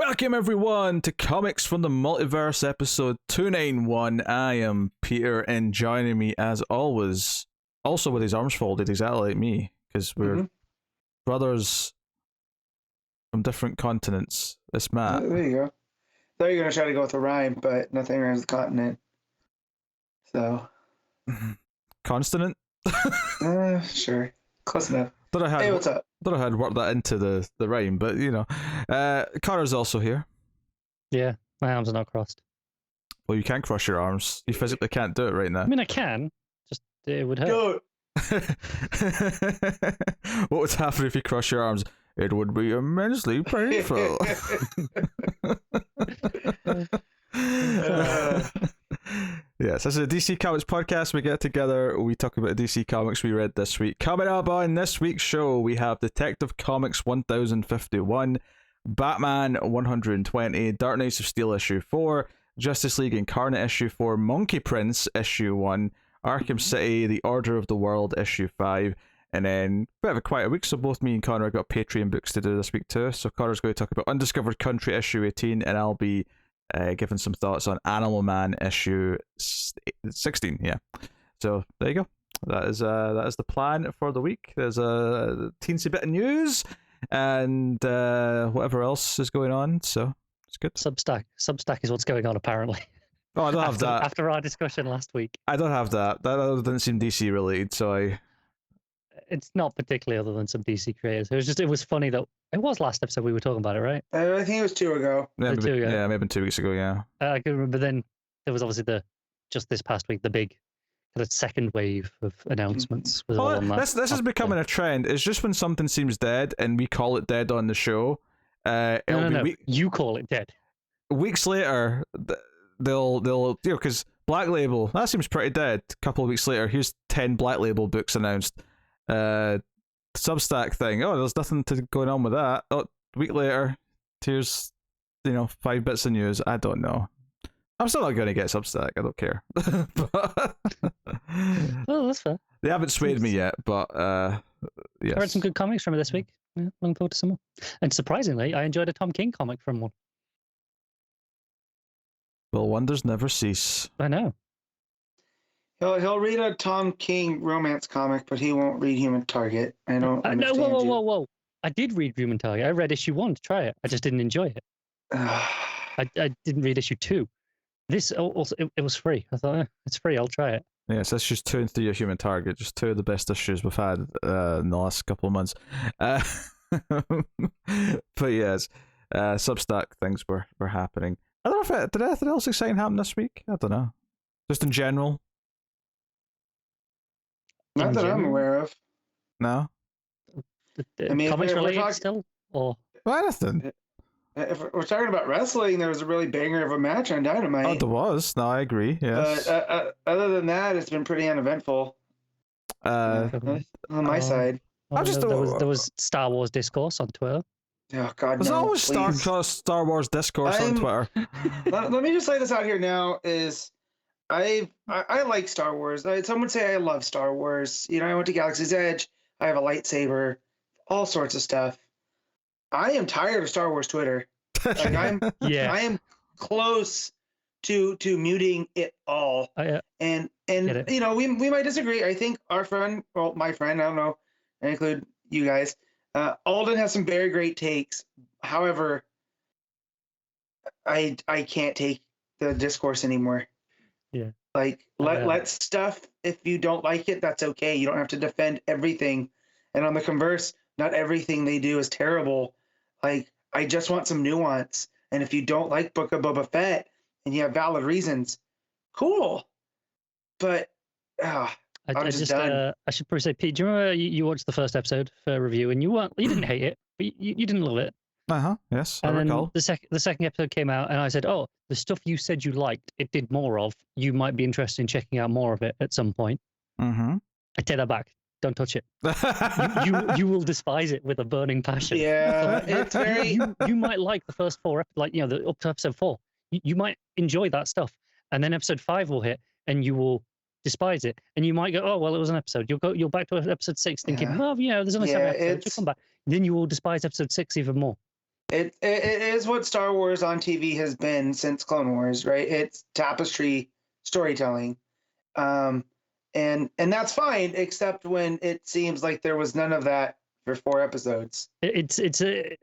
Welcome everyone to Comics from the Multiverse episode 291. I am Peter, and joining me as always, also with his arms folded exactly like me, because we're brothers from different continents. It's Matt. There you go. Thought you were going to try to go with a rhyme, but nothing rhymes with continent. So. Consonant? Sure. Close enough. Hey, what's up? Don't know how to work that into the rhyme, but you know. Connor's also here. Yeah, my arms are not crossed. Well, you can cross your arms. You physically can't do it right now. I mean, I can. Just it would hurt. What would happen if you cross your arms? It would be immensely painful. Yes, this is a DC Comics podcast. We get together, we talk about DC Comics we read this week. Coming up on this week's show, we have Detective Comics 1051, Batman 120, Dark Knights of Steel issue 4, Justice League Incarnate issue 4, Monkey Prince issue 1, Arkham City, The Order of the World issue 5, and then a bit of a quieter week, so both me and Connor got Patreon books to do this week too. So Connor's going to talk about Undiscovered Country issue 18, and I'll be giving some thoughts on Animal Man issue 16. Yeah, so there you go. That is the plan for the week. There's a teensy bit of news and whatever else is going on. So it's good. Substack is what's going on apparently. Oh, I don't have that. After our discussion last week, I don't have that. That didn't seem DC related, so it's not particularly other than some DC creators. It was funny that it was last episode we were talking about it, right? I think it was 2 ago. Yeah, maybe, yeah, maybe 2 weeks ago. Yeah, I can remember. Then there was obviously just this past week the big kind of second wave of announcements. Was all on that. This is becoming a trend. It's just when something seems dead and we call it dead on the show. No. You call it dead. Weeks later, they'll because Black Label, that seems pretty dead. A couple of weeks later, here's 10 Black Label books announced. Substack thing, there's nothing going on with that. A week later, here's 5 bits of news. I don't know. I'm still not going to get Substack. I don't care. But well, that's fair. They haven't swayed me yet, but yes. I read some good comics from it this week. Yeah, looking forward to some more. And surprisingly, I enjoyed a Tom King comic from one. Well, wonders never cease. I know. He'll read a Tom King romance comic, but he won't read Human Target. I don't understand. No, whoa. I did read Human Target. I read issue 1 to try it. I just didn't enjoy it. I didn't read issue 2. This also it was free. I thought it's free. I'll try it. Yes, issues 2 and 3 of Human Target, just 2 of the best issues we've had in the last couple of months. But yes, Substack things were happening. I don't know if did anything else exciting happen this week. I don't know. Just in general. Not that I'm aware of. No. I mean, comics related still, or anything. If we're talking about wrestling, there was a really banger of a match on Dynamite. Oh, there was. No, I agree. Yes. Other than that, it's been pretty uneventful. On my side. There was Star Wars discourse on Twitter. Oh God, There's no, always Star Wars discourse on Twitter. Let me just lay this out here now. I like Star Wars. Some would say I love Star Wars. I went to Galaxy's Edge. I have a lightsaber. All sorts of stuff. I am tired of Star Wars Twitter. Like I am close to muting it all. And we might disagree. I think our friend, my friend, I don't know, I include you guys. Alden has some very great takes. However, I can't take the discourse anymore. Yeah. Like let stuff, if you don't like it, that's okay. You don't have to defend everything. And on the converse, not everything they do is terrible. Like, I just want some nuance. And if you don't like Book of Boba Fett and you have valid reasons, cool. But I'm just done. I should probably say, Pete, do you remember you watched the first episode for review and you didn't hate it, but you didn't love it. Yes, and I then recall. The second episode came out and I said, the stuff you said you liked, it did more of. You might be interested in checking out more of it at some point. Mm-hmm. I take that back. Don't touch it. you will despise it with a burning passion. Yeah, it's very. You might like the first 4, up to episode 4. You might enjoy that stuff, and then episode 5 will hit, and you will despise it, and you might go, oh well, it was an episode. You'll back to episode 6, thinking, there's only 7 episodes. You'll come back, then you will despise episode 6 even more. It is what Star Wars on TV has been since Clone Wars, right? It's tapestry storytelling, um, and that's fine, except when it seems like there was none of that for 4 episodes. It's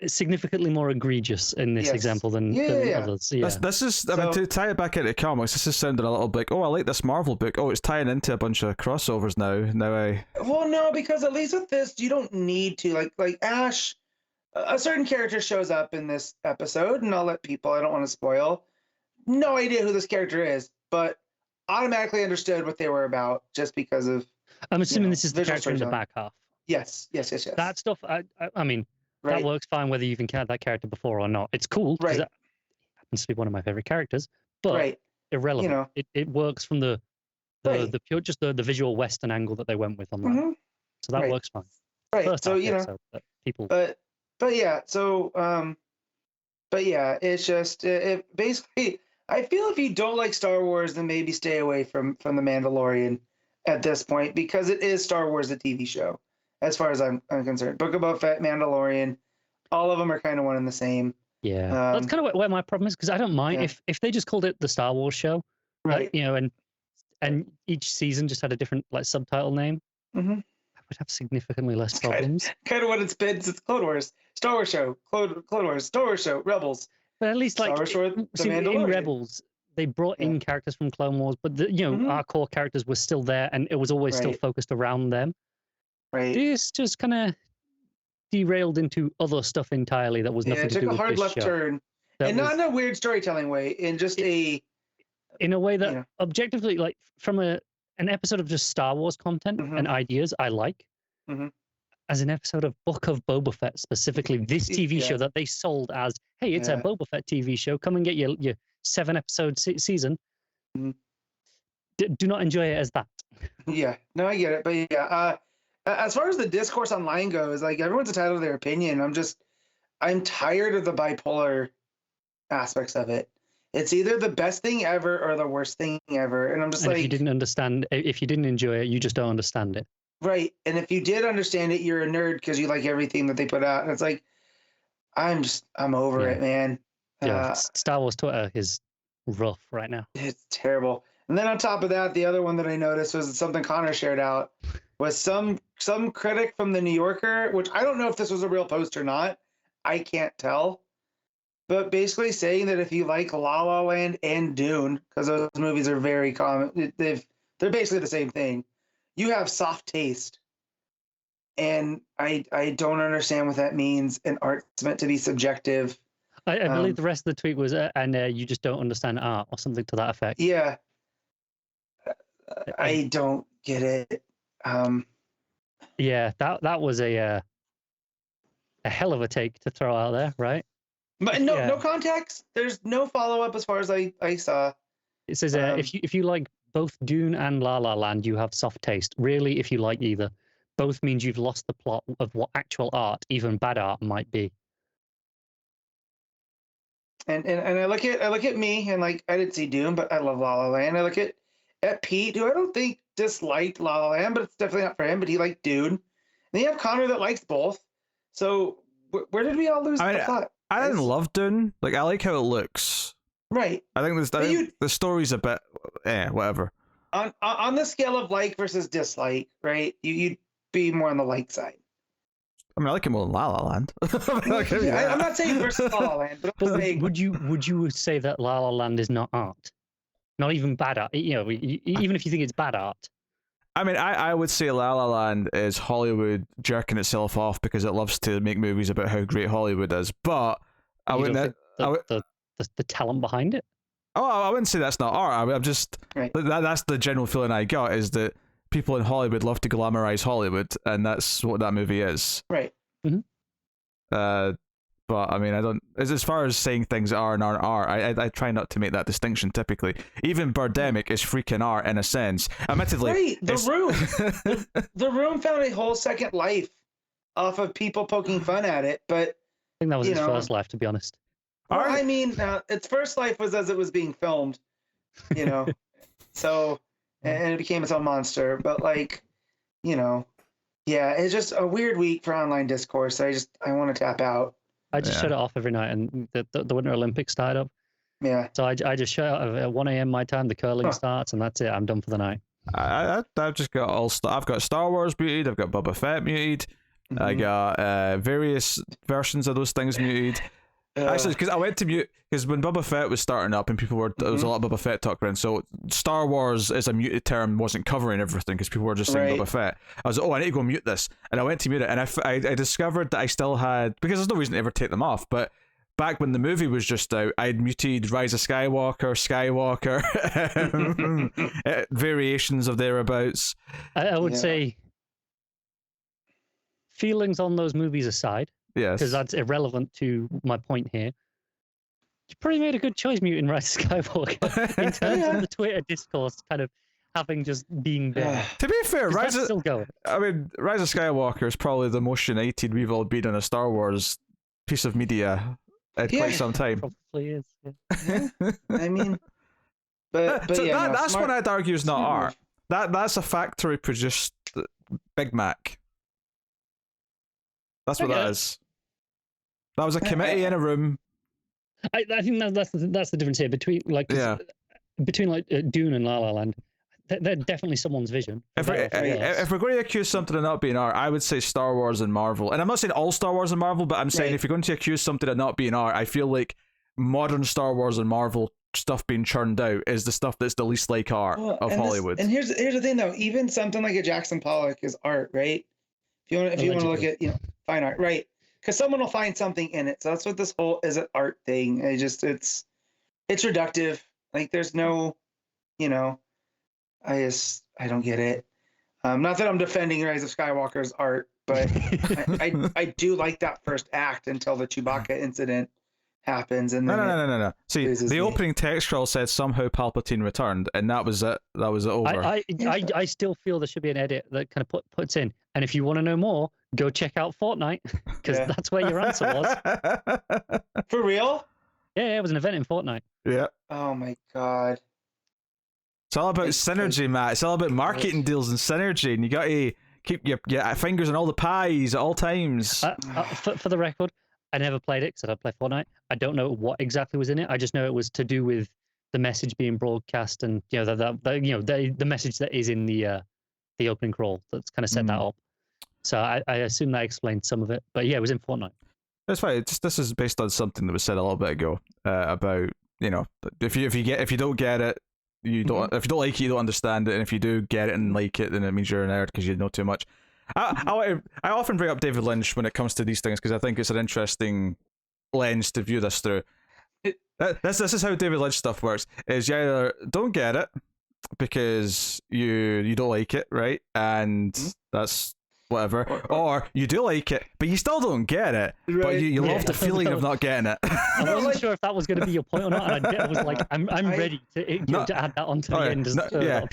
significantly more egregious in this Yes. example than others. Yeah. This is, I mean, to tie it back into comics, this is sounding a little bit like, oh, I like this Marvel book. Oh, it's tying into a bunch of crossovers now. Well, no, because at least with this, you don't need to like Ash. A certain character shows up in this episode, and I'll let people. I don't want to spoil. No idea who this character is, but automatically understood what they were about just because of. I'm assuming this is the visual character in the storytelling. back half. Yes. That stuff, I mean, Right. that works fine whether you've encountered that character before or not. It's cool because Right. it happens to be one of my favorite characters, but Right. irrelevant. It works from the Right. pure, just the visual Western angle that they went with on that. Mhm. So that Right. works fine. Right. First So half you know, episode, but people. but yeah. So but yeah, it's just it basically. I feel if you don't like Star Wars, then maybe stay away from the Mandalorian at this point, because it is Star Wars, the TV show, as far as I'm concerned. Book of Boba Fett, Mandalorian, all of them are kind of one and the same. Yeah, that's kind of where my problem is, because I don't mind if they just called it the Star Wars show, Right? you know, and each season just had a different like subtitle name. Mm-hmm. I would have significantly less problems. Kind of what it's been since Clone Wars, Star Wars show, Clone Wars, Star Wars show, Rebels. But at least like Star Wars, the see, in Mandalorian. Rebels, they brought in characters from Clone Wars, but our core characters were still there, and it was always still focused around them. Right. This just kind of derailed into other stuff entirely that was nothing to do with this show. It took a hard left turn, and not in a weird storytelling way, in just in a way that objectively, like from an episode of just Star Wars content and ideas, I like. Mm-hmm. As an episode of Book of Boba Fett, specifically this TV show that they sold as, hey, it's a Boba Fett TV show. Come and get your 7-episode season. Mm-hmm. Do not enjoy it as that. Yeah, no, I get it, but yeah. As far as the discourse online goes, like everyone's entitled to their opinion. I'm tired of the bipolar aspects of it. It's either the best thing ever or the worst thing ever, and I'm just like, if you didn't enjoy it, you just don't understand it. Right, and if you did understand it, you're a nerd because you like everything that they put out. And it's like, I'm over it, man. Yeah, Star Wars Twitter is rough right now. It's terrible. And then on top of that, the other one that I noticed was something Connor shared out, was some critic from the New Yorker, which I don't know if this was a real post or not. I can't tell. But basically saying that if you like La La Land and Dune, because those movies are very common, they're basically the same thing, you have soft taste. And I don't understand what that means. And art's meant to be subjective. I believe the rest of the tweet was, and you just don't understand art or something to that effect. Yeah. I don't get it. Yeah, that was a hell of a take to throw out there, right? But no context. There's no follow-up as far as I saw. It says if you like both Dune and La La Land, you have soft taste. Really, if you like either, both means you've lost the plot of what actual art, even bad art, might be. And I look at me, and like, I didn't see Dune, but I love La La Land. I look at Pete, who I don't think disliked La La Land, but it's definitely not for him, but he liked Dune. And then you have Connor that likes both. So where did we all lose the plot? I didn't love Dune. Like, I like how it looks. Right. I think the story's a bit, whatever. On the scale of like versus dislike, right? You'd be more on the like side. I mean, I like it more than La La Land. I'm not saying versus La La Land, but I'm saying, would you say that La La Land is not art? Not even bad art. You know, even if you think it's bad art. I mean, I would say La La Land is Hollywood jerking itself off because it loves to make movies about how great Hollywood is. But I wouldn't. The talent behind it. Oh, I wouldn't say that's not art. I'm just that's the general feeling I got, is that people in Hollywood love to glamorize Hollywood, and that's what that movie is. Right. Mm-hmm. But I mean, I don't. As far as saying things are and aren't art, I try not to make that distinction. Typically, even Birdemic is freaking art in a sense. Admittedly, right. The Room found a whole second life off of people poking fun at it, but I think that was its first life, to be honest. Well, I mean, its first life was as it was being filmed, you know. So, and it became its own monster. But like, you know, yeah, it's just a weird week for online discourse. I want to tap out. I just shut it off every night, and the Winter Olympics started up. Yeah. So I just shut it off at 1 a.m. my time. The curling starts, and that's it. I'm done for the night. I've just got I've got Star Wars muted. I've got Boba Fett muted. Mm-hmm. I got various versions of those things muted. Actually, because I went to mute because when Boba Fett was starting up and people were there was a lot of Boba Fett talk around. So Star Wars as a muted term wasn't covering everything because people were just saying Boba Fett. I was I need to go mute this, and I went to mute it, and I discovered that I still had, because there's no reason to ever take them off, but back when the movie was just out, I'd muted Rise of Skywalker, variations of thereabouts. I would say, feelings on those movies aside, yes, because that's irrelevant to my point here. You probably made a good choice muting Rise of Skywalker in terms of the Twitter discourse kind of having just being there. To be fair, Rise of Skywalker is probably the most united we've all been on a Star Wars piece of media at quite some time. Probably is. Yeah. I mean, but so yeah, that's what I'd argue is not art. That's a factory produced Big Mac. That's what that is. That was a committee in a room. I think that's the difference here between Dune and La La Land. They're definitely someone's vision. If we're going to accuse something of not being art, I would say Star Wars and Marvel. And I'm not saying all Star Wars and Marvel, but I'm saying if you're going to accuse something of not being art, I feel like modern Star Wars and Marvel stuff being churned out is the stuff that's the least like art of Hollywood. And here's the thing, though. Even something like a Jackson Pollock is art, right? If you want to look at fine art, right? Because someone will find something in it. So that's what this whole is an art thing. It's reductive. Like there's no, I don't get it. Not that I'm defending Rise of Skywalker's art, but I do like that first act until the Chewbacca incident happens. And then no. See, the opening text scroll said somehow Palpatine returned, and that was it. That was it over. I still feel there should be an edit that kind of puts in. And if you want to know more, go check out Fortnite, because that's where your answer was. For real? Yeah, it was an event in Fortnite. Yeah. Oh my god. It's all about synergy, Matt. It's all about marketing deals and synergy, and you got to keep your fingers on all the pies at all times. For the record, I never played it because I don't play Fortnite. I don't know what exactly was in it. I just know it was to do with the message being broadcast, and the message that is in the opening crawl that's kind of set that up. So I assume that explains some of it. But yeah, it was in Fortnite. That's fine. This is based on something that was said a little bit ago about if you don't get it, you don't. If you don't like it, you don't understand it, and if you do get it and like it, then it means you're a nerd because you know too much. I often bring up David Lynch when it comes to these things because I think it's an interesting lens to view this through. This is how David Lynch stuff works: is you either don't get it because you don't like it, right? And that's whatever, or you do like it, but you still don't get it, right. But you love the feeling of not getting it. I wasn't sure if that was going to be your point or not, and I was like, I'm ready to add that onto the end.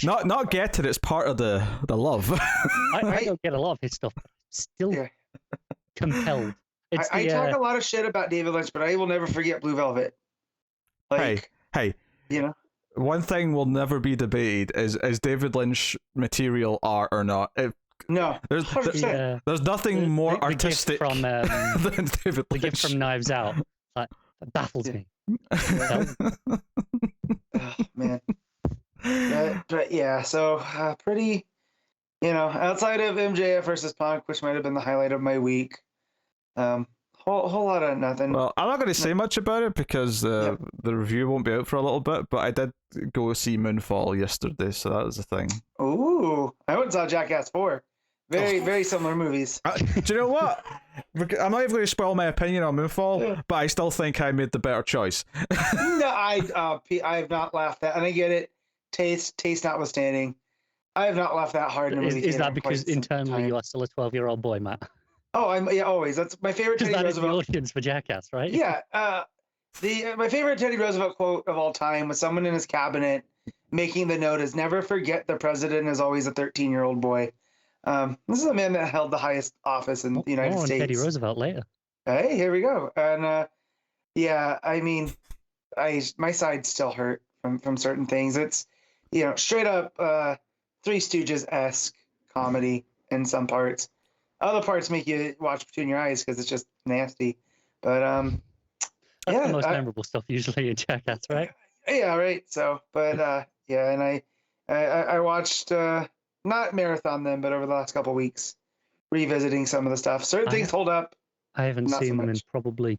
Not get it. It's part of the love. I don't get a lot of his stuff. Still compelled. I talk a lot of shit about David Lynch, but I will never forget Blue Velvet. Hey, one thing will never be debated is David Lynch material art or not. There's nothing more artistic from than David Lynch. The gift from Knives Out. That baffles me. Oh, man. But yeah, so pretty, outside of MJF versus Punk, which might have been the highlight of my week, whole lot of nothing. Well, I'm not going to say much about it because the review won't be out for a little bit, but I did go see Moonfall yesterday, so that was the thing. Ooh, I went and saw Jackass 4. Very similar movies. Do you know what? I'm not even going to spoil my opinion on Moonfall, but I still think I made the better choice. No, I have not laughed that, and I get it. Taste notwithstanding, I have not laughed that hard in a movie. Is that because internally you are still a 12-year-old boy, Matt? Oh, always. That's my favorite Teddy Roosevelt. Is the audience for Jackass, right? Yeah. My favorite Teddy Roosevelt quote of all time was someone in his cabinet making the note is never forget the president is always a 13-year-old boy. This is a man that held the highest office in the United States. Teddy Roosevelt later. Hey, here we go. And I mean, my side still hurt from certain things. It's straight up Three Stooges-esque comedy in some parts. Other parts make you watch between your eyes because it's just nasty. But That's yeah, the most memorable stuff usually in Jackass, right? Yeah, right. So, but yeah, and I watched not marathon them, but over the last couple weeks, revisiting some of the stuff. Certain things hold up. I haven't Not so seen them in much. probably,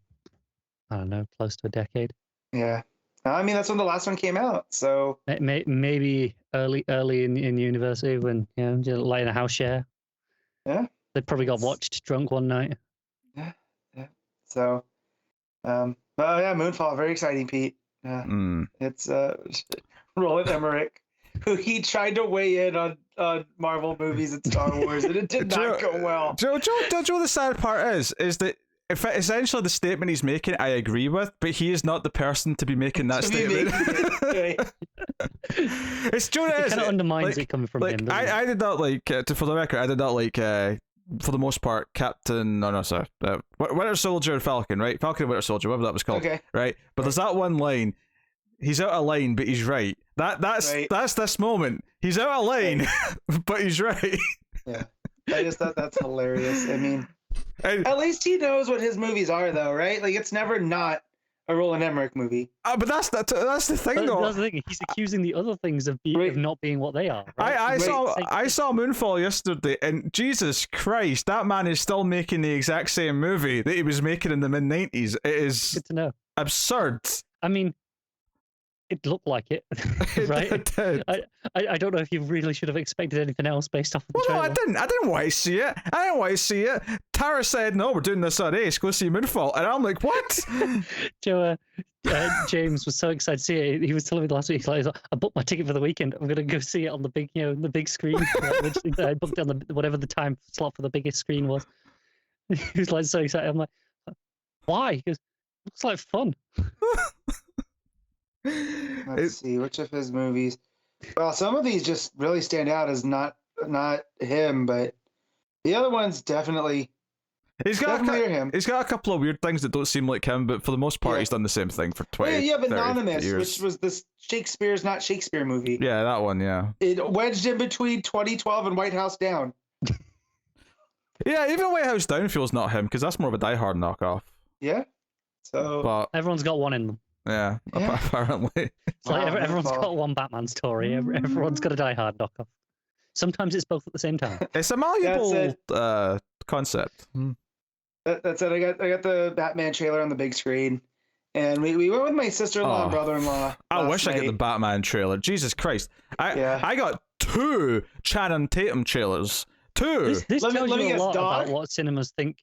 I don't know, close to a decade. Yeah, I mean that's when the last one came out. So Maybe early in university when just like in a house share. yeah, They probably got watched drunk one night. yeah. So, but yeah, Moonfall, very exciting, Pete. It's Roland Emmerich, who he tried to weigh in on Marvel movies and Star Wars, and it did not go well. Joe, the sad part is that if essentially the statement he's making, I agree with, but he is not the person to be making that statement. It's Joe. It kind of undermines it coming from him. I did not like, for the record, I did not like, for the most part, Winter Soldier and Falcon, right? Falcon and Winter Soldier, whatever that was called, Okay. right? But there's that one line. He's out of line, but he's right. That's this moment. He's out of line, but he's right. Yeah, I just thought that's hilarious. I mean, at least he knows what his movies are, though, right? Like it's never not a Roland Emmerich movie. But that's the thing, though. That's the thing. He's accusing the other things of not being what they are. Right? I saw Moonfall yesterday, and Jesus Christ, that man is still making the exact same movie that he was making in the mid-90s. It is good to know. Absurd. I mean, it looked like it, right? It did. I don't know if you really should have expected anything else based off of the trailer. No, I didn't want to see it. Tara said, "No, we're doing this at Ace. Go see Moonfall," and I'm like, "What?" Joe, James was so excited to see it. He was telling me last week, like, I booked my ticket for the weekend. I'm gonna go see it on the big, the big screen. Which I booked on the whatever the time slot for the biggest screen was. He was like so excited. I'm like, why? He goes, looks like fun. Let's see which of his movies. Well, some of these just really stand out as not him, but the other ones definitely. He's got a couple of weird things that don't seem like him, but for the most part, he's done the same thing for 20 Yeah, Anonymous, years. which was this Shakespeare's Not Shakespeare movie. Yeah, that one, yeah. It wedged in between 2012 and White House Down. Yeah, even White House Down feels not him, because that's more of a Die Hard knockoff. Yeah, so... But everyone's got one in them. Yeah. Apparently. It's like everyone's got one Batman story. Everyone's got a Die Hard knockoff. Sometimes it's both at the same time. It's a malleable concept. That's it. I got the Batman trailer on the big screen, and we went with my sister-in-law and brother-in-law. I wish I got the Batman trailer. Jesus Christ! I got 2 Channing Tatum trailers. 2. This tells you a lot about what cinemas think.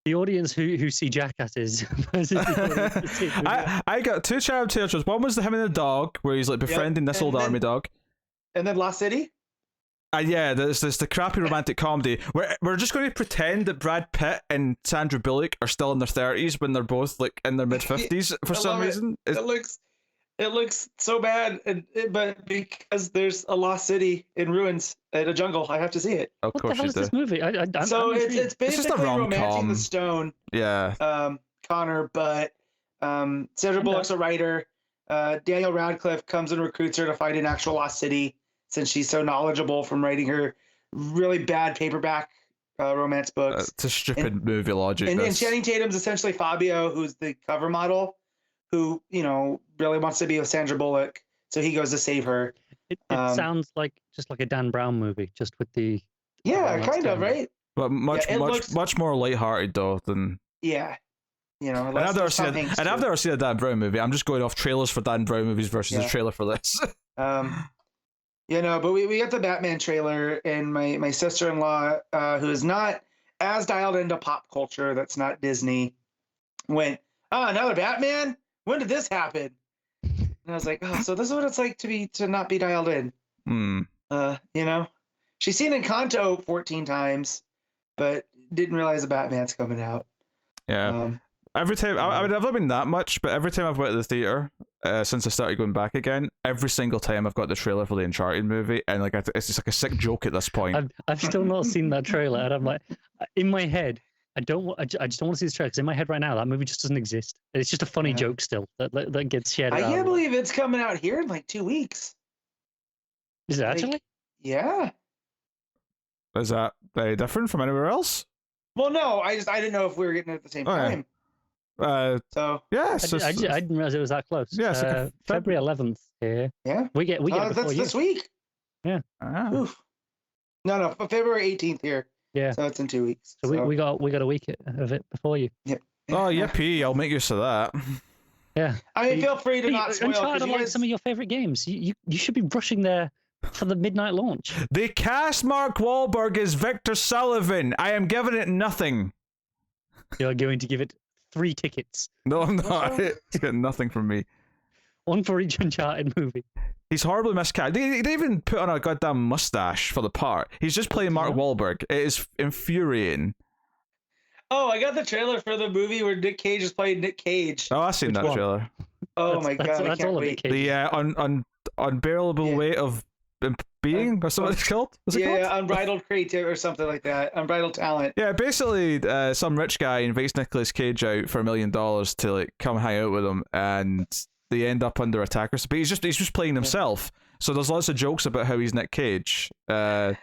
The audience who see Jackasses versus the audience who see I got 2 Channing Tatum trailers. One was him and the dog, where he's like befriending this old army dog. And then Lost City. Yeah, there's the crappy romantic comedy where we're just going to pretend that Brad Pitt and Sandra Bullock are still in their 30s when they're both like in their mid 50s for some reason. It looks so bad, but because there's a lost city in ruins in a jungle, I have to see it. Of course, what the hell is this movie? It's basically romancing the stone. Yeah. Connor, but Sandra Bullock's a writer. Daniel Radcliffe comes and recruits her to find an actual lost city, since she's so knowledgeable from writing her really bad paperback romance books. It's a stupid movie logic. And Channing Tatum's essentially Fabio, who's the cover model, who, really wants to be with Sandra Bullock, so he goes to save her. It sounds like just like a Dan Brown movie, just with the... Yeah, kind of, right? But much more lighthearted, though, than... Yeah. I've never seen a Dan Brown movie. I'm just going off trailers for Dan Brown movies versus a trailer for this. But we got the Batman trailer, and my sister-in-law, who is not as dialed into pop culture, that's not Disney, went, another Batman? When did this happen? And I was like, so this is what it's like to not be dialed in. She's seen Encanto 14 times, but didn't realize the Batman's coming out. Yeah. Every time, I mean, I've not been that much, but every time I've went to the theater, since I started going back again, every single time I've got the trailer for the Uncharted movie, and like it's just like a sick joke at this point. I've still not seen that trailer, and I'm like, in my head, I just don't want to see this trailer, because in my head right now, that movie just doesn't exist. It's just a funny joke still that gets shared. I can't believe it's coming out here in like 2 weeks. Is it actually? Yeah. Is that very different from anywhere else? Well, no, I didn't know if we were getting it at the same time. So yeah, I didn't realize it was that close. Yeah, it's like February 11th here. yeah, We get it before that's you. this week. Oof. No, February 18th here. Yeah. So it's in 2 weeks. So we got a week of it before you. Yep. Oh, yippee! I'll make use of that. Yeah. I mean, feel free to not spoil. Uncharted are like some of your favorite games. You should be rushing there for the midnight launch. They cast Mark Wahlberg as Victor Sullivan. I am giving it nothing. You're going to give it 3 tickets. No, I'm not. It's got nothing from me. One for each Uncharted movie. He's horribly miscast. They even put on a goddamn mustache for the part. He's just playing Mark Wahlberg. It is infuriating. Oh, I got the trailer for the movie where Nick Cage is playing Nick Cage. Oh, I've seen that trailer. Oh my god, I can't wait. The unbearable weight of being, or something it's called? What's it called? Unbridled creativity or something like that. Unbridled talent. Yeah, basically, some rich guy invites Nicolas Cage out for $1 million to like come hang out with him, and they end up under attack. But he's just playing himself. So there's lots of jokes about how he's Nick Cage. Okay,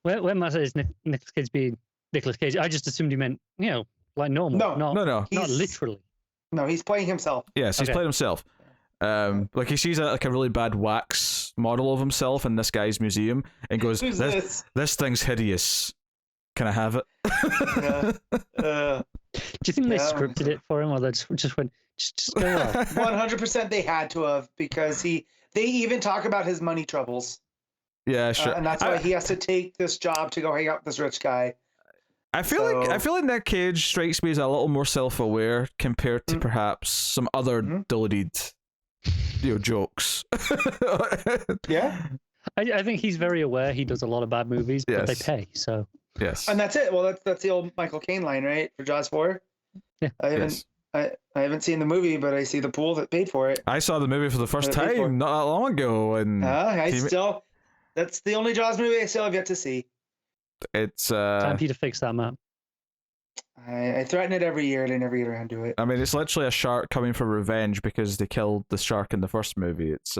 when Matt says Nicolas Cage being Nicolas Cage, I just assumed he meant like normal. No, not literally. No, he's playing himself. Yes, he's playing himself. Like he sees a really bad wax model of himself in this guy's museum and goes, this thing's hideous. Can I have it? Do you think they scripted it for him, or they just went, just go on? 100% they had to have, because they even talk about his money troubles. Yeah, sure. And that's why he has to take this job to go hang out with this rich guy. I feel like Nick Cage strikes me as a little more self-aware compared to perhaps some other deleted jokes. Yeah. I think he's very aware he does a lot of bad movies, but they pay, so. Yes. And that's it. Well, that's the old Michael Caine line, right? For Jaws 4. Yeah. I haven't seen the movie, but I see the pool that paid for it. I saw the movie for the first time not that long ago, and that's the only Jaws movie I still have yet to see. It's time for you to fix that, man. I threaten it every year and I never get around to it. I mean, it's literally a shark coming for revenge because they killed the shark in the first movie. It's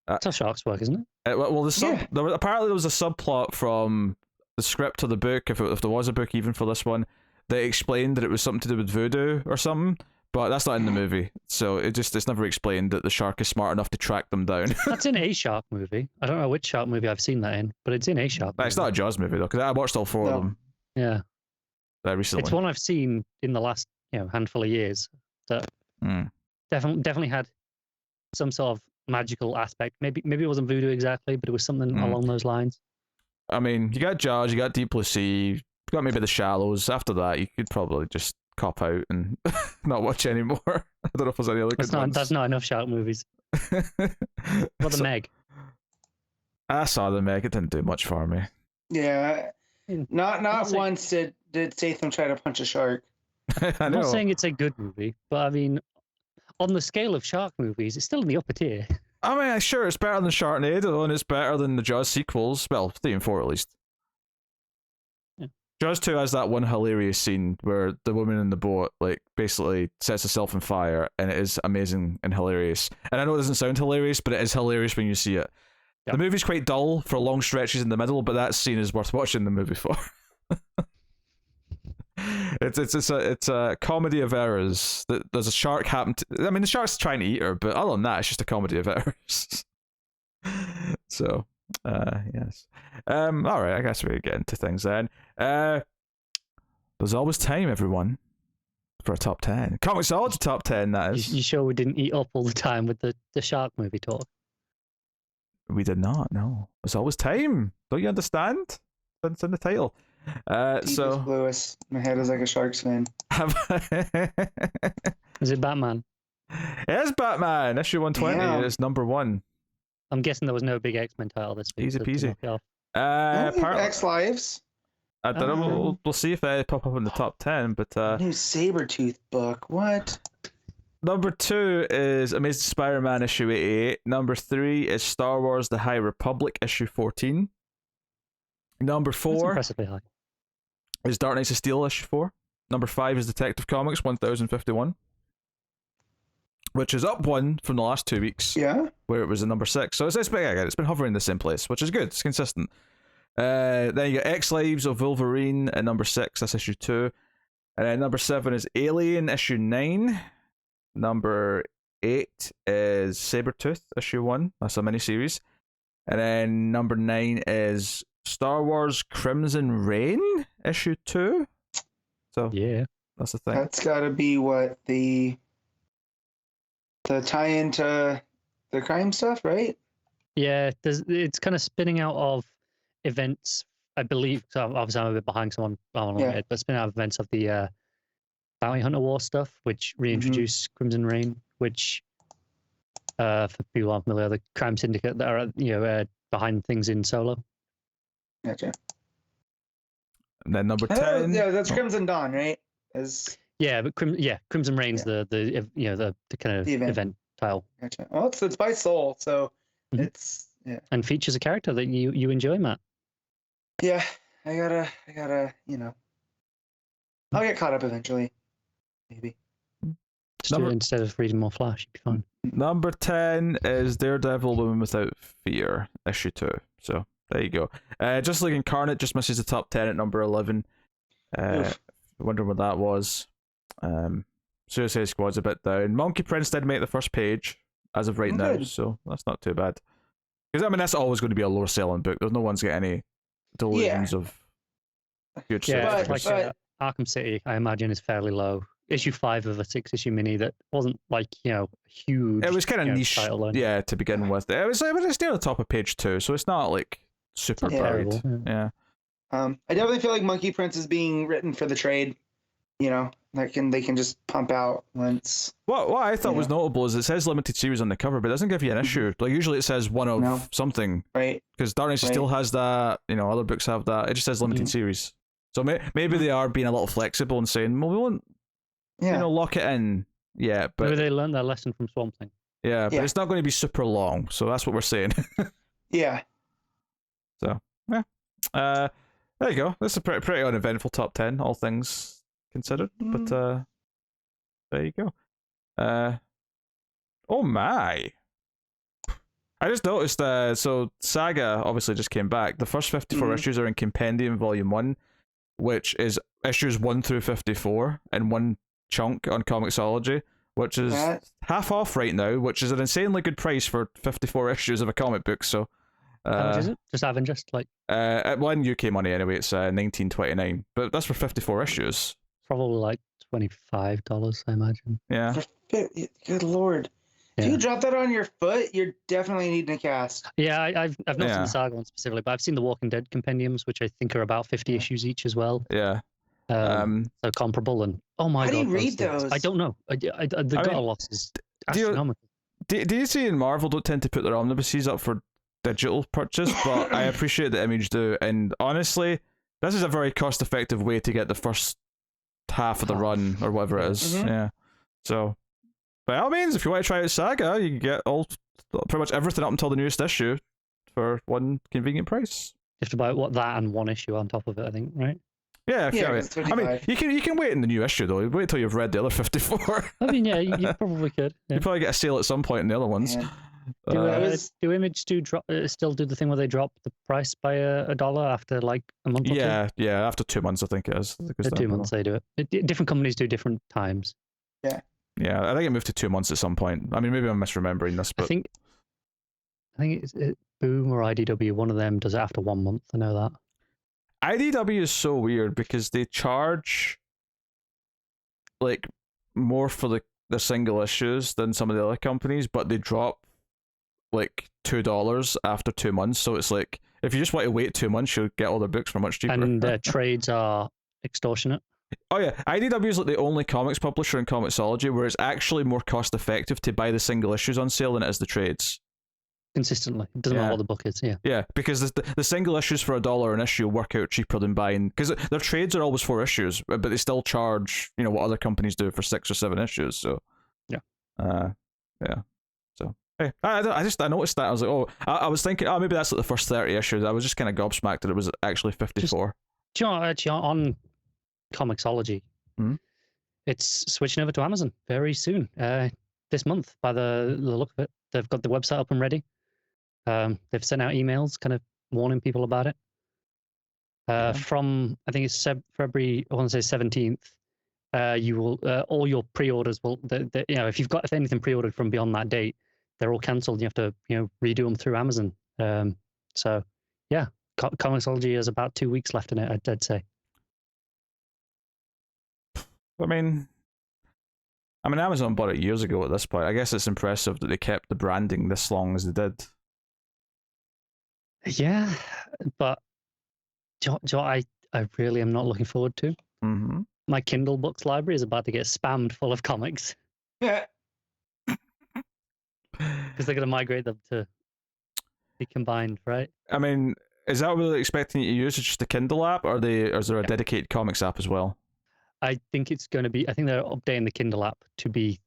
that's how sharks work, isn't it? Apparently there was a subplot from the script of the book, if there was a book even for this one, that explained that it was something to do with voodoo or something, but that's not in the movie, so it's never explained that the shark is smart enough to track them down. That's in a shark movie. I don't know which shark movie I've seen that in, but it's in a shark movie. It's not a Jaws movie though, because I watched all 4 of them. Yeah. Recently. It's one I've seen in the last handful of years that definitely had some sort of magical aspect. Maybe it wasn't voodoo exactly, but it was something along those lines. I mean, you got Jaws, you got Deep Blue Sea, you got maybe The Shallows. After that, you could probably just cop out and not watch anymore. I don't know if there's any other good ones. That's not enough shark movies. What the Meg? I saw the Meg. It didn't do much for me. Yeah, not once did Statham try to punch a shark. I'm not saying it's a good movie, but I mean, on the scale of shark movies, it's still in the upper tier. I mean, sure, it's better than Sharknado, and it's better than the Jaws sequels. Well, 3 and 4 at least. Yeah. Jaws 2 has that one hilarious scene where the woman in the boat, like, basically sets herself on fire, and it is amazing and hilarious. And I know it doesn't sound hilarious, but it is hilarious when you see it. Yep. The movie's quite dull for long stretches in the middle, but that scene is worth watching the movie for. It's a comedy of errors. There's a shark the shark's trying to eat her, but other than that, it's just a comedy of errors. So, yes. All right, I guess we get into things then. There's always time, everyone, for a top 10. ComiXology top 10, that is. You sure we didn't eat up all the time with the shark movie talk? We did not, no. There's always time. Don't you understand? It's in the title. So Lewis, my head is like a shark's fin. Is it Batman? It is Batman. Issue 120 is number 1. I'm guessing there was no big X-Men title this week. Easy peasy. X-Lives. I don't know. We'll see if they pop up in the top 10. But new Sabretooth book. What? Number 2 is Amazing Spider-Man issue 88. Number 3 is Star Wars: The High Republic issue 14. Number 4 is Dark Knights of Steel issue 4. Number 5 is Detective Comics 1051, which is up 1 from the last 2 weeks. Yeah, where it was at number 6. So it's been hovering in the same place, which is good. It's consistent. Then you got X Lives of Wolverine at number 6. That's issue 2. And then number 7 is Alien issue 9. Number 8 is Sabretooth issue 1. That's a miniseries. And then number 9 is Star Wars Crimson Reign issue 2. So Yeah. that's the thing. That's got to be what the tie into the crime stuff, right? Yeah, it's kind of spinning out of events, I believe. So obviously I'm a bit behind someone, Yeah. but spinning out of events of the Bounty Hunter War stuff, which reintroduced Crimson Reign, which for people who aren't familiar, the crime syndicate that are behind things in Solo. Gotcha. And then number 10. Yeah, that's Crimson Dawn, right? Yeah, but Crimson Reign's the kind of The event title. Gotcha. Well, it's by Soul, so it's and features a character that you enjoy, Matt. Yeah, I gotta, I'll get caught up eventually, maybe. Just do it instead of reading more Flash, you'd be fine. Number 10 is Daredevil Woman Without Fear, issue 2. So there you go. Just like Incarnate just misses the top 10 at number 11. Wondering what that was. Suicide Squad's a bit down. Monkey Prince did make the first page as of right now, so that's not too bad. Because I mean, that's always going to be a lower selling book. There's no one's got any delusions of good stuff. But Arkham City, I imagine, is fairly low. Issue 5 of a 6-issue mini that wasn't huge. It was kind of niche, title to begin with. It was it's near the top of page 2, so it's not like super bad. Yeah. I definitely feel like Monkey Prince is being written for the trade. They can just pump out once. What I thought was notable is it says limited series on the cover, but it doesn't give you an issue. Like usually it says one of something, right? Because Dark Knight still has that. Other books have that. It just says limited series. So maybe they are being a little flexible and saying, well, we won't, lock it in yet. But maybe they learned their lesson from Swamp Thing. Yeah, but it's not going to be super long, so that's what we're saying. Yeah. So there you go. This is a pretty uneventful top 10, all things considered. But there you go. Oh my! I just noticed so Saga obviously just came back. The first 54 issues are in Compendium Volume 1, which is issues 1 through 54 in one chunk on Comixology, which is half off right now, which is an insanely good price for 54 issues of a comic book. So how much is it? Just having at one UK money anyway, it's $19.29, but that's for 54 issues. Probably like $25, I imagine. Yeah. Good lord. If you drop that on your foot, you're definitely needing a cast. Yeah, I've not seen the Saga one specifically, but I've seen the Walking Dead compendiums, which I think are about 50 issues each as well. Yeah. So comparable, and oh my god, how do you read those? I don't know. The gutter loss is astronomical. DC and Marvel don't tend to put their omnibuses up for digital purchase, but I appreciate the Image do, and honestly, this is a very cost-effective way to get the first half of the run or whatever it is. Yeah. So by all means, if you want to try out Saga, you can get pretty much everything up until the newest issue for one convenient price. You have to buy that and one issue on top of it, I think, right? Yeah, I mean, you can wait in the new issue though. Wait till you've read the other 54. I mean, yeah, you probably could. Yeah. You probably get a sale at some point in the other ones. Yeah. Do Image still do the thing where they drop the price by $1 after like a month or two? Yeah, after 2 months I think it is. For 2 months they do it. Different companies do different times. Yeah, I think it moved to 2 months at some point. I mean, maybe I'm misremembering this, but I think it's Boom or IDW. One of them does it after 1 month. I know that. IDW is so weird because they charge like more for the single issues than some of the other companies, but they drop like $2 after 2 months. So it's like if you just want to wait 2 months, you'll get all their books for much cheaper. And trades are extortionate. Oh yeah, IDW is like the only comics publisher in Comixology where it's actually more cost effective to buy the single issues on sale than it is the trades. Consistently, it doesn't matter what the book is. Yeah, because the single issues for $1 an issue work out cheaper than buying, because their trades are always 4 issues, but they still charge what other companies do for 6 or 7 issues. So So hey, I noticed that. I was like, I was thinking, maybe that's like the first 30 issues. I was just kind of gobsmacked that it was actually 54. Actually, on Comixology, it's switching over to Amazon very soon. This month, by the look of it, they've got the website up and ready. They've sent out emails kind of warning people about it. From I think it's February, I want to say 17th. You will all your pre-orders will, if anything pre-ordered from beyond that date, they're all cancelled. You have to redo them through Amazon. So yeah, ComiXology has about 2 weeks left in it. I'd say. I mean, Amazon bought it years ago at this point. I guess it's impressive that they kept the branding this long as they did. Yeah, but do you know what I really am not looking forward to? Mm-hmm. My Kindle books library is about to get spammed full of comics. Yeah. Because they're going to migrate them to be combined, right? I mean, is that what they're expecting you to use? It's just a Kindle app, or is there a dedicated comics app as well? I think it's going to be. I think they're updating the Kindle app to be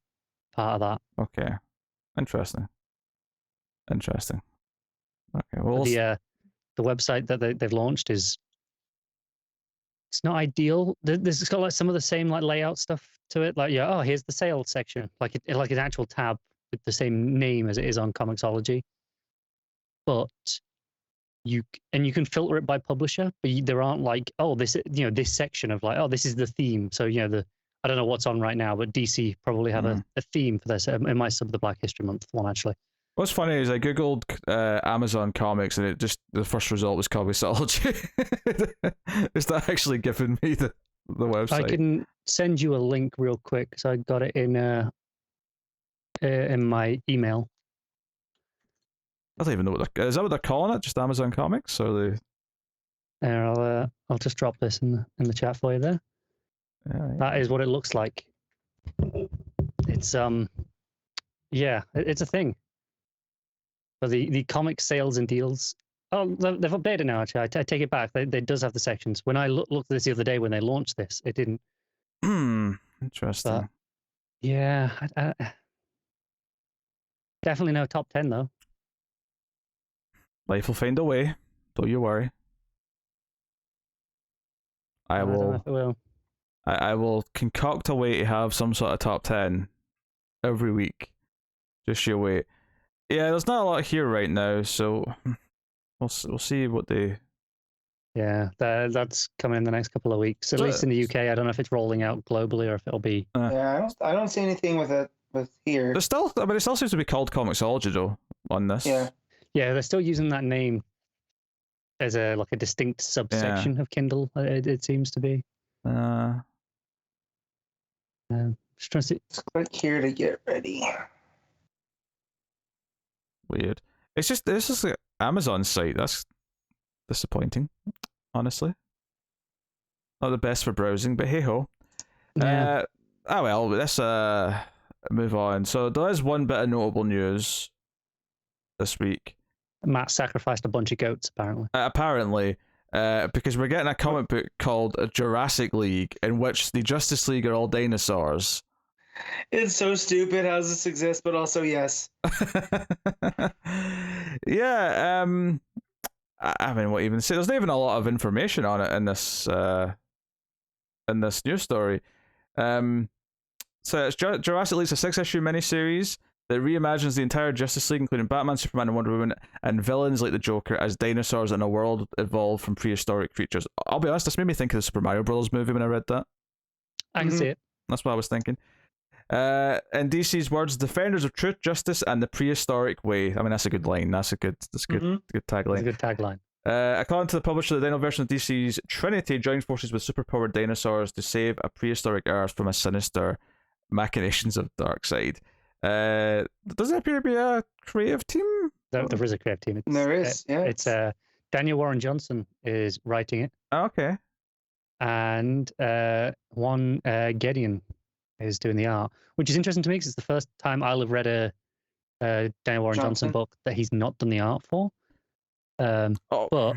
part of that. Okay, interesting. Okay, well, the website that they've launched it's not ideal. It's got like some of the same like layout stuff to it. Like here's the sales section, like an actual tab with the same name as it is on ComiXology. But you can filter it by publisher, but there aren't like this section of like this is the theme. So I don't know what's on right now, but DC probably have a theme for this. It might sub the Black History Month one actually. What's funny is I googled Amazon Comics and the first result was ComiXology. Is that actually giving me the website? I can send you a link real quick. So I got it in my email. I don't even know is that what they're calling it? Just Amazon Comics, or they? I'll just drop this in the chat for you there. Yeah. That is what it looks like. It's it's a thing. For the comic sales and deals. Oh, they've updated now. Actually, I take it back. They does have the sections. When I looked at this the other day when they launched this, it didn't. Interesting. But, yeah, definitely no top 10 though. Life will find a way. Don't you worry. I don't know if it will. I will concoct a way to have some sort of top 10 every week. Just you wait. Yeah, there's not a lot here right now, so we'll see what they. Yeah, that's coming in the next couple of weeks. At least in the UK, I don't know if it's rolling out globally or if it'll be. Yeah, I don't see anything with here. There's still, it still seems to be called ComiXology though on this. Yeah. Yeah, they're still using that name as a distinct subsection of Kindle. It seems to be. Just trying to see. Just click here to get ready. Weird. This is the Amazon site. That's disappointing, honestly. Not the best for browsing, but hey ho. Yeah. Well, let's move on. So there is one bit of notable news this week. Matt sacrificed a bunch of goats, apparently. Because we're getting a comic book called Jurassic League, in which the Justice League are all dinosaurs. It's so stupid how does this exist, but also yes. Yeah, I mean, what even say? There's not even a lot of information on it in this news story. So it's Jurassic League's a 6-issue miniseries that reimagines the entire Justice League, including Batman, Superman, and Wonder Woman, and villains like the Joker as dinosaurs in a world evolved from prehistoric creatures. I'll be honest, this made me think of the Super Mario Bros. Movie when I read that. I can see it. That's what I was thinking. In DC's words, defenders of truth, justice, and the prehistoric way. I mean, that's a good line. That's a good tagline. That's a good tagline. According to the publisher, the dino version of DC's Trinity joins forces with superpowered dinosaurs to save a prehistoric Earth from a sinister machinations of Darkseid. Does it appear to be a creative team? There is a creative team. There is, yeah. It's Daniel Warren Johnson is writing it. Oh, okay. And Juan Gedeon is doing the art, which is interesting to me because it's the first time I'll have read a Daniel Warren Johnson book that he's not done the art for. But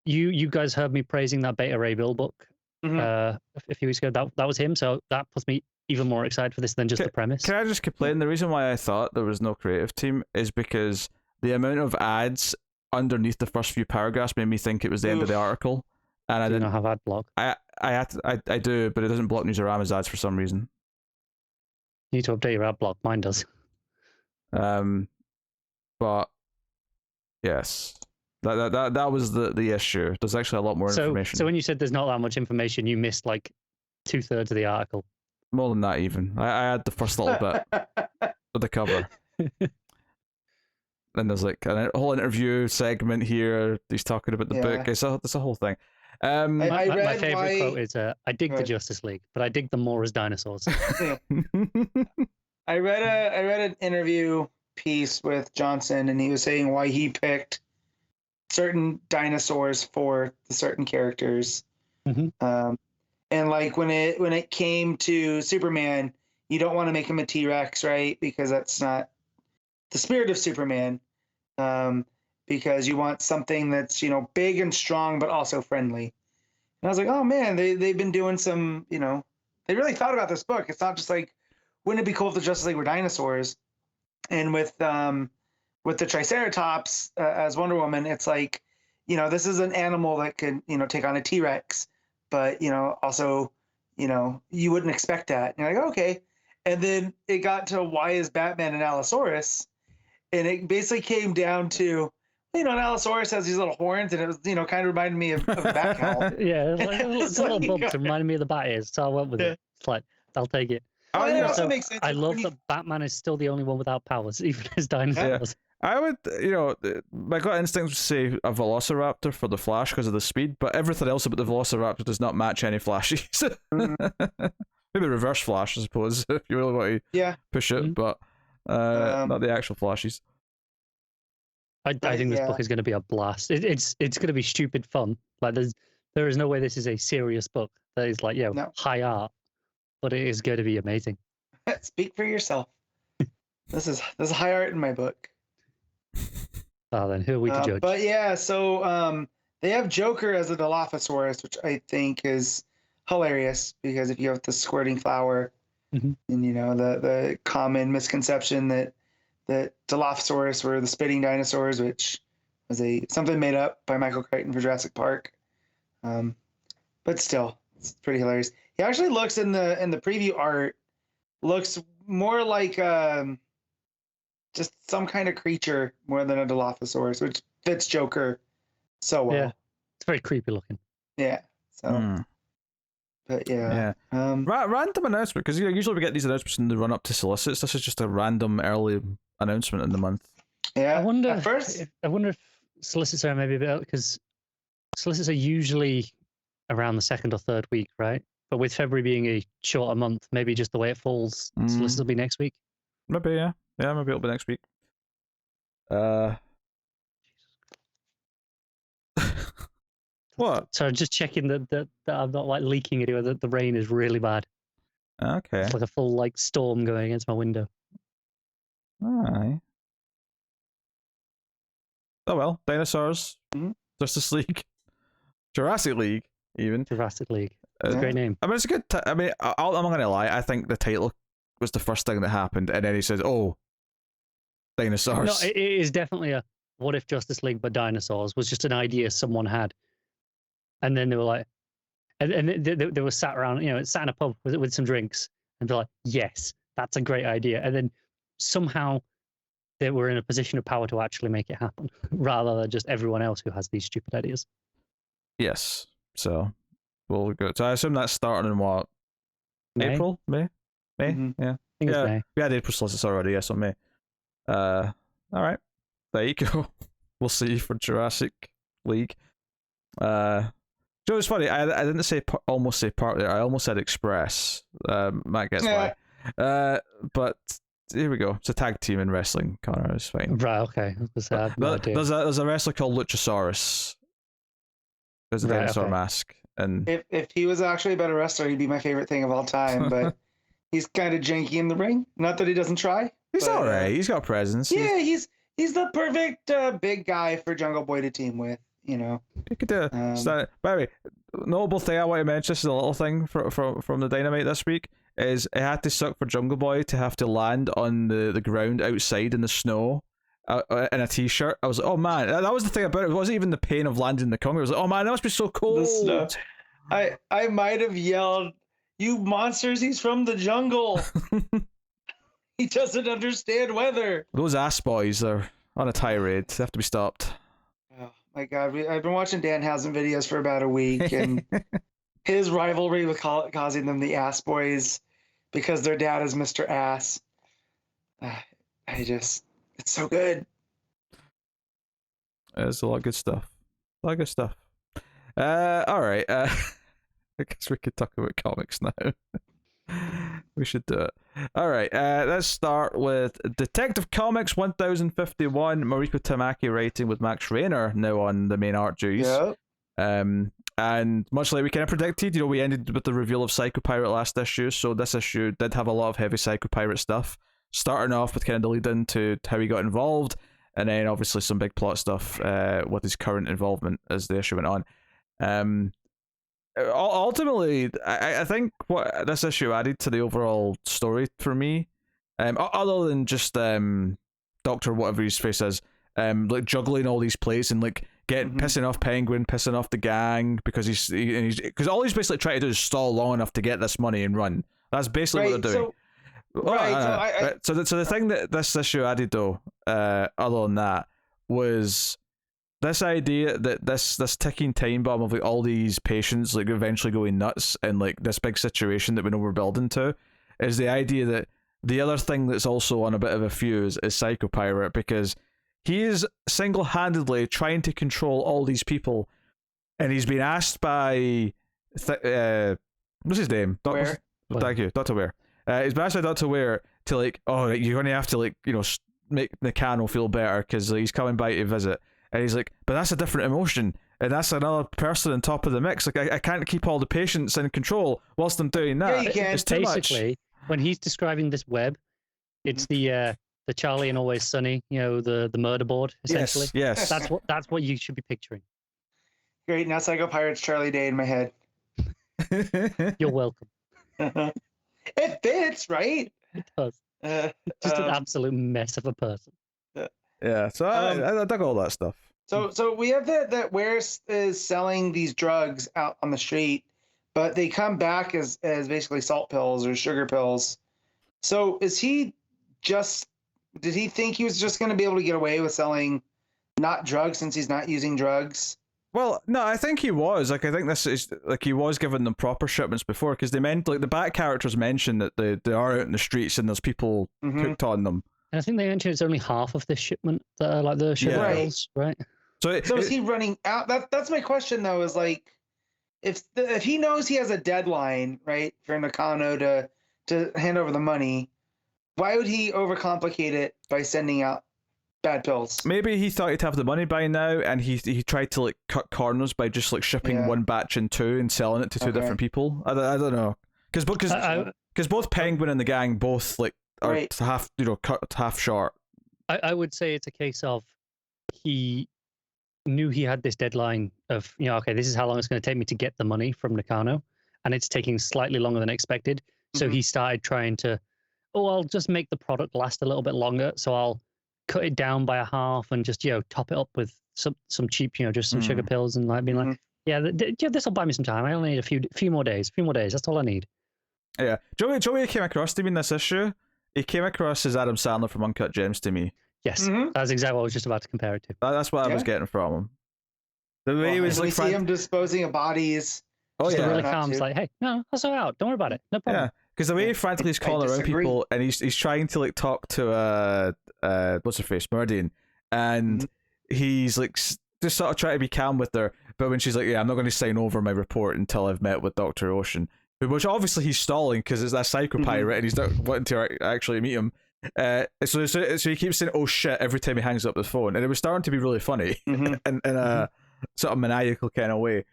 you guys heard me praising that Beta Ray Bill book a few weeks ago. That was him, so that puts me even more excited for this than just the premise. Can I just complain? The reason why I thought there was no creative team is because the amount of ads underneath the first few paragraphs made me think it was the end of the article, and I didn't have ad block. I do, but it doesn't block Newsarama's ads for some reason. You need to update your ad block. Mine does. But yes, That was the issue. There's actually a lot more information. So when you said there's not that much information, you missed like 2/3 of the article. More than that, even. I had the first little bit of the cover. And there's like a whole interview segment here. He's talking about the book. It's a whole thing. My favorite quote is, "I dig the Justice League, but I dig them more as dinosaurs." I read an interview piece with Johnson, and he was saying why he picked certain dinosaurs for the certain characters. Mm-hmm. And like when it came to Superman, you don't want to make him a T-Rex, right? Because that's not the spirit of Superman. Because you want something that's, big and strong, but also friendly. And I was like, oh man, they've been doing some, they really thought about this book. It's not just like, wouldn't it be cool if the Justice League were dinosaurs? And with the Triceratops as Wonder Woman, it's like, this is an animal that could, take on a T-Rex, but, also, you wouldn't expect that. And you're like, okay. And then it got to why is Batman an Allosaurus? And it basically came down to, an Allosaurus has these little horns, and it was, kind of reminded me of the bat cowl. Yeah, it's a little bump to remind me of the bat ears, so I went with it. It's like, I'll take it. It also makes sense. I love that Batman is still the only one without powers, even as dinosaurs. Yeah. I would, my gut instinct would say a Velociraptor for the Flash because of the speed, but everything else about the Velociraptor does not match any Flashies. Maybe Reverse Flash, I suppose, if you really want to push it, but not the actual Flashies. I think this book is going to be a blast. It's going to be stupid fun. Like there is no way this is a serious book that is like high art, but it is going to be amazing. Speak for yourself. This is high art in my book. Oh, then who are we to judge? But yeah, so they have Joker as a Dilophosaurus, which I think is hilarious because if you have the squirting flower, and the common misconception that Dilophosaurus were the spitting dinosaurs, which was something made up by Michael Crichton for Jurassic Park. But still, it's pretty hilarious. He actually looks in the preview art, looks more like just some kind of creature more than a Dilophosaurus, which fits Joker so well. Yeah, it's very creepy looking. Yeah. So. But random announcement, because usually we get these announcements in the run up to solicits. This is just a random early announcement in the month. Yeah, I wonder if solicits are maybe a bit, because solicits are usually around the second or third week, right? But with February being a shorter month, maybe just the way it falls, solicits will be next week. Maybe maybe it'll be next week. What? So just checking that I'm not like leaking anywhere, that the rain is really bad. Okay. It's like a full storm going against my window. Aye. Oh well, dinosaurs, Justice League, Jurassic League, even. Jurassic League. It's a great name. I mean, it's a good. I'm not gonna lie. I think the title was the first thing that happened, and then he says, "Oh, dinosaurs." No, it is definitely a what if Justice League but dinosaurs was just an idea someone had. And then they were like, and they were sat around, sat in a pub with some drinks, and they're like, yes, that's a great idea. And then somehow they were in a position of power to actually make it happen, rather than just everyone else who has these stupid ideas. Yes. So we'll go. So I assume that's starting in what? May? April? May? Mm-hmm. Yeah. I think it's May. We had April solicits already, yes, on May. All right. There you go. We'll see for Jurassic League. Joe, it's funny. I didn't almost say part there. I almost said Express. Matt gets why. But here we go. It's a tag team in wrestling. Connor is fine. Right. Okay. There's a wrestler called Luchasaurus. There's a dinosaur mask, and if he was actually a better wrestler, he'd be my favorite thing of all time. But he's kind of janky in the ring. Not that he doesn't try. He's all right. He's got presence. Yeah, he's the perfect big guy for Jungle Boy to team with. You could do. By the way, notable thing I want to mention, this is a little thing from the Dynamite this week, is it had to suck for Jungle Boy to have to land on the ground outside in the snow in a t-shirt. I was like, oh man, that was the thing about it. It wasn't even the pain of landing in the Congo. I was like, oh man, that must be so cold. I might have yelled, "You monsters, he's from the jungle. He doesn't understand weather." Those ass boys are on a tirade. They have to be stopped. My God, I've been watching Danhausen videos for about a week, and his rivalry with causing them the Ass Boys because their dad is Mr. Ass. It's so good. There's a lot of good stuff. A lot of good stuff. All right. I guess we could talk about comics now. We should do it. All right. Let's start with Detective Comics 1051. Mariko Tamaki writing with Max Raynor now on the main art duties. Yep. And much like we kind of predicted, we ended with the reveal of Psycho Pirate last issue, so this issue did have a lot of heavy Psycho Pirate stuff, starting off with kind of the lead into how he got involved, and then obviously some big plot stuff with his current involvement as the issue went on. Ultimately, I think what this issue added to the overall story for me, other than just Doctor whatever his face is, like juggling all these plates and like pissing off Penguin, pissing off the gang because because all he's basically trying to do is stall long enough to get this money and run. That's basically what they're doing. So the thing that this issue added though, other than that, was this idea that this ticking time bomb of like all these patients like eventually going nuts and like this big situation that we know we're building to is the idea that the other thing that's also on a bit of a fuse is Psycho Pirate, because he is single-handedly trying to control all these people, and he's been asked by what's his name? Thank you, Dr. Ware. He's been asked by Dr. Ware to like, oh, you're going to have to like, make Nakano feel better because he's coming by to visit. And he's like, but that's a different emotion, and that's another person on top of the mix. Like, I can't keep all the patients in control whilst I'm doing that. Yeah, you can. It's too Basically, much. when he's describing this web, it's the Charlie and Always Sunny, the murder board, essentially. Yes. That's what you should be picturing. Great. Now Psycho Pirate's Charlie Day in my head. You're welcome. It fits, right? It does. Just an absolute mess of a person. Yeah, so I dug all that stuff. So we have that Ware is selling these drugs out on the street, but they come back as basically salt pills or sugar pills. So did he think he was just going to be able to get away with selling not drugs since he's not using drugs? Well, no, I think he was. Like, I think this is like he was giving them proper shipments before, because they meant like the back characters mentioned that they are out in the streets and there's people cooked on them. And I think they mentioned it's only half of this shipment that are like the sugar pills, right? So is he running out? That's my question though. Is like, if he knows he has a deadline, right, for Nakano to hand over the money, why would he overcomplicate it by sending out bad pills? Maybe he thought he'd have the money by now, and he tried to like cut corners by just like shipping one batch in two and selling it to two different people. I don't know, because both Penguin and the gang both like are half cut half short. I would say it's a case of he knew he had this deadline of okay, this is how long it's going to take me to get the money from Nakano, and it's taking slightly longer than expected. So he started trying to, I'll just make the product last a little bit longer. So I'll cut it down by a half and just top it up with some cheap just some sugar pills, and like being like, this will buy me some time. I only need a few more days. That's all I need. Yeah, Joey came across to me in this issue. He came across as Adam Sandler from Uncut Gems to me. Yes, that's exactly what I was just about to compare it to. That's what I was getting from him. The way he was like, see him disposing of bodies. Oh yeah, really calm. It's like, hey, no, I'll sort out. Don't worry about it. No problem. Yeah, because the way he frantically is calling around people, and he's trying to like talk to what's her face, Meridian, and he's like just sort of trying to be calm with her, but when she's like, yeah, I'm not going to sign over my report until I've met with Dr. Ocean, which obviously he's stalling because it's that Psycho Pirate and he's not wanting to actually meet him. So he keeps saying "oh shit" every time he hangs up the phone, and it was starting to be really funny in a sort of maniacal kind of way.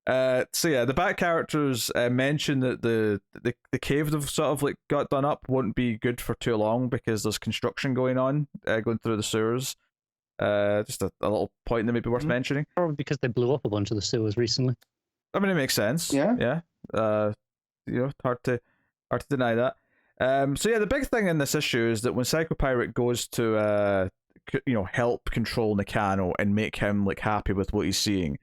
So yeah, the back characters mention that the cave they've sort of like got done up won't be good for too long because there's construction going on, going through the sewers. Just a little point that may be worth mentioning. Probably because they blew up a bunch of the sewers recently. I mean, it makes sense. Yeah. Hard to deny that. So yeah, the big thing in this issue is that when Psycho Pirate goes to help control Nakano and make him like happy with what he's seeing,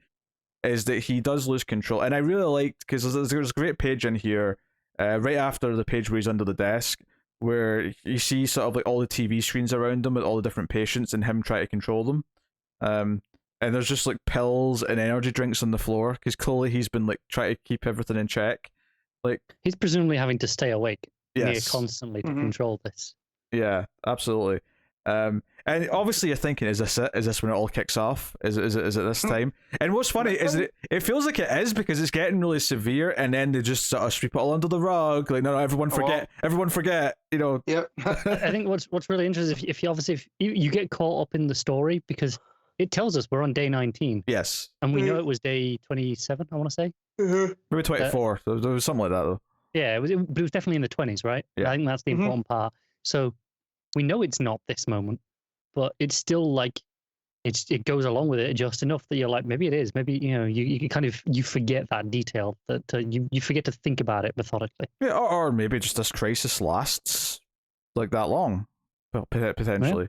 is that he does lose control. And I really liked, because there's a great page in here right after the page where he's under the desk, where you see sort of like all the TV screens around him with all the different patients and him trying to control them. and there's just like pills and energy drinks on the floor because clearly he's been like trying to keep everything in check. Like he's presumably having to stay awake near yes, constantly to Mhm. control this. yeah, absolutely. And obviously you're thinking, is this it? Is this when it all kicks off? Is it this time? And what's funny is that it feels like it is because it's getting really severe, and then they just sort of sweep it all under the rug. Like, no, everyone forget. You know. Yep. I think what's really interesting if you get caught up in the story because it tells us we're on day 19. Yes. And we know it was day 27. I want to say. Maybe 24. There was something like that though. Yeah, but it was definitely in the 20s, right? Yeah. I think that's the important part. So we know it's not this moment, but it's still like it goes along with it just enough that you're like, maybe it is. Maybe you kind of you forget that detail that you forget to think about it methodically. Yeah, or maybe just this crisis lasts like that long, well, potentially.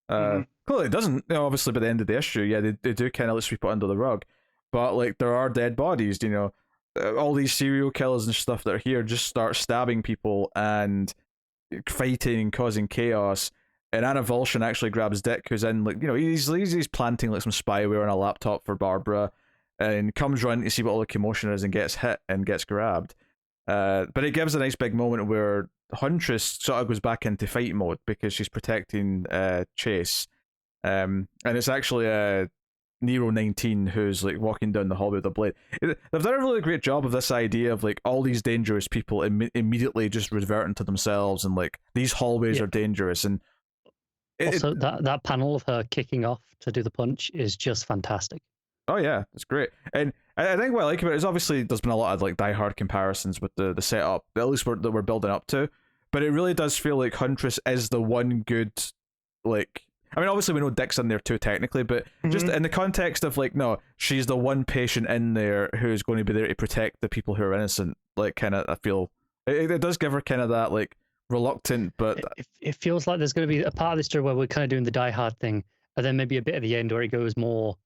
Clearly it doesn't. Obviously by the end of the issue, yeah, they do kind of sweep it under the rug, but like there are dead bodies. All these serial killers and stuff that are here just start stabbing people and fighting and causing chaos. And Anna Volshin actually grabs Dick, who's in like he's planting like some spyware on a laptop for Barbara, and comes running to see what all the commotion is and gets hit and gets grabbed. But it gives a nice big moment where Huntress sort of goes back into fight mode because she's protecting Chase, and it's actually Nero 19 who's like walking down the hallway with a blade. They've done a really great job of this idea of like all these dangerous people immediately just reverting to themselves, and like these hallways are dangerous. And also that panel of her kicking off to do the punch is just fantastic. Oh yeah, it's great. And I think what I like about it is obviously there's been a lot of like Die Hard comparisons with the setup, at least that we're building up to. But it really does feel like Huntress is the one good, like, I mean, obviously we know Dick's in there too technically, but just in the context of like, no, she's the one patient in there who's going to be there to protect the people who are innocent. Like, kind of, I feel it does give her kind of that like reluctant, but it feels like there's going to be a part of this story where we're kind of doing the Die Hard thing, and then maybe a bit at the end where it goes more,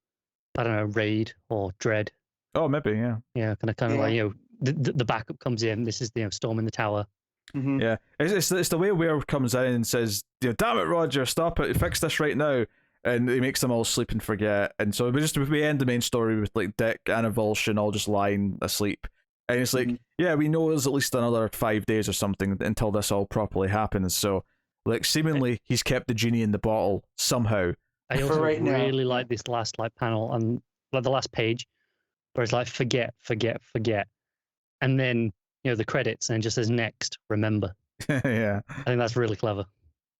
I don't know, Raid or Dread. Oh, maybe, yeah. Yeah, kind of like the backup comes in. This is storm in the tower. Yeah, it's the way Weir comes in and says, "Damn it, Roger, stop it! Fix this right now!" And he makes them all sleep and forget. And so we end the main story with like Dick and Avulsion all just lying asleep. And it's like, yeah, we know there's at least another 5 days or something until this all properly happens. So, like, seemingly he's kept the genie in the bottle somehow. I also really like this last panel on like the last page, where it's like forget, and then the credits and it just says next, remember. Yeah, I think that's really clever.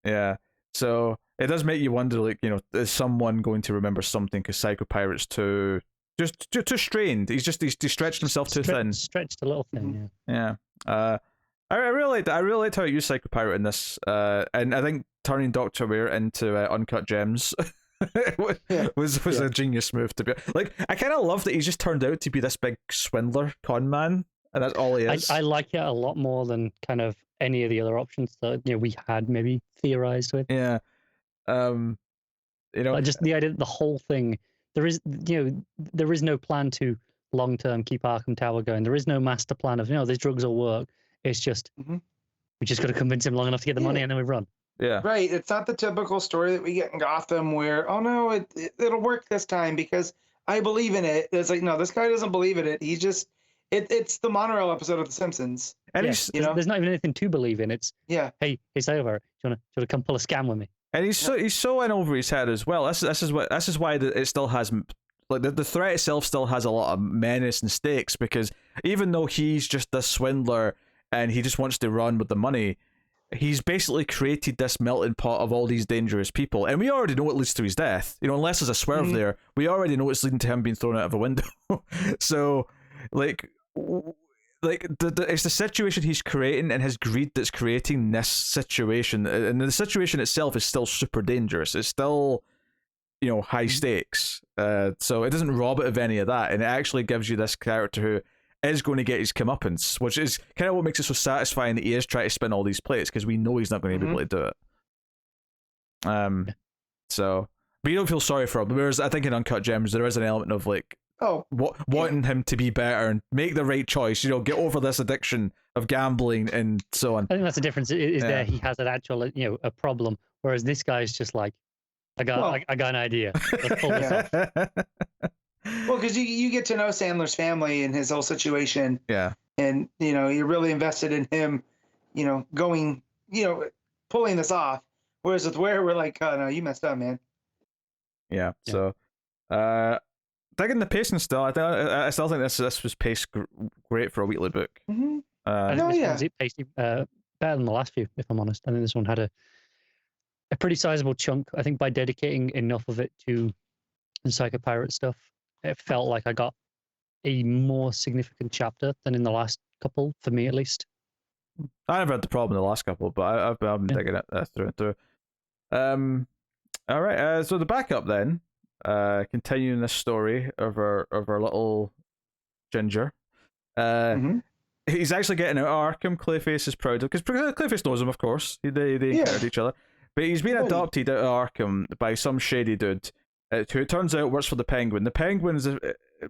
Yeah, so it does make you wonder, like, is someone going to remember something? Because Psycho Pirate's too strained. He's stretched himself too thin. Stretched a little thin. Yeah. I really liked how he used Psycho Pirate in this. And I think turning Dr. Weir into Uncut Gems was a genius move to be. Like, I kind of love that he's just turned out to be this big swindler con man, and that's all he is. I like it a lot more than kind of any of the other options that we had maybe theorized with. Yeah. Just the idea that the whole thing, there is no plan to long term keep Arkham Tower going. There is no master plan of these drugs will work. It's just we just got to convince him long enough to get the money and then we run. Yeah. Right. It's not the typical story that we get in Gotham where, oh no, it'll work this time because I believe in it. It's like, no, this guy doesn't believe in it. He's just it's the monorail episode of The Simpsons. And there's not even anything to believe in. It's hey, it's over. Do you want to come pull a scam with me? And he's so in over his head as well. This is why it still has, like, the threat itself still has a lot of menace and stakes, because even though he's just this swindler and he just wants to run with the money, he's basically created this melting pot of all these dangerous people, and we already know it leads to his death. Unless there's a swerve there, we already know it's leading to him being thrown out of a window. So, it's the situation he's creating and his greed that's creating this situation, and the situation itself is still super dangerous. It's still, high stakes. So it doesn't rob it of any of that, and it actually gives you this character who is going to get his comeuppance, which is kind of what makes it so satisfying that he is trying to spin all these plates, because we know he's not going to be able to do it. So, but you don't feel sorry for him. Whereas I think in Uncut Gems there is an element of like, wanting him to be better and make the right choice, get over this addiction of gambling and so on. I think that's the difference. Is there he has an actual a problem, whereas this guy's just like, I got an idea. Let's pull this off. Well, because you get to know Sandler's family and his whole situation. Yeah. And, you're really invested in him, going, pulling this off. Whereas with Ware, we're like, oh, no, you messed up, man. Yeah. So, digging the pacing still. I still think this was paced great for a weekly book. Mm-hmm. I think this one's paced better than the last few, if I'm honest. I think this one had a pretty sizable chunk. I think by dedicating enough of it to the Psycho-Pirate stuff, it felt like I got a more significant chapter than in the last couple, for me at least. I never had the problem in the last couple, but I've been digging it through and through. All right. So the backup then, continuing this story of our little Ginger. He's actually getting out of Arkham. Clayface is proud of, because Clayface knows him, of course. They encountered each other, but he's been adopted out of Arkham by some shady dude, who it turns out works for the Penguin. The Penguin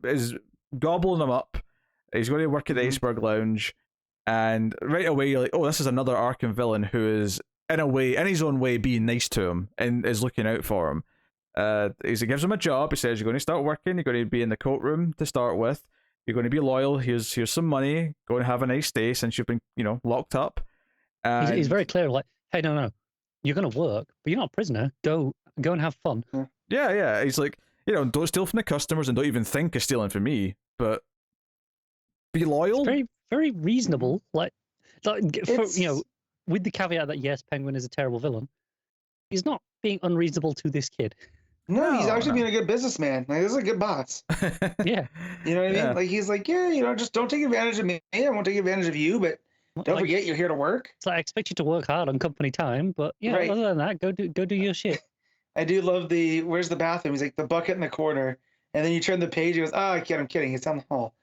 is gobbling him up. He's going to work at the Iceberg Lounge, and right away you're like, oh, this is another Arkham villain who is in his own way being nice to him and is looking out for him. He gives him a job. He says, you're going to start working, you're going to be in the coat room to start with, you're going to be loyal, here's some money, go and have a nice day since you've been locked up. He's very clear, like, hey, no, you're going to work, but you're not a prisoner. Go and have fun. Yeah. He's like, don't steal from the customers and don't even think of stealing from me, but be loyal. It's very, very reasonable. Like with the caveat that yes, Penguin is a terrible villain, he's not being unreasonable to this kid. No, he's actually being a good businessman. Like, this is a good boss. Yeah. You know what I mean? Like, he's like, just don't take advantage of me. I won't take advantage of you, but don't forget you're here to work. So I expect you to work hard on company time, but other than that, go do your shit. I do love where's the bathroom? He's like, the bucket in the corner. And then you turn the page, he goes, oh, I'm kidding. It's down the hall.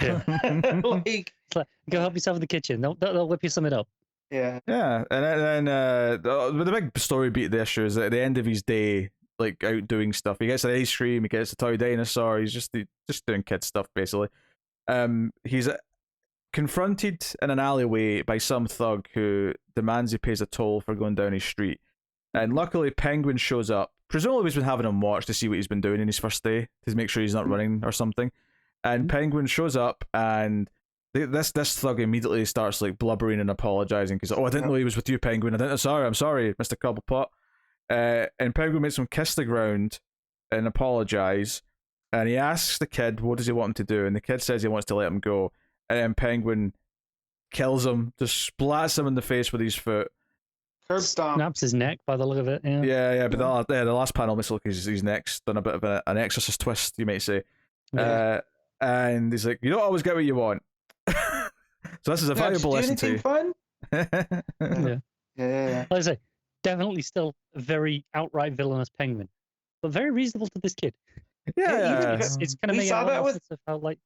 Yeah. It's like, go help yourself in the kitchen. They'll whip you something up. Yeah. Yeah. And then the big story beat the issue is that at the end of his day, like out doing stuff, he gets an ice cream, he gets a toy dinosaur, he's just doing kid stuff basically. He's confronted in an alleyway by some thug who demands he pays a toll for going down his street. And luckily Penguin shows up. Presumably he's been having him watch to see what he's been doing in his first day, to make sure he's not running or something. And Penguin shows up, and this thug immediately starts like blubbering and apologizing because, I didn't know he was with you, Penguin. I'm sorry, Mr. Cobblepot. And Penguin makes him kiss the ground and apologize. And he asks the kid, what does he want him to do? And the kid says he wants to let him go. And then Penguin kills him, just splats him in the face with his foot. Curb stomp. Snaps his neck by the look of it. Yeah. But the last panel makes it look like his neck's done a bit of an Exorcist twist, you might say. Yeah. And he's like, you don't always get what you want. So this is a valuable lesson to you. Fun? Yeah. Like I say, definitely still a very outright villainous Penguin, but very reasonable to this kid. Yeah. It's kind of making a lot of sense of how, like,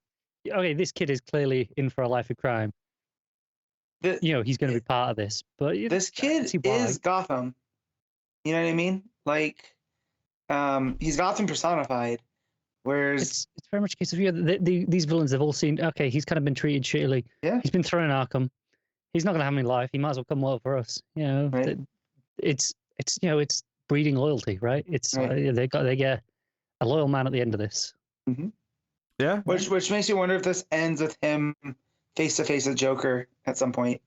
okay, this kid is clearly in for a life of crime. He's going to be part of this, but this kid is Gotham. You know what I mean? Like, he's Gotham personified. Whereas it's very much a case of these villains have all seen. Okay, he's kind of been treated shittily. Yeah, he's been thrown in Arkham. He's not going to have any life. He might as well come work for us. Right. It's breeding loyalty, right? It's right. They get a loyal man at the end of this. Mm-hmm. Yeah, which makes you wonder if this ends with him face to face with Joker at some point,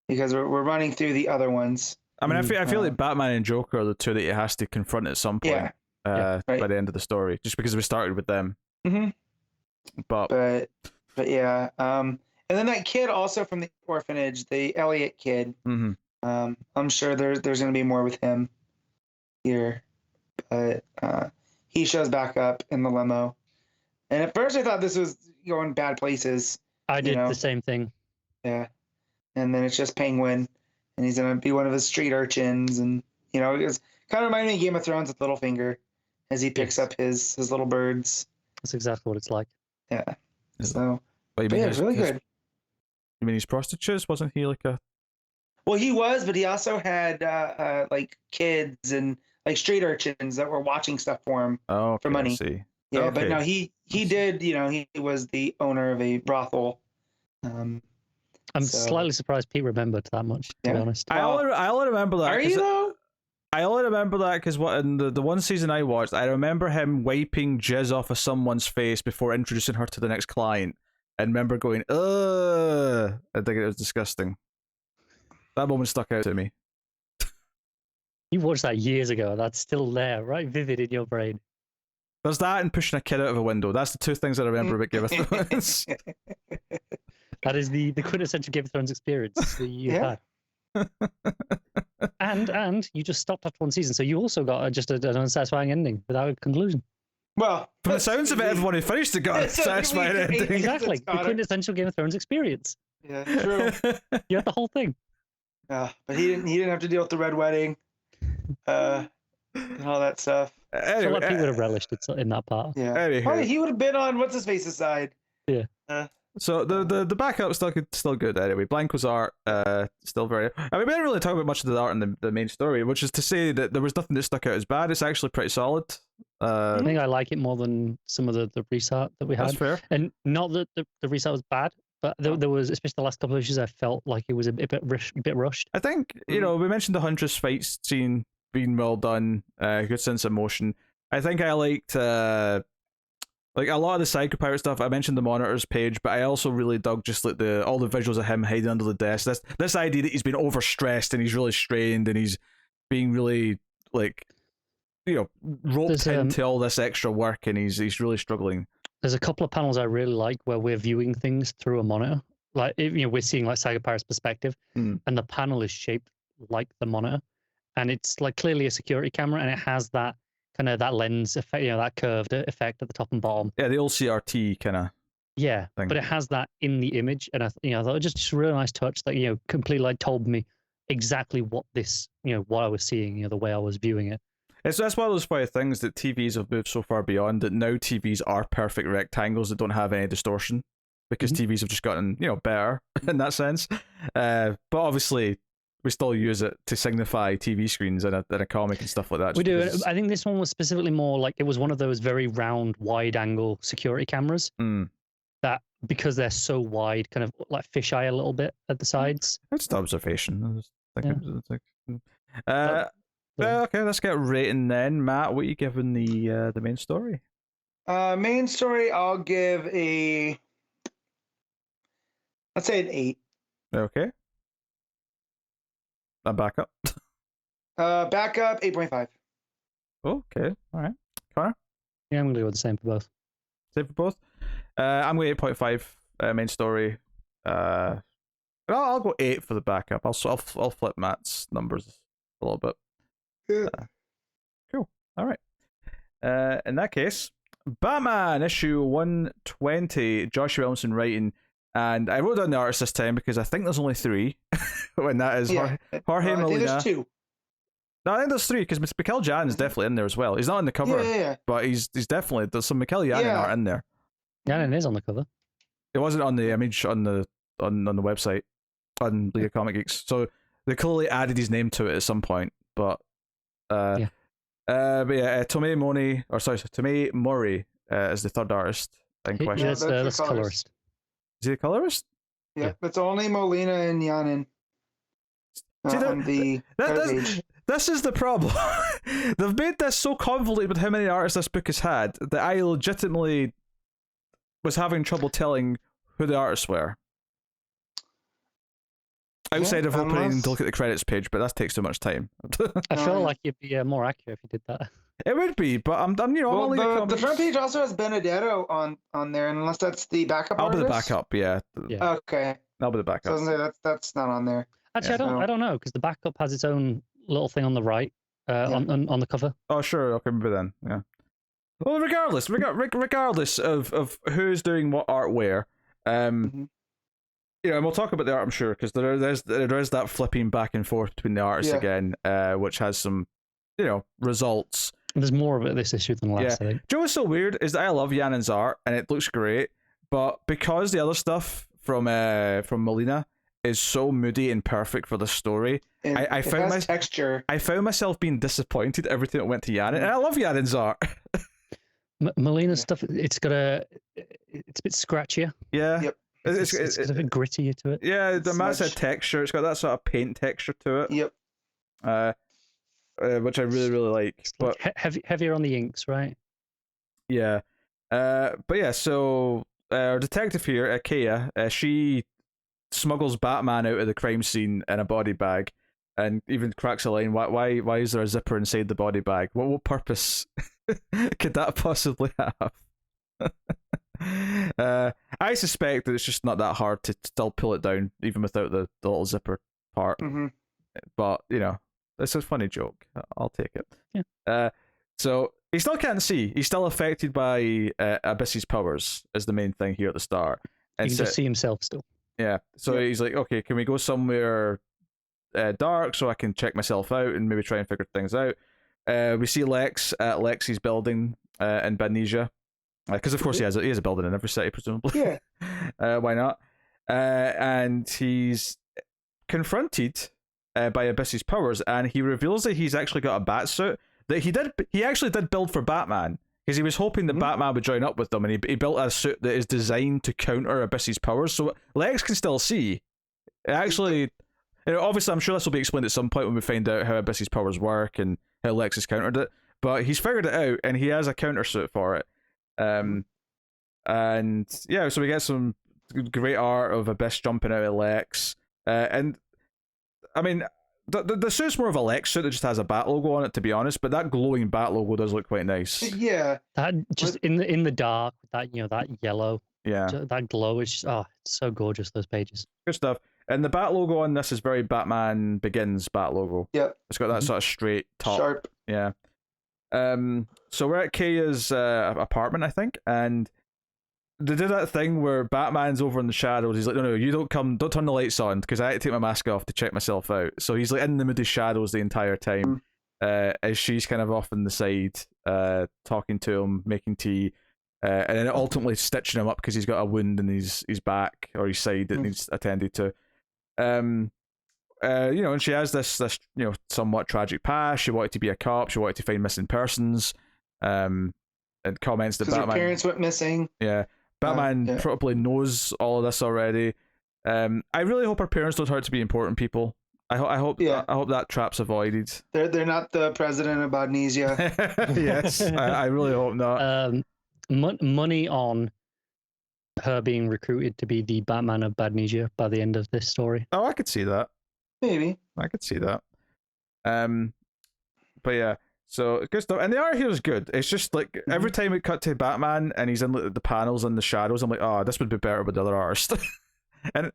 because we're running through the other ones. I mean, I feel like Batman and Joker are the two that he has to confront at some point. Right. By the end of the story, just because we started with them. Mm-hmm. But yeah. And then that kid also from the orphanage, the Elliot kid. Mm-hmm. I'm sure there's going to be more with him here, but he shows back up in the limo. And at first I thought this was going bad places. I did the same thing. Yeah. And then it's just Penguin, and he's going to be one of his street urchins, and it's kind of reminding me of Game of Thrones with Littlefinger, as he picks up his little birds. That's exactly what it's like. Yeah. So, it's really good. You mean he's prostitutes? Wasn't he like a... Well, he was, but he also had like kids and like street urchins that were watching stuff for him for money. I see. Yeah, but no, he did. He was the owner of a brothel. I'm slightly surprised Pete remembered that much. To be honest, I only remember that. Are you though? I only remember that because what in the one season I watched, I remember him wiping jizz off of someone's face before introducing her to the next client, and remember going, "Ugh," I think it was disgusting. That moment stuck out to me. You watched that years ago. That's still there, right? Vivid in your brain. There's that and pushing a kid out of a window. That's the two things I remember about Game of Thrones. That is the quintessential Game of Thrones experience that you had. And you just stopped after one season, so you also got just an unsatisfying ending without a conclusion. Well, from the sounds of it, everyone who finished it got a satisfying ending. Exactly, the quintessential Game of Thrones experience. Yeah, true. You had the whole thing. Yeah, but he didn't have to deal with the red wedding, and all that stuff. Anyway, so a lot of people would have relished it in that part. Yeah, probably he would have been on what's his face's side. Yeah. So the backup's still good anyway. Blanco's art still very. I mean, we didn't really talk about much of the art in the main story, which is to say that there was nothing that stuck out as bad. It's actually pretty solid. I think I like it more than some of the restart that we had. That's fair. And not that the restart was bad, but there was, especially the last couple of issues, I felt like it was a bit rushed. I think we mentioned the Huntress fight scene being well done, good sense of motion. I think I liked like a lot of the psychopirate stuff. I mentioned the monitors page, but I also really dug just like all the visuals of him hiding under the desk. This idea that he's been overstressed and he's really strained and he's being really like roped into all this extra work and he's really struggling. There's a couple of panels I really like where we're viewing things through a monitor. Like we're seeing like Psychopirate's perspective, and the panel is shaped like the monitor, and it's like clearly a security camera, and it has that kind of that lens effect, that curved effect at the top and bottom. Yeah, the old CRT kind of. Yeah, thing. But it has that in the image, and I thought it was just a really nice touch that completely like told me exactly what this what I was seeing, the way I was viewing it. That's one of those funny things that TVs have moved so far beyond that now TVs are perfect rectangles that don't have any distortion because TVs have just gotten better in that sense. But obviously we still use it to signify TV screens in a comic and stuff like that. We do. I think this one was specifically more like it was one of those very round, wide-angle security cameras that, because they're so wide, kind of like fisheye a little bit at the sides. That's the observation. I was thinking, okay, let's get rating then. Matt, what are you giving the main story? Main story, I'll give let's say an 8. Okay. Backup. Backup 8.5. Okay, all right. Connor? Yeah, I'm gonna go with the same for both. Same for both. I'm going 8.5 main story. I'll go 8 for the backup. I'll flip Matt's numbers a little bit. Yeah. Cool. All right. In that case, Batman issue 120. Joshua Williamson writing, and I wrote down the artist this time because I think there's only 3. When that is Jorge Molina. I think there's 2. No, I think there's 3 because Mikel Janin is definitely in there as well. He's not on the cover, but he's definitely there's some Mikel Janin art in there. Janin is on the cover. It wasn't on the image on the website on League of Comic Geeks, so they clearly added his name to it at some point. But Tomeu Morey is the third artist in question. That's the colorist. Is he the colorist? Yeah, it's only Molina and Janin. This is the problem. They've made this so convoluted with how many artists this book has had that I legitimately was having trouble telling who the artists were. Outside of opening to look at the credits page, but that takes too much time. I feel like you'd be more accurate if you did that. It would be, but I'm the front page also has Benedetto on there, unless that's the backup. I'll be the backup, yeah. Okay. I'll be the backup. So that's not on there. Actually, I don't know because the backup has its own little thing on the right on the cover. Oh, sure. Okay, remember then. Yeah. Well, regardless of who's doing what art where, and we'll talk about the art, I'm sure, because there is that flipping back and forth between the artists again, which has some, results. There's more of it this issue than last. I think. Do you know what's so weird is that I love Janin's art and it looks great, but because the other stuff from Molina is so moody and perfect for the story, I found texture. I found myself being disappointed everything that went to Janin, and I love Janin's art. Molina's stuff, it's a bit scratchier. Yeah. Yep. It's a bit grittier to it. Yeah, the massive texture. It's got that sort of paint texture to it. Yep. which I really really like. It's But like heavier on the inks, right? yeah, but yeah. So our detective here, Kea, she smuggles Batman out of the crime scene in a body bag, and even cracks a line. Why is there a zipper inside the body bag? What purpose could that possibly have? I suspect that it's just not that hard to still pull it down, even without the little zipper part. Mm-hmm. But it's a funny joke. I'll take it. Yeah. So he still can't see. He's still affected by Abyss's powers. Is the main thing here at the start. He And can just see himself still. yeah. So he's like, okay, can we go somewhere dark so I can check myself out and maybe try and figure things out? We see Lex at Lexi's building in Badnesia. Because of course he has a building in every city, presumably. Yeah. Why not? And he's confronted by Abyss's powers, and he reveals that he's actually got a bat suit that he actually did build for Batman, because he was hoping that Batman would join up with them, and he built a suit that is designed to counter Abyss's powers, so Lex can still see. It actually, obviously, I'm sure this will be explained at some point when we find out how Abyss's powers work and how Lex has countered it. But he's figured it out, and he has a counter suit for it. And yeah, so we get some great art of Abyss jumping out at Lex, and I mean, the suit's more of a Lex suit that just has a bat logo on it, to be honest. But that glowing bat logo does look quite nice. Yeah, that just in the dark, that that yellow, that glow is just, it's so gorgeous. Those pages, good stuff. And the bat logo on this is very Batman Begins bat logo. Yep, it's got that sort of straight top, sharp. Yeah. So we're at Kaya's apartment, I think, and they did that thing where Batman's over in the shadows. He's like, no, you don't turn the lights on, because I had to take my mask off to check myself out. So he's like in the moody shadows the entire time, as she's kind of off on the side, talking to him, making tea, and then ultimately stitching him up because he's got a wound in his back or his side that needs attended to. And she has this somewhat tragic past. She wanted to be a cop. She wanted to find missing persons. And comments that Batman, her parents went missing. Yeah, Batman probably knows all of this already. I really hope her parents don't turn out to be important people. I hope that trap's avoided. They're not the president of Badnesia. Yes, I really hope not. Money on her being recruited to be the Batman of Badnesia by the end of this story. Oh, I could see that. Maybe. I could see that. But yeah, so good stuff. And the art here is good. It's just like every time we cut to Batman and he's in the panels and the shadows, I'm like, oh, this would be better with the other artist. And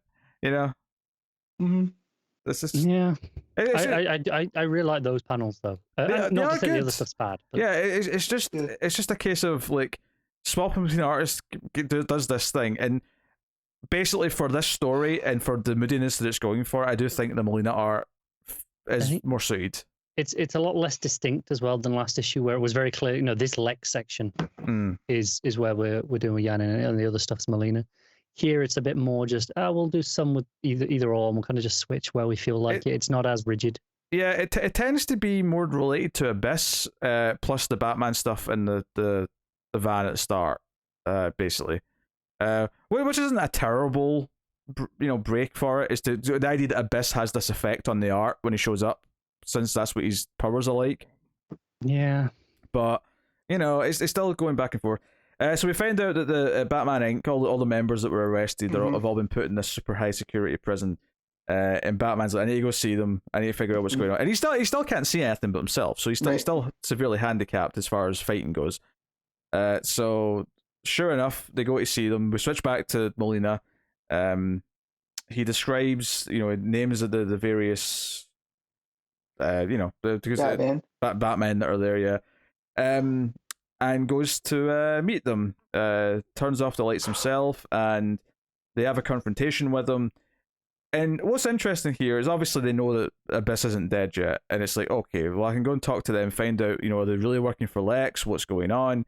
this is I really like those panels though. Not to say the other stuff's bad. But... Yeah, it's just a case of like swapping between artists does this thing, and basically for this story and for the moodiness that it's going for, I do think the Molina art is more suited. It's a lot less distinct as well than last issue, where it was very clear. This Lex section is where we're doing with Janin, and the other stuff's Molina. Here it's a bit more just we'll do some with either or, and we'll kind of just switch where we feel like it. It's not as rigid. Yeah, it tends to be more related to Abyss, plus the Batman stuff and the van at the start, basically. Which isn't a terrible, break for it. Is the idea that Abyss has this effect on the art when he shows up, since that's what his powers are like. Yeah, but it's still going back and forth. So we find out that the Batman Inc., all the members that were arrested, have all been put in this super high security prison. And Batman's like, I need to go see them. I need to figure out what's going on. And he still can't see anything but himself. So he's still severely handicapped as far as fighting goes. So sure enough, they go to see them. We switch back to Molina. He describes, names of the various, Batman that are there. Yeah. And goes to meet them. Turns off the lights himself, and they have a confrontation with him. And what's interesting here is obviously they know that Abyss isn't dead yet, and it's like, okay, well, I can go and talk to them, find out, are they really working for Lex? What's going on?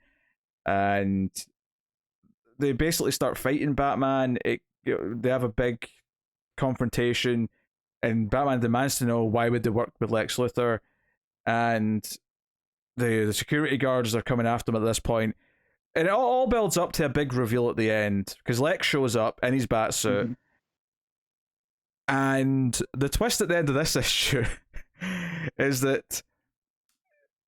And they basically start fighting Batman. They have a big confrontation, and Batman demands to know why would they work with Lex Luthor, and the security guards are coming after him at this point, and it all builds up to a big reveal at the end, because Lex shows up in his batsuit, and the twist at the end of this issue is that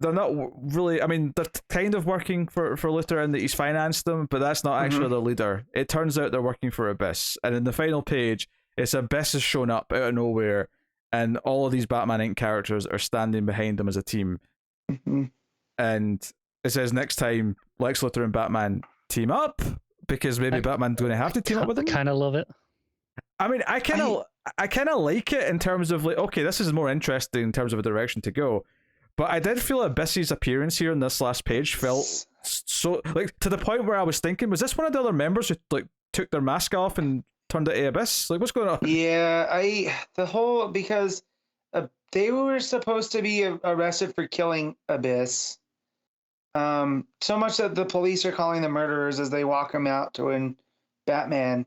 they're not really. I mean, they're kind of working for Luthor in that he's financed them, but that's not actually their leader. It turns out they're working for Abyss, and in the final page, it's Abyss has shown up out of nowhere, and all of these Batman Inc. characters are standing behind them as a team. And it says next time Lex Luthor and Batman team up, because maybe Batman's going to have to team up with them. I kind of love it. I mean, I kind of like it in terms of like, okay, this is more interesting in terms of a direction to go. But I did feel Abyss's appearance here in this last page felt so like to the point where I was thinking, was this one of the other members who like took their mask off and turned it to Abyss? Like, what's going on? Yeah, because they were supposed to be arrested for killing Abyss. So much that the police are calling them murderers as they walk them out to when Batman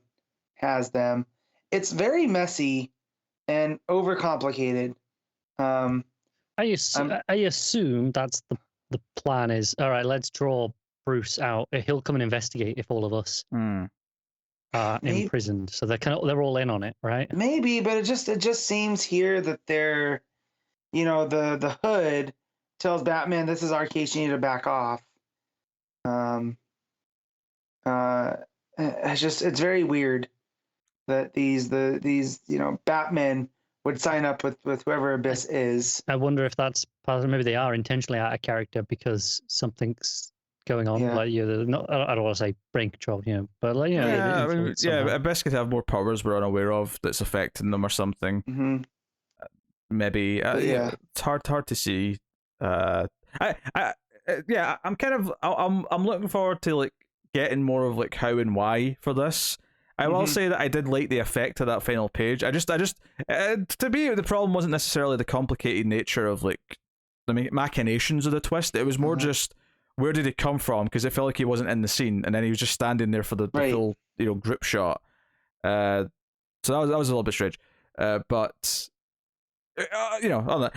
has them. It's very messy and overcomplicated. I assume that's the plan is, all right, let's draw Bruce out. He'll come and investigate if all of us are imprisoned. So they're all in on it, right? Maybe, but it just seems here that they're, the Hood tells Batman, this is our case, you need to back off. It's very weird that these Batmen would sign up with whoever Abyss is. I wonder if that's maybe they are intentionally out of character because something's going on. Yeah. Like I don't want to say brain control, but like Abyss could have more powers we're unaware of that's affecting them or something. Maybe. It's hard to see. I'm looking forward to like getting more of like how and why for this. I will say that I did like the effect of that final page. I just to me the problem wasn't necessarily the complicated nature of like the machinations of the twist. It was more just where did he come from, because it felt like he wasn't in the scene and then he was just standing there for the full group shot. So that was a little bit strange. But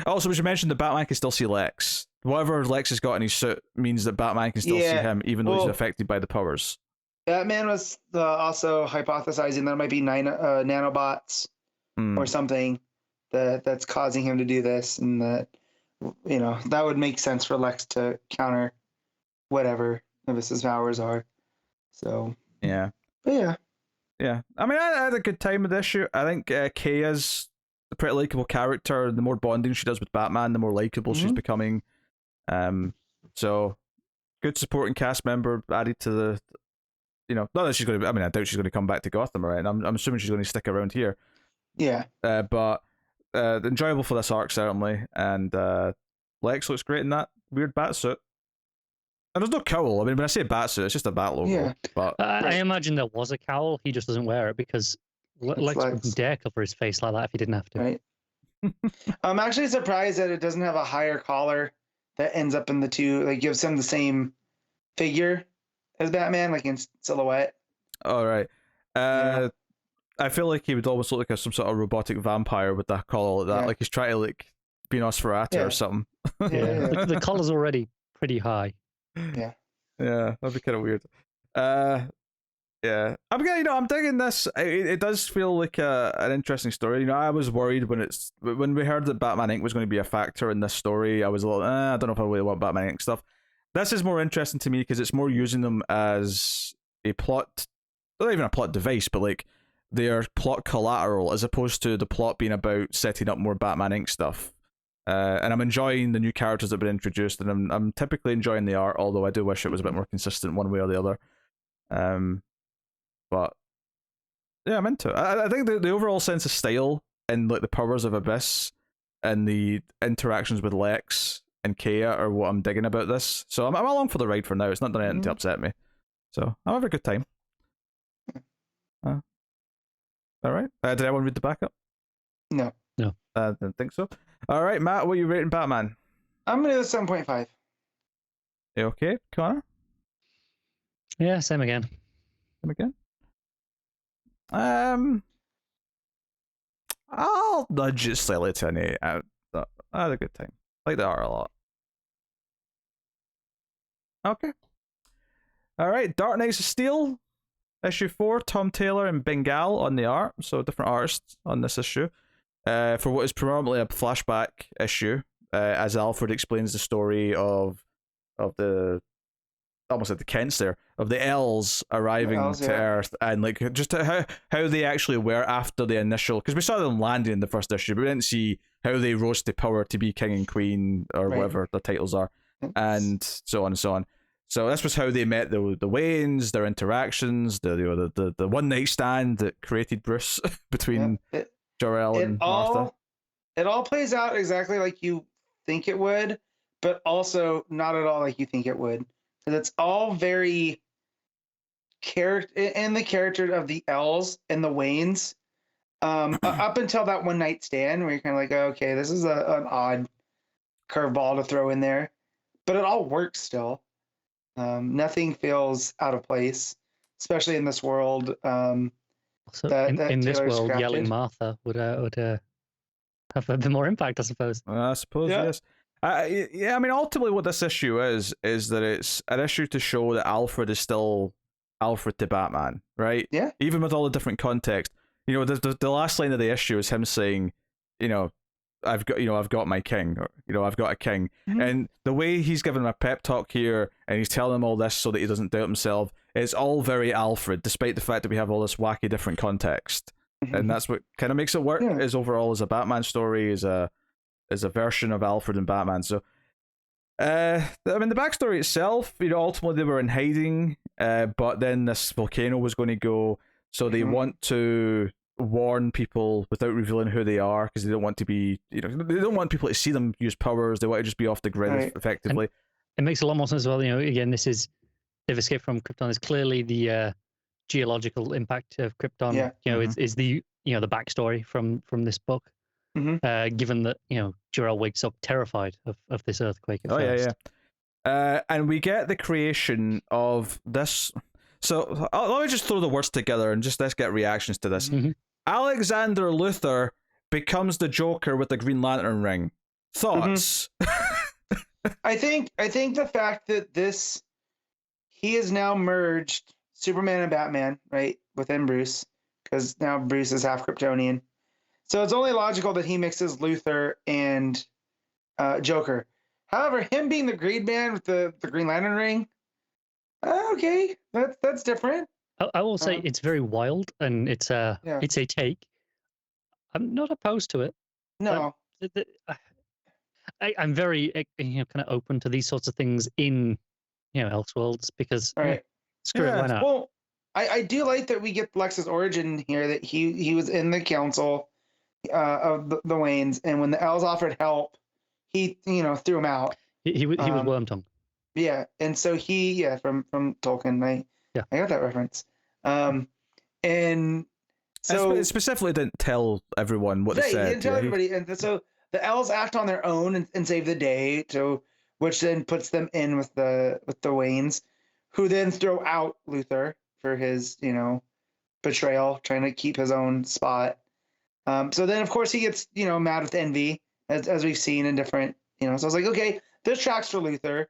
also we should mention that Batman can still see Lex. Whatever Lex has got in his suit means that Batman can still see him even though he's affected by the powers. Batman was also hypothesizing that it might be nanobots or something that's causing him to do this, and that that would make sense for Lex to counter whatever Abyss's powers are. So yeah. But yeah. I mean, I had a good time with this issue. I think Kaya's a pretty likable character. The more bonding she does with Batman, the more likable she's becoming. So good supporting cast member added to the. Not that she's going to. I mean, I doubt she's going to come back to Gotham, right? And I'm assuming she's going to stick around here. Yeah. But enjoyable for this arc certainly, and Lex looks great in that weird bat suit. And there's no cowl. I mean, when I say bat suit, it's just a bat logo. Yeah. But I imagine there was a cowl. He just doesn't wear it because Lex wouldn't dare cover his face like that if he didn't have to. Right. I'm actually surprised that it doesn't have a higher collar that ends up in the two. Like gives him the same figure as Batman, like in silhouette. All right. I feel like he would almost look like some sort of robotic vampire with that collar like that. Like he's trying to like be Nosferatu or something. The collar's already pretty high. Yeah. Yeah, that'd be kind of weird. Yeah. I'm digging this. It does feel like an interesting story. I was worried when we heard that Batman Inc. was going to be a factor in this story. I was a little, I don't know if I really want Batman Inc. stuff. This is more interesting to me because it's more using them as a plot, not even a plot device, but like their plot collateral as opposed to the plot being about setting up more Batman Inc. stuff. And I'm enjoying the new characters that have been introduced, and I'm typically enjoying the art, although I do wish it was a bit more consistent one way or the other. But yeah, I'm into it. I think the overall sense of style and like the powers of Abyss and the interactions with Lex and Kea are what I'm digging about this. So I'm along for the ride for now. It's not done anything to upset me. So I'm having a good time. All right. Did anyone read the backup? No. I didn't think so. All right, Matt, what are you rating Batman? I'm going to do 7.5. You okay, Connor? Yeah, same again. Same again? I'll nudge it slightly to an 8. I had a good time. Like the art a lot. Okay. All right, Dark Knights of Steel, issue 4, Tom Taylor and Bengal on the art, so different artists on this issue. For what is predominantly a flashback issue, as Alfred explains the story of the, almost like the Kents there, of the L's arriving to Earth, and like just how they actually were after the initial, because we saw them landing in the first issue, but we didn't see how they rose to power to be king and queen or whatever the titles are, and so on and so on. So this was how they met the Waynes, their interactions, the one night stand that created Bruce between Jor-El and Martha. It all plays out exactly like you think it would, but also not at all like you think it would. Because it's all very in the character of the L's and the Waynes. Up until that one night stand where you're kind of like, okay, this is an odd curveball to throw in there, but it all works still. Nothing feels out of place, especially in this world. So in this world, crafted. Yelling Martha would have a bit more impact, I suppose. I suppose, yes. Yeah, I mean, ultimately what this issue is that it's an issue to show that Alfred is still Alfred to Batman, right? Yeah. Even with all the different context. You know, the last line of the issue is him saying, I've got my king, or, I've got a king. Mm-hmm. And the way he's giving him a pep talk here, and he's telling him all this so that he doesn't doubt himself, it's all very Alfred, despite the fact that we have all this wacky different context. Mm-hmm. And that's what kind of makes it work, is overall as a Batman story, is a version of Alfred and Batman. So, I mean, the backstory itself, ultimately they were in hiding, but then this volcano was going to go, so they want to warn people without revealing who they are, because they don't want to be, they don't want people to see them use powers. They want to just be off the grid effectively. And it makes a lot more sense as well. Again, they've escaped from Krypton. It's clearly the geological impact of Krypton. Yeah. Is the the backstory from this book. Mm-hmm. Given that Jor-El wakes up terrified of this earthquake at first. And we get the creation of this. So let me just throw the words together and let's get reactions to this. Mm-hmm. Alexander Luthor becomes the Joker with the Green Lantern ring. Thoughts? Mm-hmm. I think the fact that he has now merged Superman and Batman, right, within Bruce, because now Bruce is half Kryptonian. So it's only logical that he mixes Luthor and Joker. However, him being the Green Man with the Green Lantern ring, okay, that's different. I will say it's very wild, and it's a take. I'm not opposed to it. No, I'm very kind of open to these sorts of things in Elseworlds, because screw it, why not? Well, I do like that we get Lex's origin here. That he was in the council of the Waynes, and when the L's offered help, he threw him out. He was Wormtongue. Yeah, and so from Tolkien, I got that reference. And so it specifically didn't tell everyone what it said. He didn't tell everybody, and so the L's act on their own and save the day, which then puts them in with the Waynes, who then throw out Luthor for his betrayal, trying to keep his own spot. So then, of course, he gets, mad with envy, as we've seen in different, so I was like, okay, this tracks for Luthor.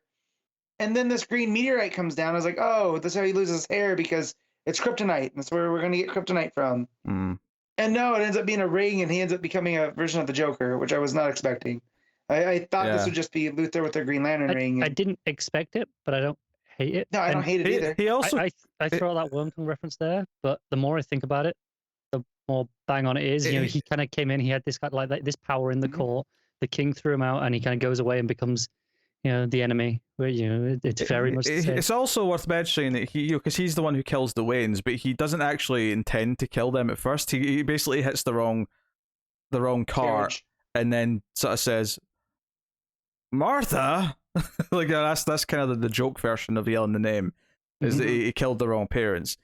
And then this green meteorite comes down. I was like, oh, this is how he loses his hair, because it's kryptonite. That's where we're going to get kryptonite from. Mm. And no, it ends up being a ring, and he ends up becoming a version of the Joker, which I was not expecting. I thought this would just be Luthor with the Green Lantern ring. I didn't expect it, but I don't hate it. No, I don't hate it either. He also, I throw that Wormtongue reference there, but the more I think about it, the more bang on it is. He kind of came in, he had this kind of this power in the court. The king threw him out, and he kind of goes away and becomes, the enemy. Where it's very much the same. It's also worth mentioning that because he's the one who kills the Waynes, but he doesn't actually intend to kill them at first. He basically hits the wrong cart, and then sort of says, Martha. Like that's kind of the joke version of yelling the name, is that he killed the wrong parents.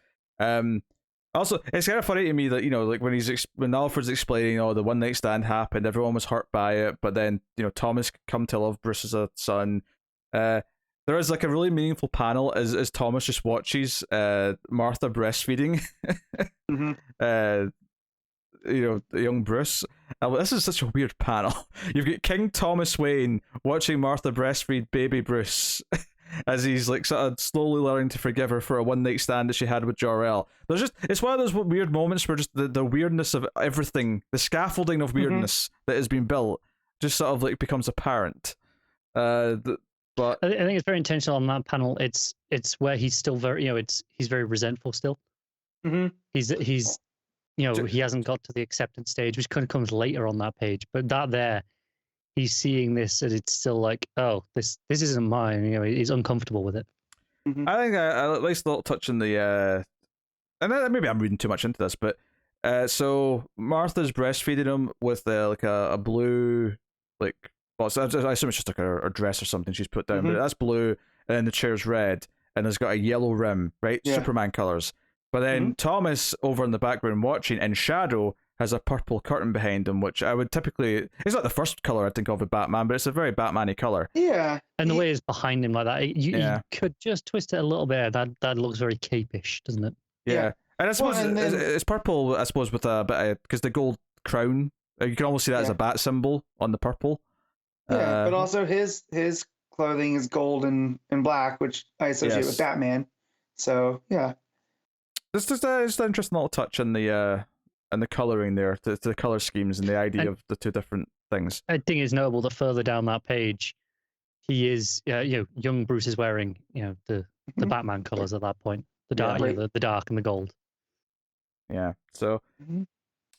Also, it's kind of funny to me that like when Alfred's explaining, the one night stand happened, everyone was hurt by it, but then Thomas come to love Bruce as a son. There is like a really meaningful panel as Thomas just watches Martha breastfeeding. Young Bruce. This is such a weird panel. You've got King Thomas Wayne watching Martha breastfeed baby Bruce as he's like sort of slowly learning to forgive her for a one night stand that she had with Jor-El. It's one of those weird moments where just the weirdness of everything, the scaffolding of weirdness that has been built, just sort of like becomes apparent. But I think it's very intentional on that panel. It's where he's still very, he's very resentful still. Mm-hmm. He's he hasn't got to the acceptance stage, which kind of comes later on that page. But he's seeing this, and it's still like, oh, this isn't mine. He's uncomfortable with it. Mm-hmm. I think I at least a little touch on the and maybe I'm reading too much into this, but so Martha's breastfeeding him with like a blue, like, well, I assume it's just like a dress or something she's put down, but that's blue, and the chair's red, and it's got a yellow rim, right? Yeah. Superman colors. But then Thomas over in the background watching in shadow has a purple curtain behind him, which I would typically, it's not the first color I think of with Batman, but it's a very Batman-y color. Yeah. And the way it's behind him like that, you could just twist it a little bit. That looks very capish, doesn't it? Yeah. And I suppose it's purple, I suppose, with a bit because the gold crown, you can almost see that as a bat symbol on the purple. Yeah, but also his clothing is gold and black, which I associate with Batman. So, yeah. This is an interesting little touch in the coloring there, the color schemes and the idea of the two different things. I think it's notable that further down that page, he is, young Bruce is wearing, the Batman colors at that point, the dark, the dark and the gold. Yeah. So,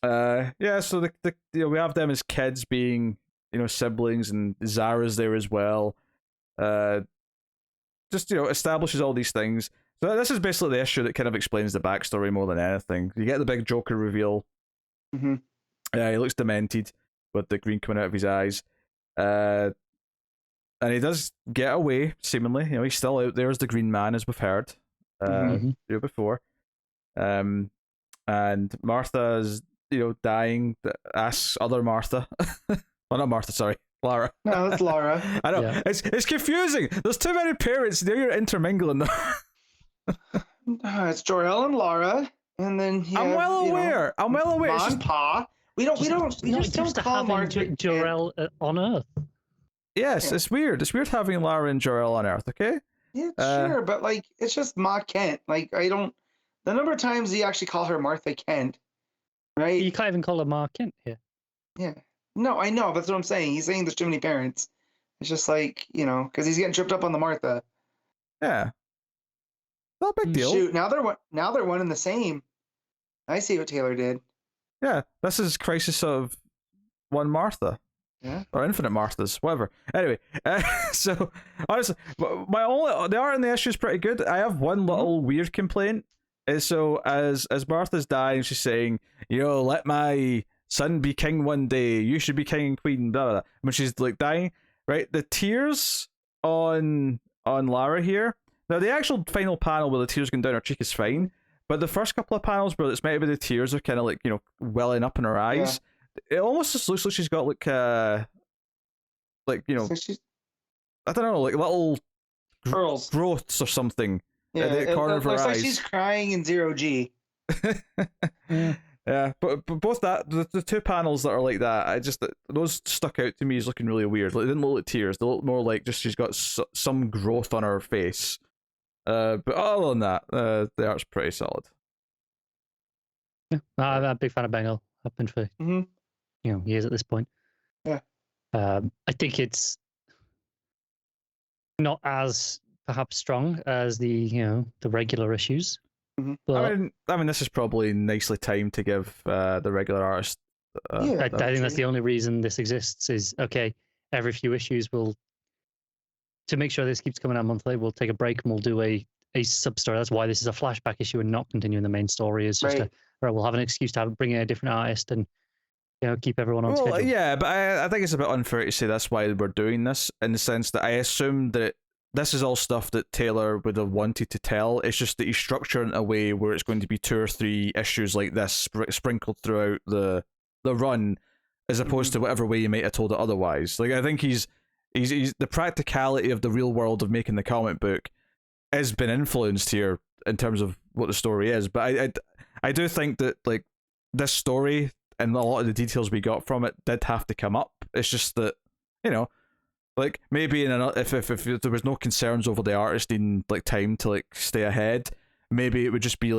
so the we have them as kids being siblings, and Zara's there as well. Just establishes all these things. So this is basically the issue that kind of explains the backstory more than anything. You get the big Joker reveal. Mm-hmm. He looks demented with the green coming out of his eyes. And he does get away, seemingly. He's still out there as the Green Man, as we've heard before. And Martha's, dying. Asks other Martha. Well, not Martha, sorry. Lara. No, that's Lara. I know. Yeah. It's confusing. There's too many parents. Now you're intermingling them. It's Jor-El and Lara, and then I'm well aware. Ma and Pa. We just don't call Margaret Jor-El on Earth. Yes, it's weird. It's weird having Lara and Jor-El on Earth. Okay. Yeah, sure, but it's just Ma Kent. I don't. The number of times you actually call her Martha Kent, right? You can't even call her Ma Kent here. Yeah. No, I know. That's what I'm saying. He's saying there's too many parents. It's just because he's getting tripped up on the Martha. Yeah. Not a big deal. Shoot, now they're one and the same. I see what Taylor did. Yeah, this is Crisis of One Martha. Yeah. Or Infinite Marthas, whatever. Anyway, so honestly, the art in the issue is pretty good. I have one little weird complaint. So as Martha's dying, she's saying, let my son be king one day. You should be king and queen. Blah, blah, blah. When she's dying, right? The tears on Lara here. Now, the actual final panel where the tears going down her cheek is fine, but the first couple of panels where it's meant to be the tears are kind of welling up in her eyes, it almost just looks like she's got so I don't know, little curls, growths or something at the corner of her eyes. Looks like she's crying in 0G. Yeah, but both the two panels that are like that, those stuck out to me as looking really weird. They didn't look like tears; they look more like just she's got some growth on her face. But other than that, the art's pretty solid. Yeah, I'm a big fan of Bengal. I've been for years at this point. Yeah, I think it's not as perhaps strong as the regular issues. Mm-hmm. But I mean, this is probably nicely timed to give the regular artist. I think that's the only reason this exists. Is every few issues to make sure this keeps coming out monthly, we'll take a break and we'll do a sub story. That's why this is a flashback issue and not continuing the main story. Is just we'll have an excuse to bring in a different artist and keep everyone on schedule. Yeah, but I think it's a bit unfair to say that's why we're doing this, in the sense that I assume that this is all stuff that Taylor would have wanted to tell. It's just that he's structured in a way where it's going to be 2 or 3 issues like this sprinkled throughout the run, as opposed to whatever way you might have told it otherwise. I think he's the practicality of the real world of making the comic book has been influenced here in terms of what the story is. But I do think that this story and a lot of the details we got from it did have to come up. It's just that maybe if there was no concerns over the artist needing time to stay ahead, maybe it would just be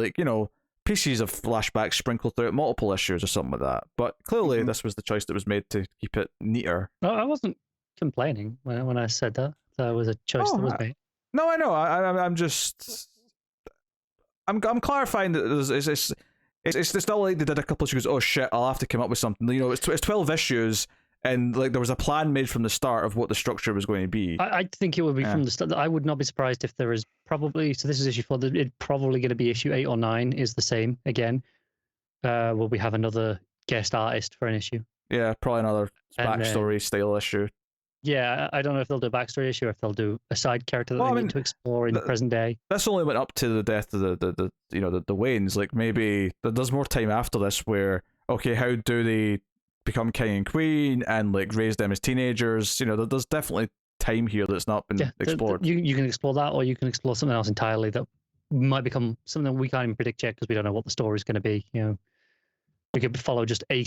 pieces of flashbacks sprinkled throughout multiple issues or something like that. But clearly, this was the choice that was made to keep it neater. No, I wasn't complaining when I said that. That was a choice that was made. No, I know. I'm just. I'm clarifying that it's not like they did a couple of issues. Oh shit! I'll have to come up with something. You know, it's 12 issues, and like there was a plan made from the start of what the structure was going to be. I think it would be from the start. I would not be surprised if there is probably. So this is issue 4. It's probably going to be issue 8 or 9 is the same again. Will we have another guest artist for an issue? Yeah, probably another backstory style issue. Yeah, I don't know if they'll do a backstory issue or if they'll do a side character that they need to explore in the present day. This only went up to the death of the Waynes. Like maybe there's more time after this where how do they become king and queen and like raise them as teenagers? You know, there's definitely time here that's not been explored. You can explore that, or you can explore something else entirely that might become something we can't even predict yet because we don't know what the story's going to be. You know. We could follow just a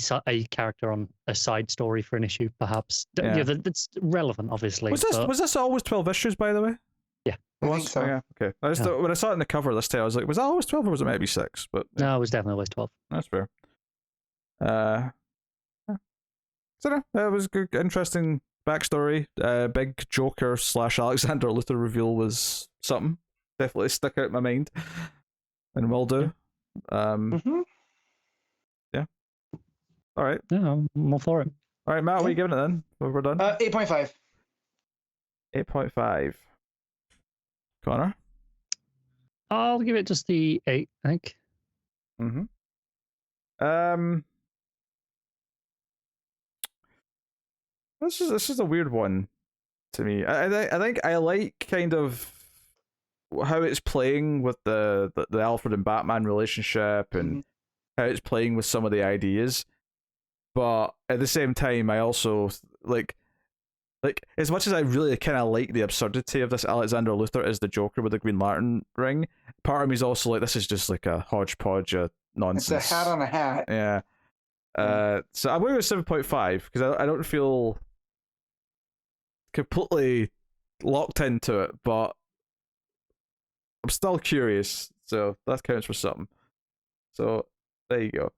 character on a side story for an issue, perhaps. Yeah, that's relevant, obviously. Was this always 12 issues, by the way? Yeah. I think so. Yeah, okay. When I saw it in the cover this day, I was like, was that always 12 or was it maybe 6? But no, it was definitely always 12. That's fair. So that was good, interesting backstory. Big Joker / Alexander Luthor reveal was something. Definitely stuck out in my mind. And will do. Yeah. All right. Yeah, I'm all for it. All right, Matt, what are you giving it then? We're done. 8.5. 8.5. Connor? I'll give it just the 8, I think. This is a weird one to me. I think I like kind of how it's playing with the Alfred and Batman relationship and how it's playing with some of the ideas. But at the same time, I also like as much as I really kind of like the absurdity of this Alexander Luthor as the Joker with the Green Lantern ring, part of me is also like, this is just like a hodgepodge of nonsense. It's a hat on a hat. Yeah. So I'm going with 7.5 because I don't feel completely locked into it, but I'm still curious, so that counts for something. So there you go.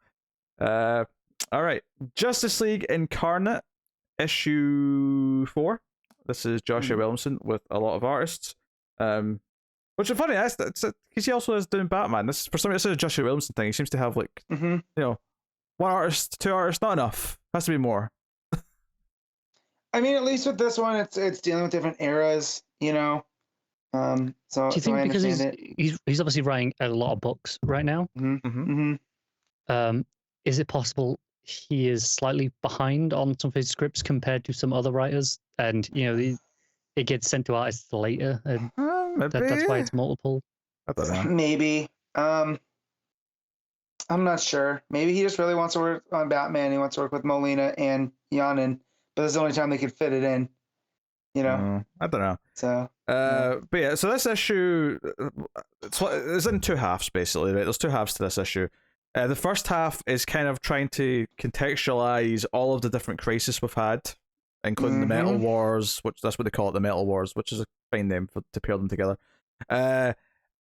All right, Justice League Incarnate, issue 4. This is Joshua Williamson with a lot of artists. Which is funny, because he also is doing Batman. This for some reason, it's a Joshua Williamson thing. He seems to have like you know, 1 artist, 2 artists, not enough. Has to be more. I mean, at least with this one, it's dealing with different eras, you know. So do you think because he's obviously writing a lot of books right now? Is it possible he is slightly behind on some of his scripts compared to some other writers, and you know it gets sent to artists later, and that's why it's multiple? I don't know. Maybe. I'm not sure. Maybe he just really wants to work on Batman. He wants to work with Molina and Janin, but that's the only time they could fit it in. You know. I don't know. So. But yeah, so this issue it's in 2 halves basically, right? There's 2 halves to this issue. The first half is kind of trying to contextualize all of the different crises we've had, including the Metal Wars, which that's what they call it, the Metal Wars, which is a fine name to pair them together.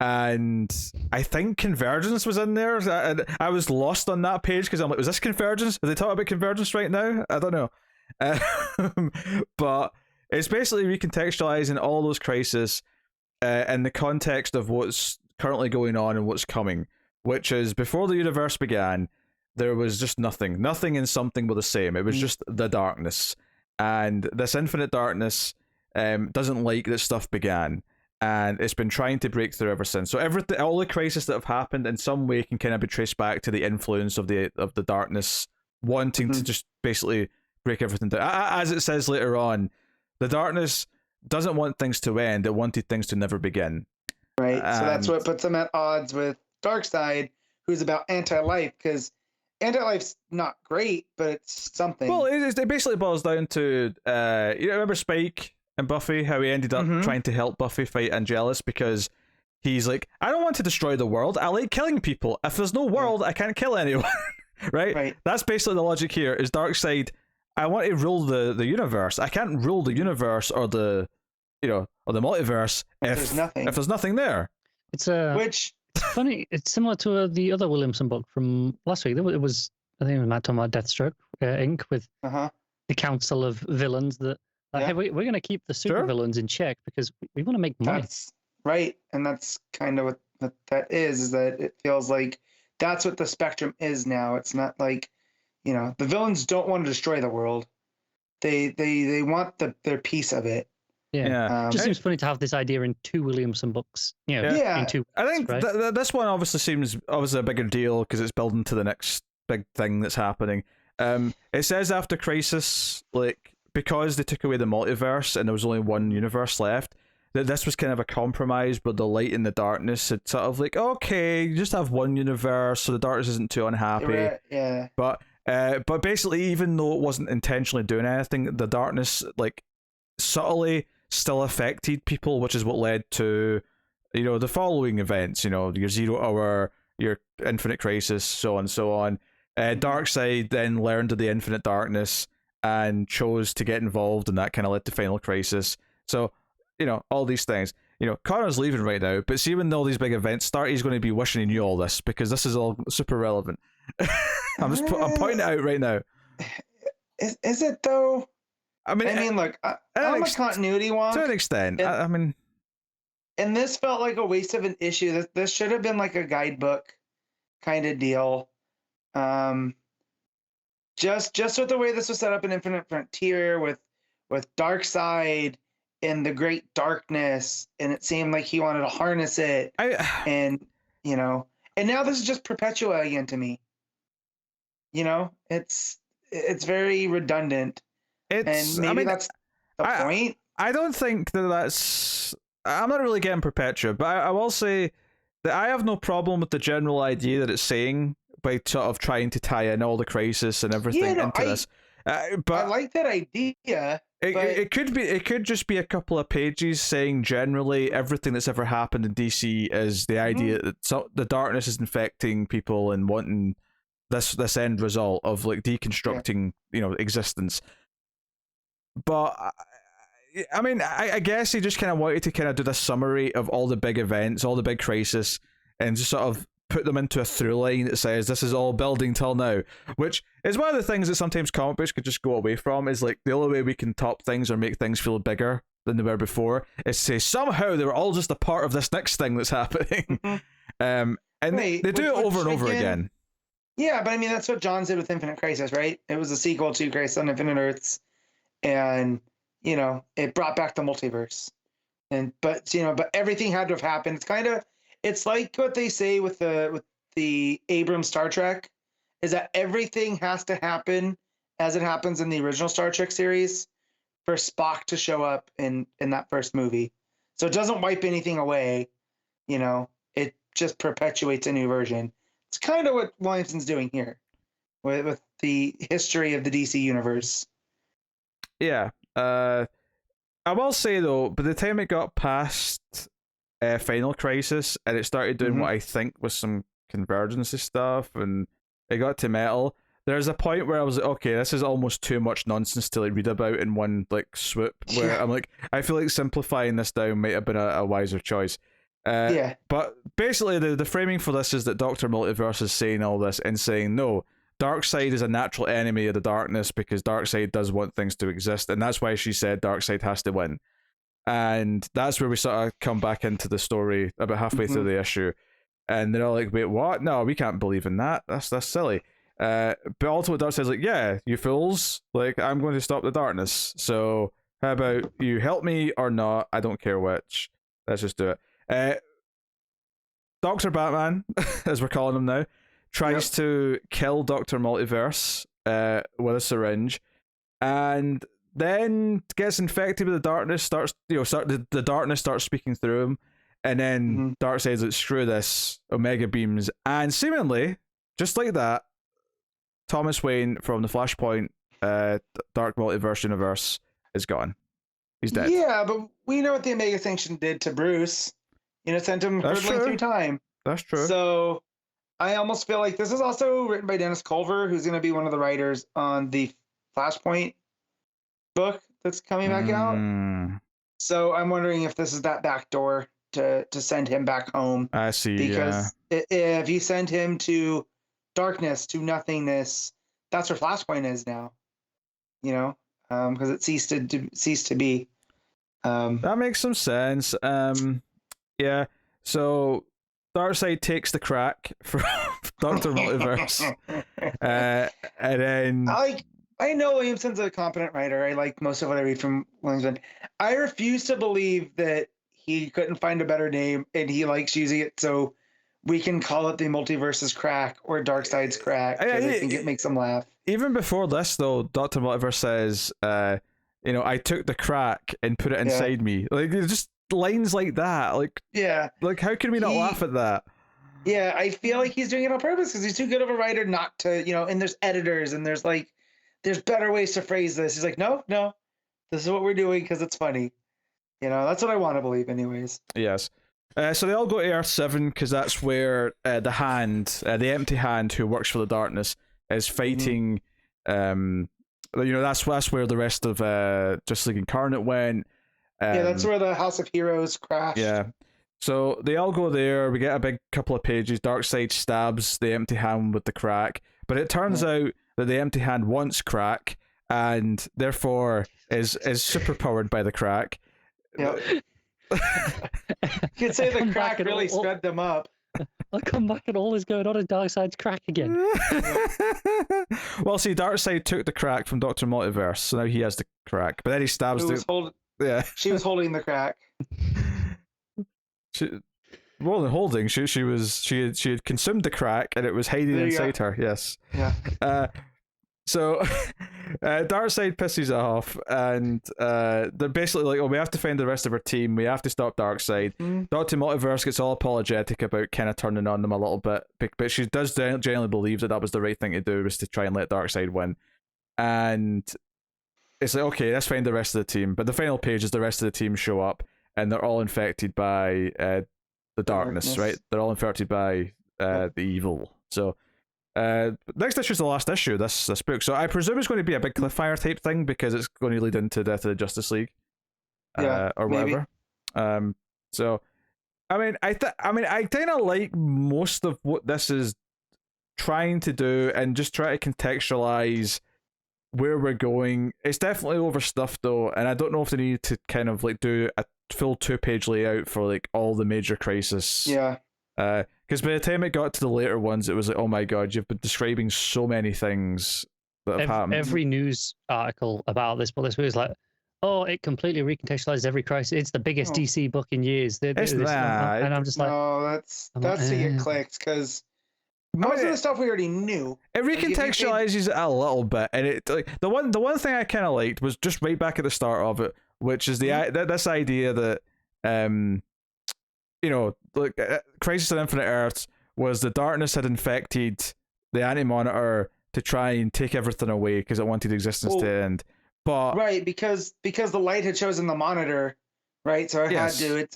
And I think Convergence was in there. I was lost on that page because I'm like, was this Convergence? Are they talking about Convergence right now? I don't know. But it's basically recontextualizing all those crises in the context of what's currently going on and what's coming, which is before the universe began, there was just nothing. Nothing and something were the same. It was just the darkness. And this infinite darkness doesn't like that stuff began. And it's been trying to break through ever since. So all the crises that have happened in some way can kind of be traced back to the influence of the darkness wanting to just basically break everything down. As it says later on, the darkness doesn't want things to end. It wanted things to never begin. Right. So that's what puts them at odds with Darkseid, who's about anti-life, because anti-life's not great, but it's something. Well, it basically boils down to you remember Spike and Buffy, how he ended up trying to help Buffy fight Angelus because he's like, I don't want to destroy the world. I like killing people. If there's no world, I can't kill anyone. right? That's basically the logic here. Is Darkseid, I want to rule the universe. I can't rule the universe or the multiverse if there's nothing there. It's which It's funny. It's similar to the other Williamson book from last week. It was I think it was Matt talking about Deathstroke Inc. with the council of villains that hey, we're going to keep the supervillains in check because we want to make money. That's right, and that's kind of what that is that it feels like that's what the spectrum is now. It's not like, the villains don't want to destroy the world. They want their piece of it. Yeah. Just seems funny to have this idea in 2 Williamson books. In 2 books, I think right? This one obviously seems a bigger deal because it's building to the next big thing that's happening. It says after Crisis, like, because they took away the multiverse and there was only one universe left, that this was kind of a compromise, but the light and the darkness had sort of like, okay, you just have one universe, so the darkness isn't too unhappy. Right, yeah. But basically, even though it wasn't intentionally doing anything, the darkness, like, subtly still affected people, which is what led to, the following events, your 0 Hour, your Infinite Crisis, so on and so on. Darkseid then learned of the infinite darkness and chose to get involved, and that kind of led to Final Crisis. So, all these things. Connor's leaving right now, but see, when all these big events start, he's going to be wishing he knew all this because this is all super relevant. I'm pointing it out right now. Is it though? I mean, look, I'm a continuity wonk. To an extent. I mean, and this felt like a waste of an issue. This should have been like a guidebook kind of deal. Just with the way this was set up in Infinite Frontier with Darkseid in the great darkness, and it seemed like he wanted to harness it. And now this is just Perpetua again to me. It's very redundant. And maybe that's the point. I don't think that's. I'm not really getting Perpetua, but I will say that I have no problem with the general idea that it's saying by sort of trying to tie in all the crisis and everything into this. But I like that idea. It could just be a couple of pages saying generally everything that's ever happened in DC is the idea that the darkness is infecting people and wanting this end result of like deconstructing existence. But I mean, I guess he just kind of wanted to kind of do this summary of all the big events, all the big crisis, and just sort of put them into a through line that says this is all building till now, which is one of the things that sometimes comic books could just go away from. Is like the only way we can top things or make things feel bigger than they were before is to say somehow they were all just a part of this next thing that's happening. And they do it over and over again. Yeah, but I mean that's what John did with Infinite Crisis, right? It was a sequel to Crisis on Infinite Earths, and it brought back the multiverse. But everything had to have happened. It's like what they say with the Abrams Star Trek, is that everything has to happen as it happens in the original Star Trek series for Spock to show up in that first movie. So it doesn't wipe anything away, it just perpetuates a new version. It's kind of what Williamson's doing here with the history of the DC universe. Yeah. I will say though, by the time it got past Final Crisis and it started doing what I think was some convergence stuff, and it got to metal, there's a point where I was like, okay, this is almost too much nonsense to like read about in one like swoop, where I'm like, I feel like simplifying this down might have been a wiser choice. But basically the framing for this is that Dr. Multiverse is saying all this and saying, no, Darkseid is a natural enemy of the darkness because Darkseid does want things to exist, and that's why she said Darkseid has to win. And that's where we sort of come back into the story about halfway through the issue, and they're all like, wait, what? No, we can't believe in that. That's silly. But ultimately Darkseid's like, yeah, you fools, like, I'm going to stop the darkness, so how about you help me or not? I don't care which. Let's just do it. Dr. Batman, as we're calling him now, tries to kill Dr. Multiverse with a syringe, and then gets infected with the darkness, the darkness starts speaking through him, and then Darkseid's like, screw this, Omega beams, and seemingly, just like that, Thomas Wayne from the Flashpoint Dark Multiverse universe is gone. He's dead. Yeah, but we know what the Omega Sanction did to Bruce. Sent him hurtling through time. That's true. So I almost feel like this is also written by Dennis Culver, who's going to be one of the writers on the Flashpoint book that's coming back out. So I'm wondering if this is that back door. to send him back home. I see. Because if you send him to darkness, to nothingness, that's where Flashpoint is now. You know, because it ceased to be. That makes some sense. Yeah. So Darkseid takes the crack from Doctor Multiverse, and then I know Williamson's a competent writer. I like most of what I read from Williamson. I refuse to believe that he couldn't find a better name and he likes using it so we can call it the Multiverse's crack or Darkseid's crack, because I think it makes him laugh. Even before this, though, Doctor Multiverse says, you know, I took the crack and put it inside me. Like, just lines like that. Like, like how can we not laugh at that? Yeah, I feel like he's doing it on purpose because he's too good of a writer not to, you know, and there's editors and there's better ways to phrase this. He's like, no, this is what we're doing because it's funny. You know, that's what I want to believe anyways. Yes. So they all go to Earth 7 because that's where the Hand, the Empty Hand who works for the Darkness, is fighting. You know, that's where the rest of Justice League Incarnate went. That's where the House of Heroes crashed. Yeah. So they all go there. We get a big couple of pages. Darkseid stabs the Empty Hand with the crack, but it turns out that the Empty Hand wants crack and therefore is super powered by the crack. Yep. You could say the crack really sped them up. I'll come back and all is going on in Darkseid's crack again. Well, see, Darkseid took the crack from Dr. Multiverse, so now he has the crack. But then he stabs She was holding the crack. More than holding, she had consumed the crack and it was hiding inside her. Yes. Yeah. So Darkseid pisses off and they're basically like, oh, we have to find the rest of our team. We have to stop Darkseid. Dr. Multiverse gets all apologetic about kind of turning on them a little bit, but she does genuinely believe that was the right thing to do, was to try and let Darkseid win. And it's like, okay, let's find the rest of the team. But the final page is the rest of the team show up and they're all infected by the darkness, right? They're all infected by the evil. So next issue is the last issue, this book. So I presume it's going to be a big cliffhanger type thing because it's going to lead into Death of the Justice League, or whatever. Maybe. So, I mean, I kind of like most of what this is trying to do and just try to contextualize where we're going. It's definitely overstuffed though, and I don't know if they need to kind of like do a full 2-page layout for like all the major crisis. Yeah. Because by the time it got to the later ones, it was like, oh my god, you've been describing so many things that have happened. Every news article about this book is like, oh, it completely recontextualizes every crisis. It's the biggest DC book in years. It's that. And I'm just like, no, that's to get clicks because most of the stuff we already knew. It recontextualizes it a little bit, and it like the one thing I kind of liked was just right back at the start of it, which is this idea that you know, like Crisis on Infinite Earths was the darkness had infected the Anti-Monitor to try and take everything away because it wanted existence to end. But right, because the light had chosen the Monitor, right? So it had to.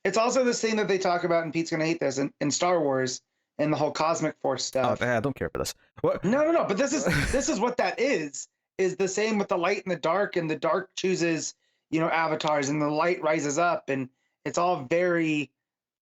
It's also this thing that they talk about, and Pete's gonna hate this in Star Wars and the whole cosmic force stuff. Oh, I don't care about this. What? No. But this is what that is the same with the light and the dark chooses, you know, avatars, and the light rises up, and it's all very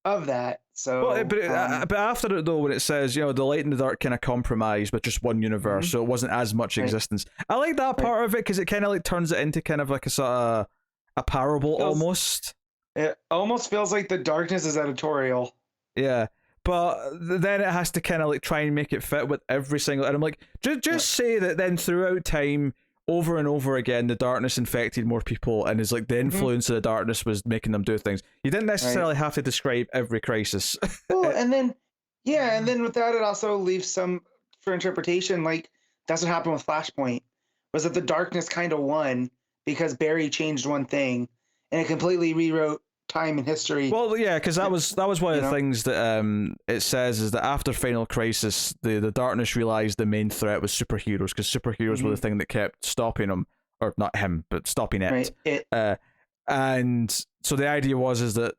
of that. So, well, but after it though, when it says, you know, the light and the dark kind of compromise with just one universe, so it wasn't as much existence. I like that part of it because it kind of like turns it into kind of like a sort of a parable almost. It almost feels like the darkness is editorial. Yeah. But then it has to kind of like try and make it fit with every single. And I'm like, just say that then throughout time, over and over again, the darkness infected more people, and is like the influence of the darkness was making them do things. You didn't necessarily have to describe every crisis. Well, and then with that, it also leaves some for interpretation. Like that's what happened with Flashpoint, was that the darkness kind of won because Barry changed one thing, and it completely rewrote time and history. Well, yeah, because that was one of the things that it says is that after Final Crisis, the darkness realized the main threat was superheroes, because superheroes were the thing that kept stopping him, or not him, but stopping it. And so the idea is that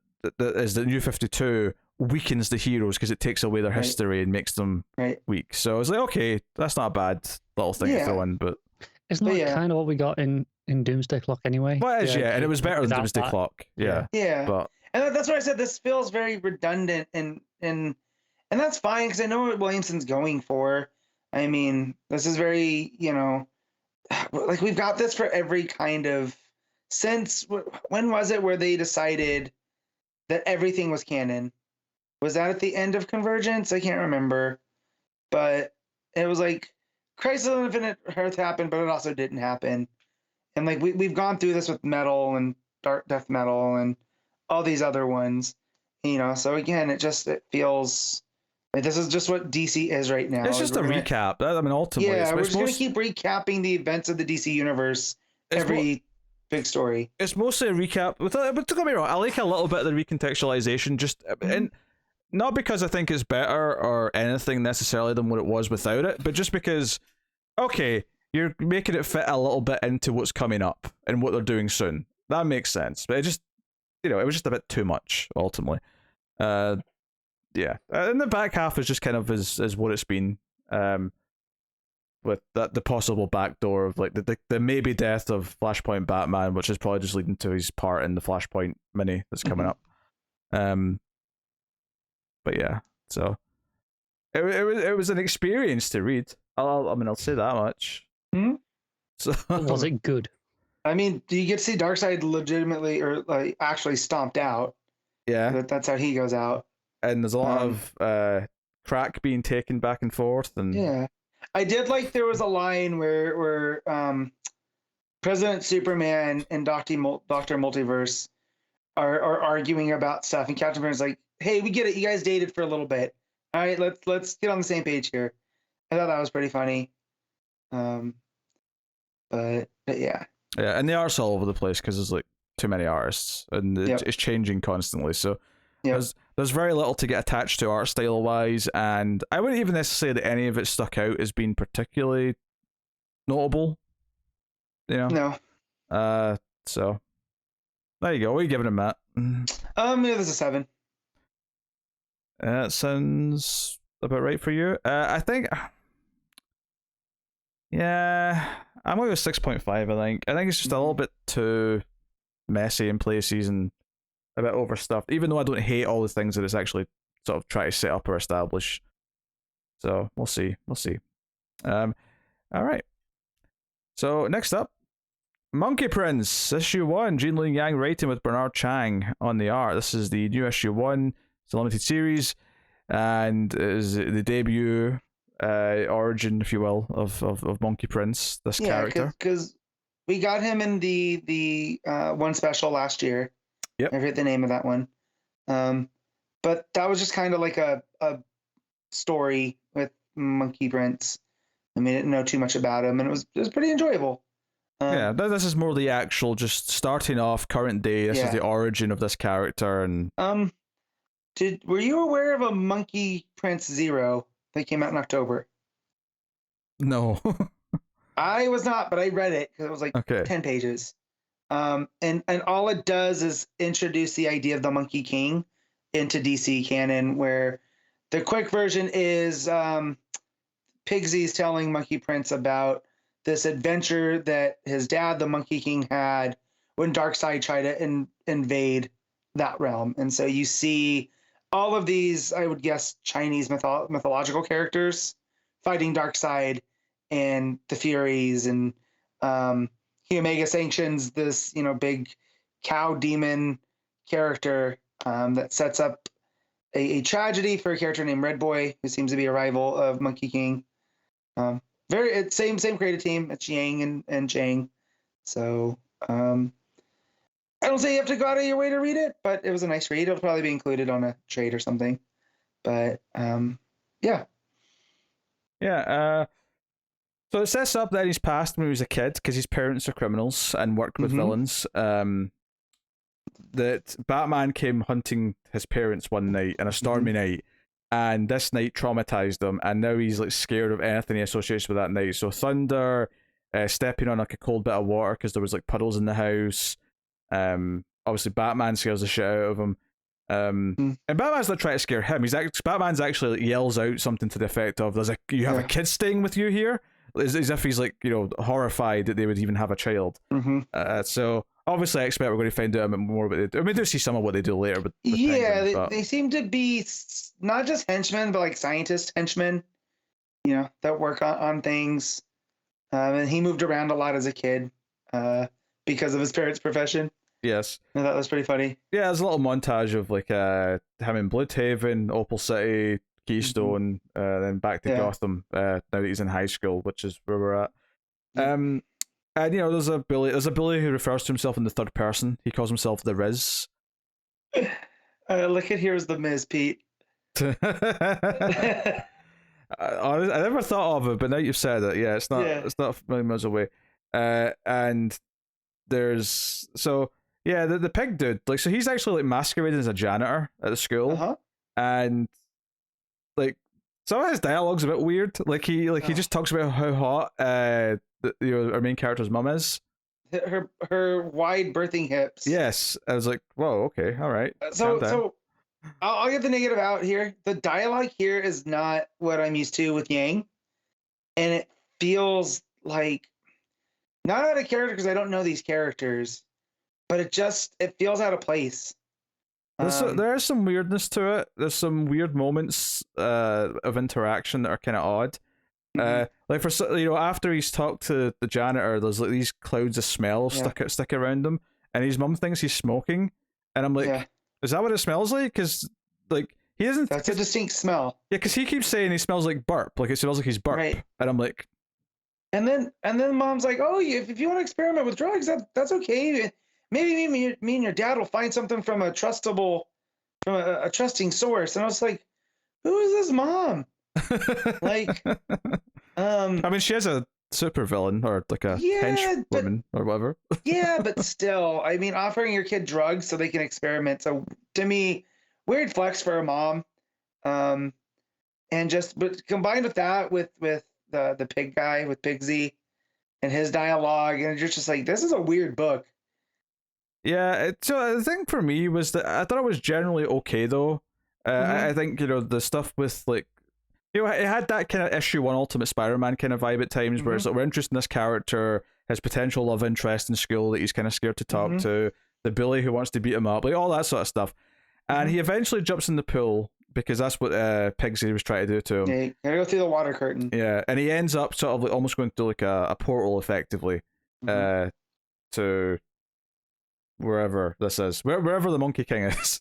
New 52 weakens the heroes because it takes away their history and makes them weak. So I was like, okay, that's not a bad little thing to throw in, but isn't that kind of what we got in Doomsday Clock anyway? Well, it is, and it was better than Doomsday Clock. Yeah. But And that's what I said. This feels very redundant, and that's fine because I know what Williamson's going for. I mean, this is very, like we've got this for every kind of since when was it where they decided that everything was canon? Was that at the end of Convergence? I can't remember, but it was like Crisis on Infinite Earth happened, but it also didn't happen. And like we've gone through this with Metal and Dark Death Metal and all these other ones, So again, it feels like this is just what DC is right now. It's just a recap. I mean, ultimately, we're just going to keep recapping the events of the DC universe every big story. It's mostly a recap. But don't get me wrong, I like a little bit of the recontextualization, and not because I think it's better or anything necessarily than what it was without it, but just because, okay, you're making it fit a little bit into what's coming up and what they're doing soon. That makes sense. But it just, it was just a bit too much, ultimately. Yeah. And the back half is just kind of is what it's been. With the possible backdoor of like the maybe death of Flashpoint Batman, which is probably just leading to his part in the Flashpoint mini that's coming up. But yeah, so it was an experience to read. I'll say that much. Mm-hmm. So was it good? I mean, do you get to see Darkseid legitimately or like actually stomped out? Yeah, that's how he goes out. And there's a lot of crack being taken back and forth, and yeah, I did like there was a line where President Superman and Doctor Multiverse are arguing about stuff, and Captain America's like, "Hey, we get it. You guys dated for a little bit. All right, let's get on the same page here." I thought that was pretty funny. But yeah. Yeah, and the art's all over the place because there's like too many artists, and it's changing constantly. So there's very little to get attached to art style wise, and I wouldn't even necessarily say that any of it stuck out as being particularly notable. No. So there you go. What are you giving it, Matt? Yeah, there's a 7. That sounds about right for you. I think. Yeah, I'm going to go 6.5, I think it's just a little bit too messy in places and a bit overstuffed, even though I don't hate all the things that it's actually sort of trying to set up or establish. So, we'll see. Alright. So, next up, Monkey Prince, issue 1, Jean Lin Yang writing with Bernard Chang on the art. This is the new issue 1, it's a limited series, and it is the debut origin, if you will, of Monkey Prince, this character. Because we got him in the one special last year. Yep. I forget the name of that one. But that was just kind of like a story with Monkey Prince. I mean, I didn't know too much about him, and it was pretty enjoyable. This is more the actual, just starting off current day. This is the origin of this character, and were you aware of a Monkey Prince 0 that came out in October? No. I was not, but I read it because it was like 10 pages. And all it does is introduce the idea of the Monkey King into DC canon, where the quick version is Pigsy's telling Monkey Prince about this adventure that his dad, the Monkey King, had when Darkseid tried to invade that realm. And so you see all of these, I would guess, Chinese mythological characters fighting Darkseid and the Furies, and he Omega sanctions this, big cow demon character that sets up a tragedy for a character named Red Boy, who seems to be a rival of Monkey King. Same creative team. It's Yang and Chang. So I don't say you have to go out of your way to read it, but it was a nice read. It'll probably be included on a trade or something. But yeah. Yeah. So it sets up that he's passed when he was a kid because his parents are criminals and worked with villains. That Batman came hunting his parents one night on a stormy night, and this night traumatized him, and now he's like scared of anything he associates with that night. So thunder, stepping on like a cold bit of water because there was like puddles in the house. Obviously Batman scares the shit out of him. And Batman's not trying to scare him. Batman's actually like, yells out something to the effect of, "You have a kid staying with you here?" As if he's like, horrified that they would even have a child. So Obviously, I expect we're going to find out a bit more about it. I mean, we do see some of what they do later, but Yeah, but... they seem to be not just henchmen, but like scientist henchmen, that work on things. And he moved around a lot as a kid because of his parents' profession. Yes. And that was pretty funny. Yeah, there's a little montage of like him in Bloodhaven, Opal City, Keystone, then back to Gotham. Now that he's in high school, which is where we're at. And there's a bully who refers to himself in the third person. He calls himself the Riz. Look at here's the Miz, Pete. I never thought of it, but now you've said it. Yeah, it's not a million miles away. And there's the pig dude, like, so he's actually like masquerading as a janitor at the school, and like some of his dialogue's a bit weird. Like he just talks about how hot our main character's mum is. Her wide birthing hips. Yes, I was like, whoa, okay, all right. So I'll get the negative out here. The dialogue here is not what I'm used to with Yang, and it feels like not out of character because I don't know these characters, but it feels out of place. There is some weirdness to it. There's some weird moments of interaction that are kind of odd. Like for after he's talked to the janitor, there's like these clouds of smell stick around him, and his mum thinks he's smoking, and I'm like, is that what it smells like? Because like he doesn't. That's a distinct smell. Yeah, because he keeps saying he smells like burp, like it smells like he's burp, right. And I'm like, and then mom's like, oh, if you want to experiment with drugs, that's okay. Maybe me and your dad will find something from a trusting source. And I was like, who is this mom? Like, I mean, she has a supervillain or like a hench woman or whatever. Yeah, but still, I mean, offering your kid drugs so they can experiment. So to me, weird flex for a mom. But combined with that, with the pig guy, with Pigsy and his dialogue, and you're just like, this is a weird book. Yeah, so the thing for me was that I thought it was generally okay though. I think the stuff with like, it had that kind of issue 1 Ultimate Spider-Man kind of vibe at times, where it's like, we're interested in this character, his potential love interest in school that he's kind of scared to talk to, the bully who wants to beat him up, like all that sort of stuff. And he eventually jumps in the pool because that's what Pigsy was trying to do to him. Yeah, you gotta go through the water curtain. Yeah, and he ends up sort of like almost going through like a portal effectively to wherever this is, wherever the Monkey King is.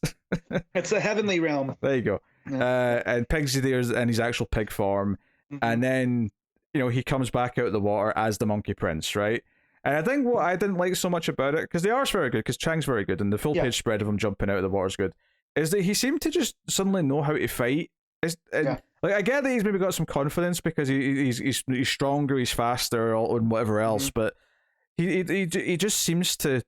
It's the heavenly realm. There you go. And Pigsy there's in his actual pig form, and then he comes back out of the water as the Monkey Prince, right? And I think what I didn't like so much about it, because the art's very good, because Chang's very good, and the full page spread of him jumping out of the water is good, is that he seemed to just suddenly know how to fight. Like, I get that he's maybe got some confidence because he's stronger, he's faster, and whatever else, but he just seems to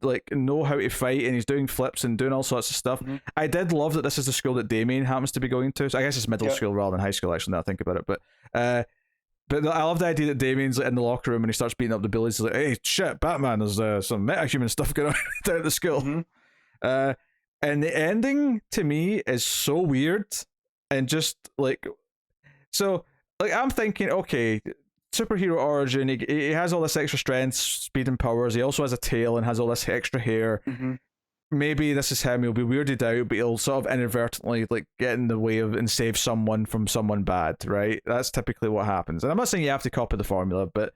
like know how to fight, and he's doing flips and doing all sorts of stuff. I did love that this is the school that Damien happens to be going to, so I guess it's middle school rather than high school, actually, now I think about it. But I love the idea that Damien's like in the locker room and he starts beating up the bullies. He's like, hey, shit, Batman, there's some metahuman stuff going on down at the school. And the ending to me is so weird, and just like, so like I'm thinking, okay, superhero origin, he has all this extra strength, speed, and powers. He also has a tail and has all this extra hair. Maybe this is him. He'll be weirded out, but he'll sort of inadvertently like get in the way of and save someone from someone bad, right? That's typically what happens. And I'm not saying you have to copy the formula, but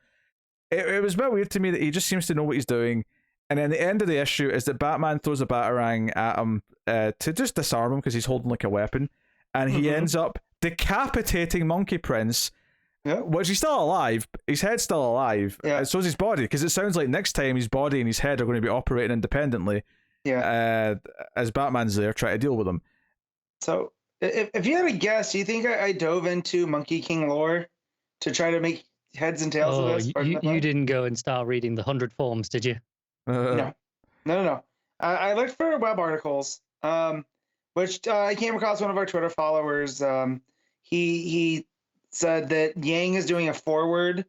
it was a bit weird to me that he just seems to know what he's doing. And then the end of the issue is that Batman throws a batarang at him to just disarm him because he's holding like a weapon, and he ends up decapitating Monkey Prince. Which he's still alive. His head's still alive. And so is his body, because it sounds like next time his body and his head are going to be operating independently. As Batman's there trying to deal with him. So, if you had a guess, do you think I dove into Monkey King lore to try to make heads and tails of this? You didn't go and start reading the 100 forms, did you? No. I looked for web articles, which I came across one of our Twitter followers. He said that Yang is doing a forward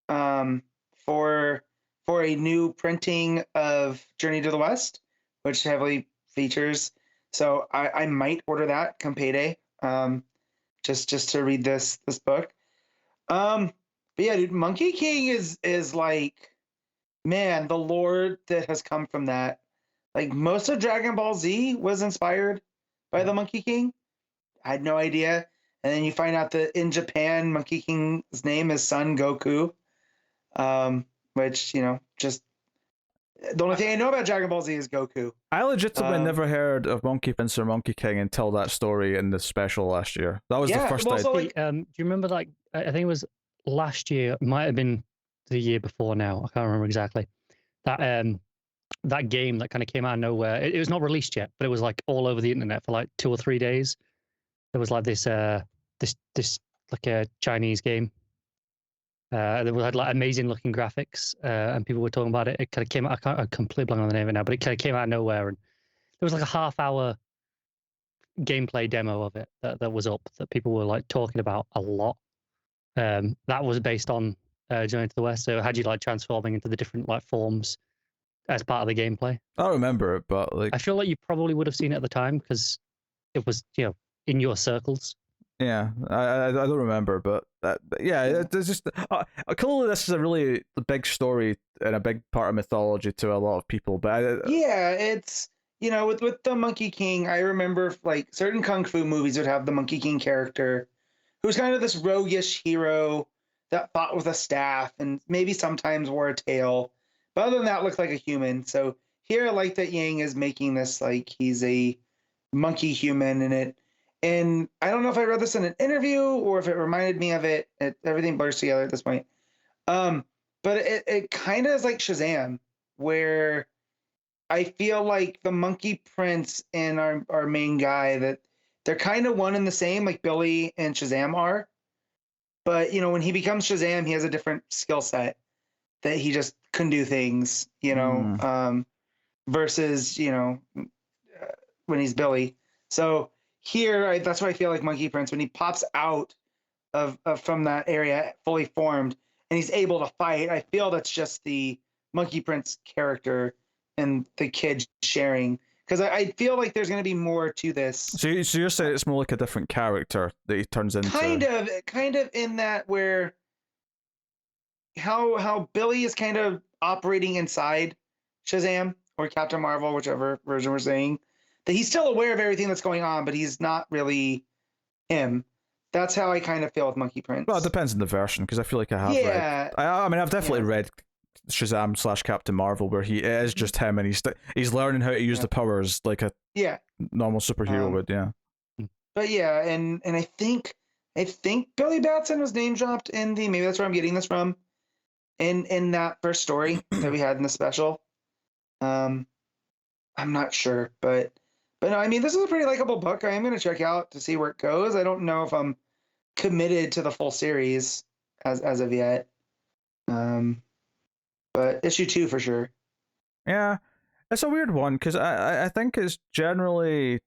for a new printing of Journey to the West, which heavily features. So I might order that come payday, just to read this book. But yeah, dude, Monkey King is like, man, the lore that has come from that. Like most of Dragon Ball Z was inspired by the Monkey King. I had no idea. And then you find out that in Japan, Monkey King's name is Son Goku, which, just the only thing I know about Dragon Ball Z is Goku. I legitimately never heard of Monkey Prince or Monkey King until that story in the special last year. That was the first time. do you remember, like, I think it was last year, it might have been the year before now, I can't remember exactly, that game that kind of came out of nowhere. It was not released yet, but it was like all over the internet for like 2 or 3 days. There was like this like a Chinese game. That had like amazing looking graphics, and people were talking about it. It kind of came out. I completely blank on the name of it now, but it kind of came out of nowhere, and there was like a half-hour gameplay demo of it that was up that people were like talking about a lot. That was based on Journey to the West. So had you like transforming into the different like forms as part of the gameplay. I don't remember it, but like I feel like you probably would have seen it at the time because it was in your circles. Yeah, I don't remember, but it's just clearly this is a really big story and a big part of mythology to a lot of people. But it's with the Monkey King, I remember like certain kung fu movies would have the Monkey King character, who's kind of this roguish hero that fought with a staff and maybe sometimes wore a tail, but other than that, looked like a human. So here, I like that Yang is making this like he's a monkey human in it. And I don't know if I read this in an interview or if it reminded me of it. Everything blurs together at this point. But it kind of is like Shazam, where I feel like the Monkey Prince and our main guy, that they're kind of one and the same, like Billy and Shazam are. But, when he becomes Shazam, he has a different skill set that he just can do things, versus, when he's Billy. So here, that's why I feel like Monkey Prince, when he pops out of from that area fully formed and he's able to fight, I feel that's just the Monkey Prince character and the kid sharing. Because I feel like there's going to be more to this. So you're saying it's more like a different character that he turns into? Kind of in that where how Billy is kind of operating inside Shazam or Captain Marvel, whichever version we're saying. That he's still aware of everything that's going on, but he's not really him. That's how I kind of feel with Monkey Prince. Well, it depends on the version, because I feel like I have read. I mean, I've definitely read Shazam / Captain Marvel, where he is just him, and he's learning how to use the powers like a normal superhero would. Yeah. But and I think Billy Batson was name dropped in maybe that's where I'm getting this from, in that first story that we had in the special. I'm not sure, but no, I mean, this is a pretty likable book. I am going to check out to see where it goes. I don't know if I'm committed to the full series as of yet. But issue 2 for sure. Yeah, it's a weird one because I think it's generally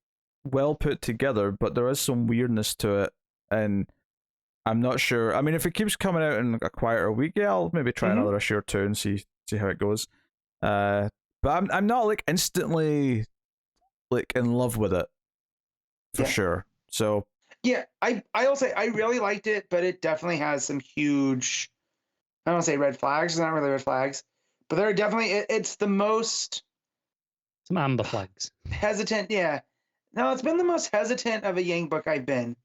well put together, but there is some weirdness to it, and I'm not sure. I mean, if it keeps coming out in a quieter week, I'll maybe try another issue or two and see how it goes. But I'm not like instantly like in love with it for sure. So I'll say I really liked it, but it definitely has some huge, I don't want to say red flags. It's not really red flags, but there are definitely it's the most some amber flags. Hesitant, No, it's been the most hesitant of a Yang book I've been.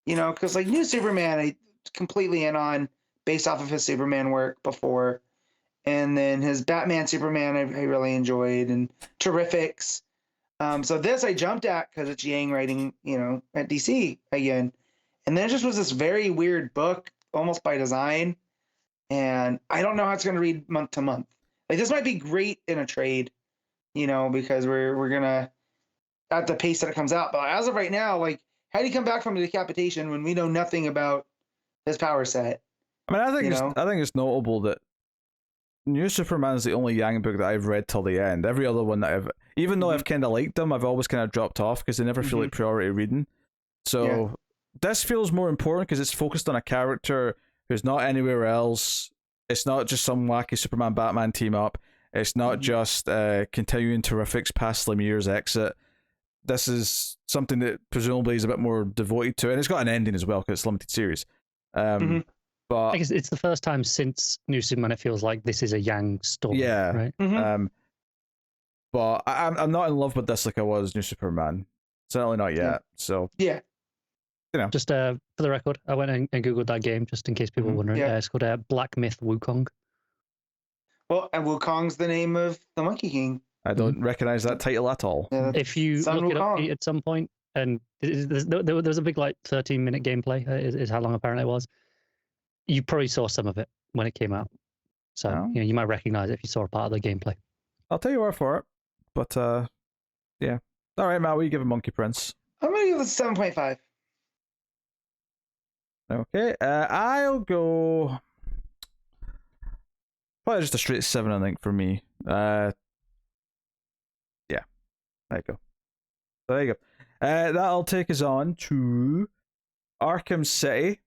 Because like New Superman, I completely in on based off of his Superman work before. And then his Batman Superman I really enjoyed, and Terrifics. So this I jumped at because it's Yang writing, at DC again. And then it just was this very weird book, almost by design. And I don't know how it's going to read month to month. Like this might be great in a trade, because we're going to, at the pace that it comes out. But as of right now, like, how do you come back from a decapitation when we know nothing about his power set? I mean, I think it's notable that New Superman's the only Yang book that I've read till the end. Every other one that even though I've kind of liked them, I've always kind of dropped off because they never feel like priority reading. So this feels more important because it's focused on a character who's not anywhere else. It's not just some wacky Superman Batman team up. It's not just continuing Terrifics past Lemire's exit. This is something that presumably is a bit more devoted to, and it's got an ending as well because it's a limited series. But But I guess it's the first time since New Superman it feels like this is a Yang story. yeah, right. Mhm. But I'm not in love with this like I was New Superman. Certainly not yet. Yeah. So Yeah. Just for the record, I went and googled that game just in case people were wondering. Yeah. It's called Black Myth Wukong. Well, and Wukong's the name of the Monkey King. I don't recognize that title at all. Yeah, If you Sun look it up Wukong. at some point, and there was a big like 13-minute gameplay is how long apparently it was. You probably saw some of it when it came out, so Oh. you might recognize it if you saw a part of the gameplay. I'll tell you where for it. But yeah. All right, Matt, what do you give a Monkey Prince? I'm gonna give this 7.5. Okay, I'll go probably just a straight 7, I think, for me. Yeah, there you go. So there you go. That'll take us on to Arkham City,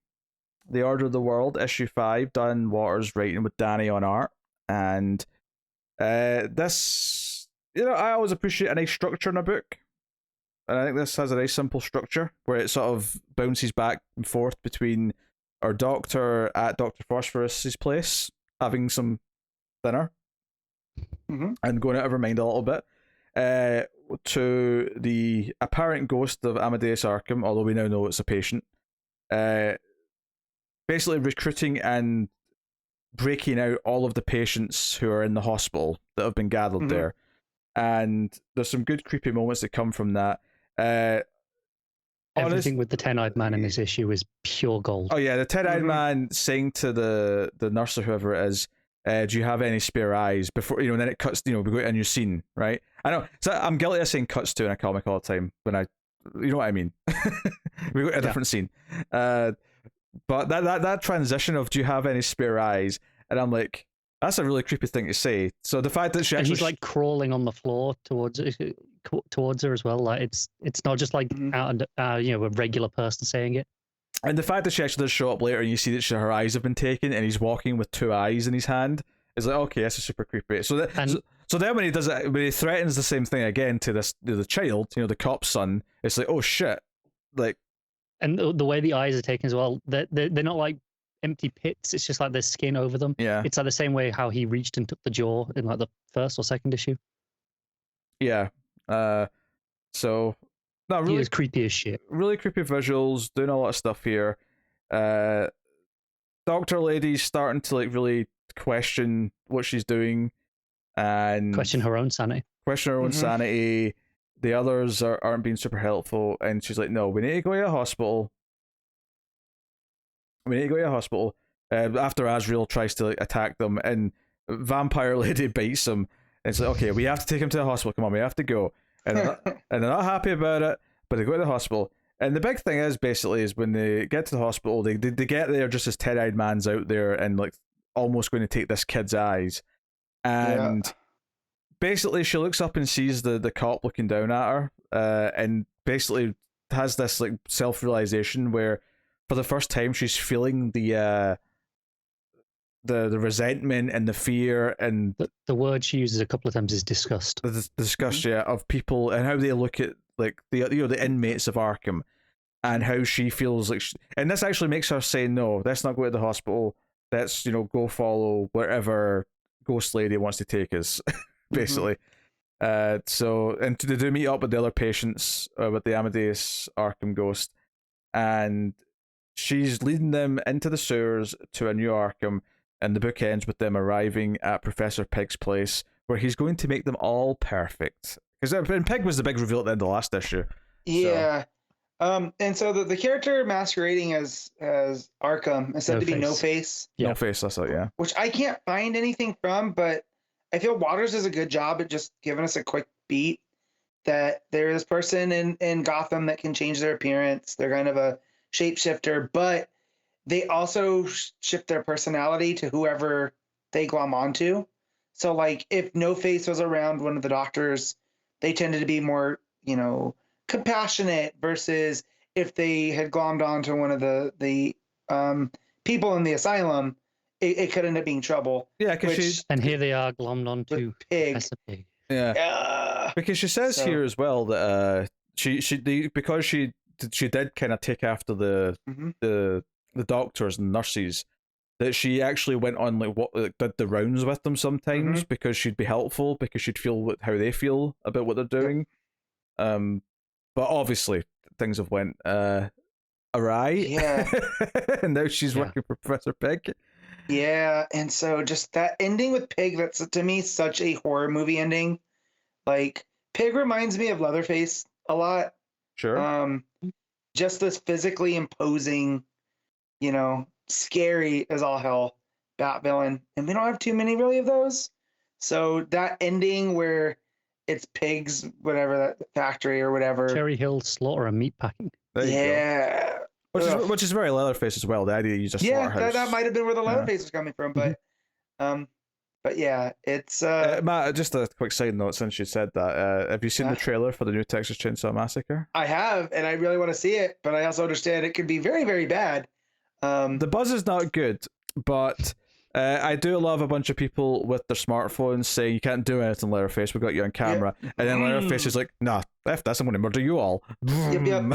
The Order of the World, issue 5, Dan Waters writing with Dani on art. And this, I always appreciate a nice structure in a book. And I think this has a nice simple structure where it sort of bounces back and forth between our doctor at Dr. Phosphorus's place, having some dinner, and going out of her mind a little bit, to the apparent ghost of Amadeus Arkham, although we now know it's a patient, basically recruiting and breaking out all of the patients who are in the hospital that have been gathered there. And there's some good creepy moments that come from that. Everything with the 10-eyed man in this issue is pure gold. Oh yeah, the 10-eyed man saying to the nurse or whoever it is, do you have any spare eyes? Before, and then it cuts, we go to a new scene, right? I know, so I'm guilty of saying cuts to in a comic all the time when you know what I mean. We go to a different scene. But that transition of do you have any spare eyes? And I'm like, that's a really creepy thing to say. So the fact that she actually, and he's like crawling on the floor towards her as well. Like it's not just like a regular person saying it. And the fact that she actually does show up later and you see that her eyes have been taken and he's walking with 2 eyes in his hand is like, okay, that's super creepy. So then when he does it, when he threatens the same thing again to the child, the cop's son, it's like, oh shit, like. And the way the eyes are taken as well, they're not like empty pits. It's just like there's skin over them. Yeah, it's like the same way how he reached and took the jaw in like the first or second issue. Yeah. So no, really, he is creepy as shit. Really creepy visuals, doing a lot of stuff here. Doctor Lady's starting to like really question what she's doing and question her own sanity. Sanity. The others aren't being super helpful, and she's like, "No, we need to go to a hospital. After Azrael tries to like attack them, and Vampire Lady bites him. It's like, okay, we have to take him to the hospital. Come on, we have to go. And they're not happy about it, but they go to the hospital. And the big thing is when they get to the hospital, they get there just as 10-eyed man's out there and like almost going to take this kid's eyes. And basically she looks up and sees the cop looking down at her, and basically has this like self-realization where for the first time she's feeling the resentment and the fear and the word she uses a couple of times is disgust. The disgust, of people and how they look at like the inmates of Arkham, and how she feels like and this actually makes her say, no, let's not go to the hospital, let's go follow wherever Ghost Lady wants to take us. Basically. So and they do meet up with the other patients, with the Amadeus Arkham ghost, and she's leading them into the sewers to a new Arkham. And the book ends with them arriving at Professor Pig's place, where he's going to make them all perfect. Because Pig was the big reveal at the end of the last issue. Yeah. So. And so the character masquerading as Arkham is said to be No Face. Yeah. No Face, that's it, yeah. Which I can't find anything from, but I feel Waters does a good job at just giving us a quick beat that there is this person in Gotham that can change their appearance. They're kind of a shapeshifter, but they also shift their personality to whoever they glom onto. So, like, if No Face was around one of the doctors, they tended to be more, compassionate, versus if they had glommed onto one of the people in the asylum, it could end up being trouble. Yeah, because and here they are glommed onto Pig. Yeah, because she says here as well that because she did kind of take after the doctors and nurses, that she actually went on did the rounds with them sometimes because she'd be helpful, because she'd feel how they feel about what they're doing. But obviously things have went awry. Yeah. And now she's working for Professor Pig. Yeah, and so just that ending with Pig, that's to me such a horror movie ending. Like, Pig reminds me of Leatherface a lot. Sure. Just this physically imposing, scary as all hell Bat villain. And we don't have too many really of those. So that ending where it's Pig's, whatever, that factory or whatever. Cherry Hill Slaughter and Meatpacking. Yeah. Which is very Leatherface as well. The idea you just slaughterhouse. That might have been where the Leatherface was coming from, but yeah, it's Matt, just a quick side note since you said that. Have you seen the trailer for the new Texas Chainsaw Massacre? I have, and I really want to see it, but I also understand it could be very, very bad. The buzz is not good, but I do love a bunch of people with their smartphones saying you can't do anything, Leatherface, we got you on camera. Yep. And then Leatherface is like, nah, F this, I'm going to murder you all. Yep.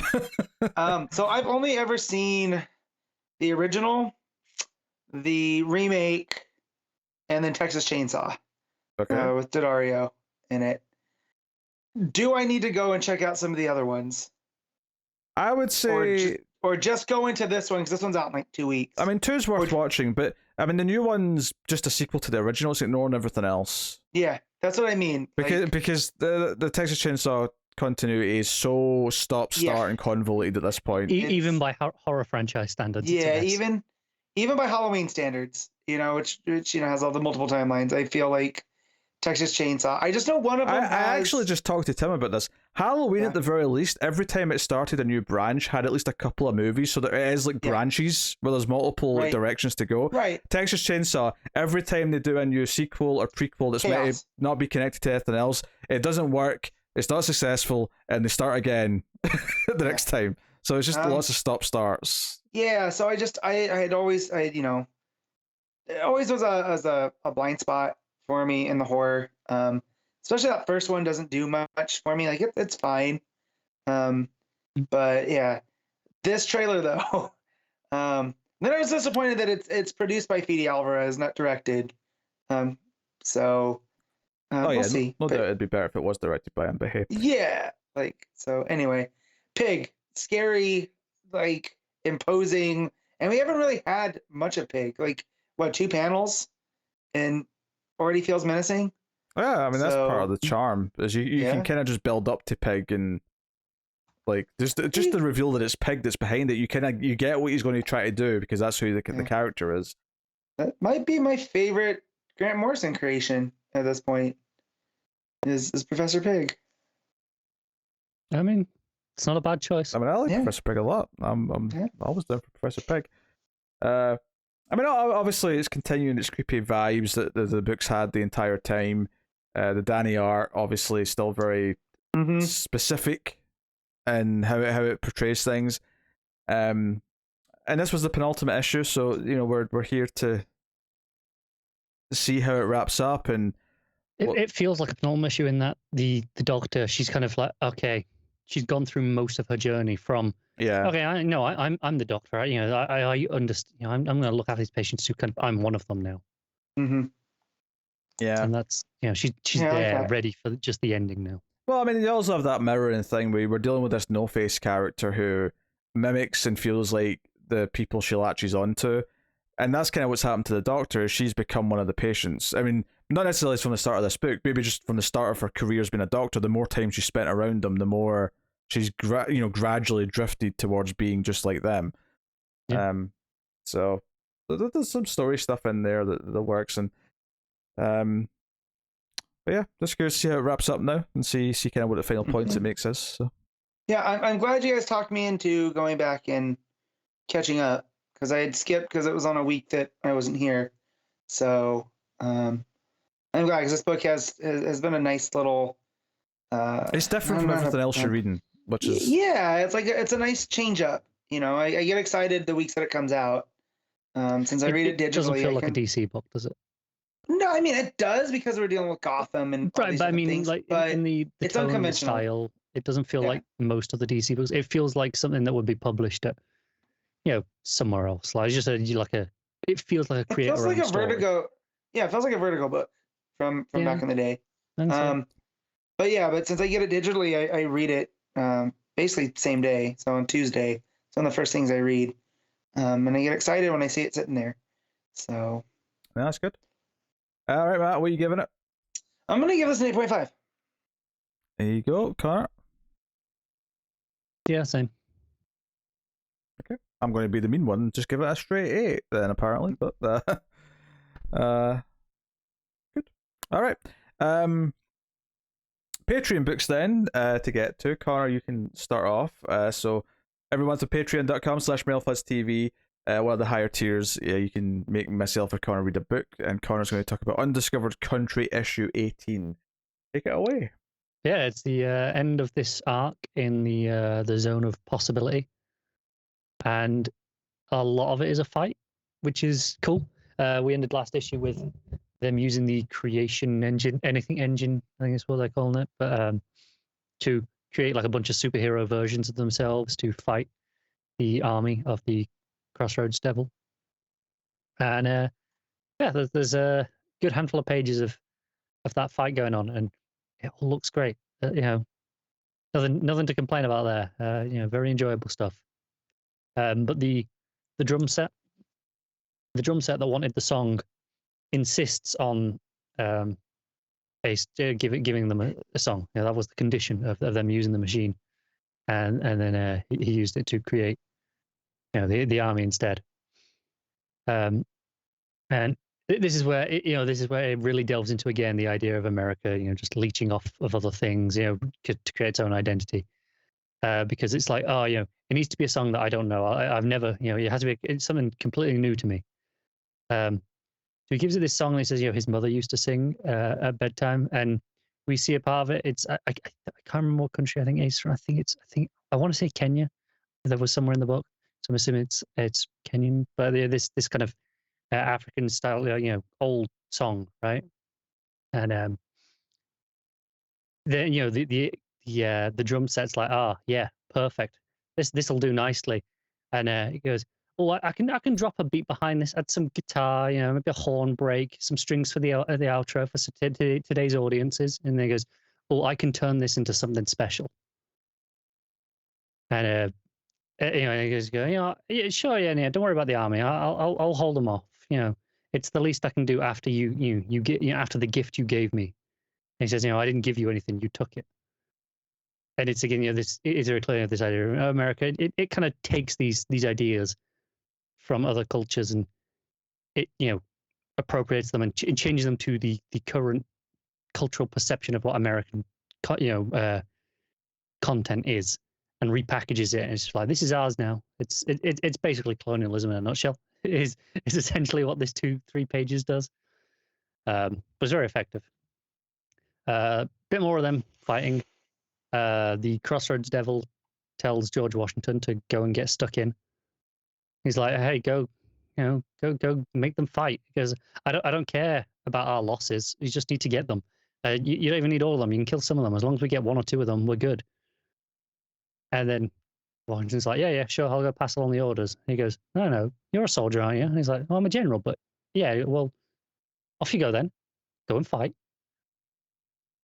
So I've only ever seen the original, the remake, and then Texas Chainsaw with Daddario in it. Do I need to go and check out some of the other ones? I would say... Or just go into this one, because this one's out in like 2 weeks. I mean, 2's worth watching, but I mean, the new one's just a sequel to the original. It's ignoring everything else. Yeah, that's what I mean. Because the Texas Chainsaw continuity is so stop-start and convoluted at this point. Even by horror franchise standards. Yeah, even by Halloween standards, which has all the multiple timelines. I feel like Texas Chainsaw. I just know one of them. I actually just talked to Tim about this. Halloween, at the very least, every time it started a new branch, had at least a couple of movies, so that it is like branches where there's multiple directions to go. Right. Texas Chainsaw, every time they do a new sequel or prequel that's meant to not be connected to anything else, it doesn't work, it's not successful, and they start again the next time. So it's just lots of stop-starts. Yeah, so I had always, it always was a blind spot for me in the horror. Especially that first one doesn't do much for me. Like it's fine. But yeah, this trailer though. Then I was disappointed that it's produced by Fede Alvarez, not directed. We'll see. No doubt it'd be better if it was directed by him, but hey. Yeah. Anyway, Pig, scary, like imposing, and we haven't really had much of Pig. Like 2 panels, and already feels menacing. Yeah, I mean that's part of the charm, is you can kind of just build up to Pig, and like just the reveal that it's Pig that's behind it. You get what he's going to try to do because that's who the character is. That might be my favorite Grant Morrison creation at this point. Is Professor Pig. I mean, it's not a bad choice. I mean, I like Professor Pig a lot. I'm always down for Professor Pig. I mean, obviously, it's continuing its creepy vibes that the books had the entire time. The Dani art, obviously, still very specific in how it portrays things. And this was the penultimate issue, so we're here to see how it wraps up. And it feels like a penultimate issue in that the Doctor, she's kind of like, okay, she's gone through most of her journey from. Yeah. Okay, I'm the Doctor. I understand. I'm going to look after these patients who I'm one of them now. Mm-hmm. Yeah. And that's she's there, ready for just the ending now. Well, I mean, you also have that mirroring thing where we're dealing with this no-face character who mimics and feels like the people she latches onto, and that's kind of what's happened to the Doctor. She's become one of the patients. I mean, not necessarily from the start of this book, maybe just from the start of her career as being a Doctor. The more time she spent around them, the more she's gradually drifted towards being just like them. Yeah. So there's some story stuff in there that works, and but yeah, just curious to see how it wraps up now and see kind of what the final points it makes us. So yeah, I'm glad you guys talked me into going back and catching up, because I had skipped because it was on a week that I wasn't here. So I'm glad, because this book has been a nice little. It's different from everything else you're reading, which is it's a nice change up. I get excited the weeks that it comes out. Since I read it digitally, it doesn't feel like a DC book, does it? No, I mean it does, because we're dealing with Gotham and right. But I mean, things, like but in the it's tone, unconventional the style, it doesn't feel like most of the DC books. It feels like something that would be published at, somewhere else. Like just like a it feels like a It feels like creator-owned a story. Vertigo. Yeah, it feels like a Vertigo book from Yeah, back in the day. I think so. But since I get it digitally, I read it basically same day. So on Tuesday, it's one of the first things I read, and I get excited when I see it sitting there. So Yeah, that's good. All right, Matt, what are you giving it? I'm gonna give this an 8.5. There you go, Connor. Yeah, same. Okay, I'm going to be the mean one and just give it a straight 8 then, apparently. But good. All right. Patreon books then to get to. Connor, you can start off. So everyone's at patreon.com/mailfuzztv. One of the higher tiers, you can make myself or Connor read a book, and Connor's going to talk about Undiscovered Country issue 18. Take it away. Yeah, it's the end of this arc in the zone of possibility, and a lot of it is a fight, which is cool. We ended last issue with them using the creation engine, anything engine, I think is what they're calling it, but to create like a bunch of superhero versions of themselves to fight the army of the Crossroads Devil. And yeah, there's a good handful of pages of that fight going on, and it all looks great. You know, nothing to complain about there. You know, very enjoyable stuff. But the drum set, that wanted the song, insists on giving them a song. You know, that was the condition of them using the machine, and then he used it to create, you know, the army instead. And this is where it really delves into again the idea of America, you know, just leeching off of other things, you know, to create its own identity. Because it's like, oh, you know, it needs to be a song that I don't know. I've never, you know, it has to be it's something completely new to me. So he gives it this song, and he says, you know, his mother used to sing at bedtime, and we see a part of it. It's I can't remember what country I think it's from. I think I want to say Kenya. There was somewhere in the book, so I'm assuming it's Kenyan. But yeah, this kind of African style, you know, old song, right? And then, you know, the drum set's like, ah, yeah, perfect. This'll do nicely. And it goes, oh, I can drop a beat behind this, add some guitar, you know, maybe a horn break, some strings for the outro for today's audiences. And then he goes, oh, I can turn this into something special. And you know, and he goes, you know, yeah, sure, yeah, don't worry about the army. I'll hold them off. You know, it's the least I can do after you get, you know, after the gift you gave me. And he says, you know, I didn't give you anything, you took it. And it's again, you know, this is very clear, this idea of America. It kind of takes these ideas from other cultures, and it, you know, appropriates them and changes them to the current cultural perception of what American, you know, content is, and repackages it. And it's like, this is ours now. It's basically colonialism in a nutshell. It is essentially what this 2-3 pages does. But it's very effective. Bit more of them fighting. The Crossroads Devil tells George Washington to go and get stuck in. He's like, hey, go, you know, go make them fight, because I don't care about our losses. You just need to get them. You don't even need all of them. You can kill some of them. As long as we get 1 or 2 of them, we're good. And then Washington's like, yeah, sure, I'll go pass along the orders. He goes, no, you're a soldier, aren't you? And he's like, well, I'm a general, but yeah, well, off you go then. Go and fight.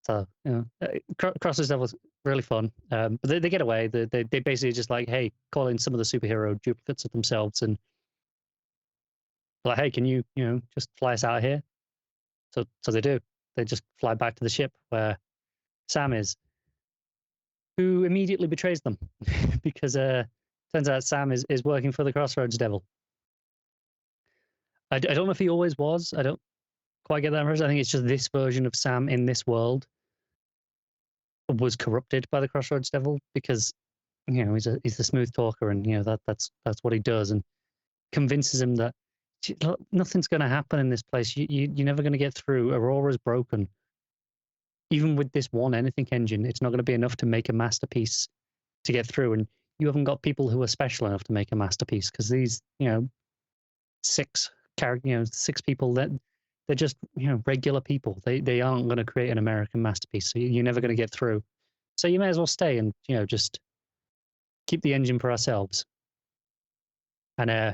So, you know, Crossroads Devil's really fun. But they get away. They basically just like, hey, call in some of the superhero duplicates of themselves, and like, hey, can you know, just fly us out of here? So they do. They just fly back to the ship where Sam is, who immediately betrays them because turns out Sam is working for the Crossroads Devil. I don't know if he always was. I don't quite get that impression. I think it's just this version of Sam in this world was corrupted by the Crossroads Devil, because, you know, he's a smooth talker, and, you know, that's what he does, and convinces him that nothing's going to happen in this place. You're never going to get through. Aurora's broken. Even with this one anything engine, it's not going to be enough to make a masterpiece to get through. And you haven't got people who are special enough to make a masterpiece, because these, you know, 6 people that they're just, you know, regular people. They aren't going to create an American masterpiece. So you're never going to get through. So you may as well stay and, you know, just keep the engine for ourselves. And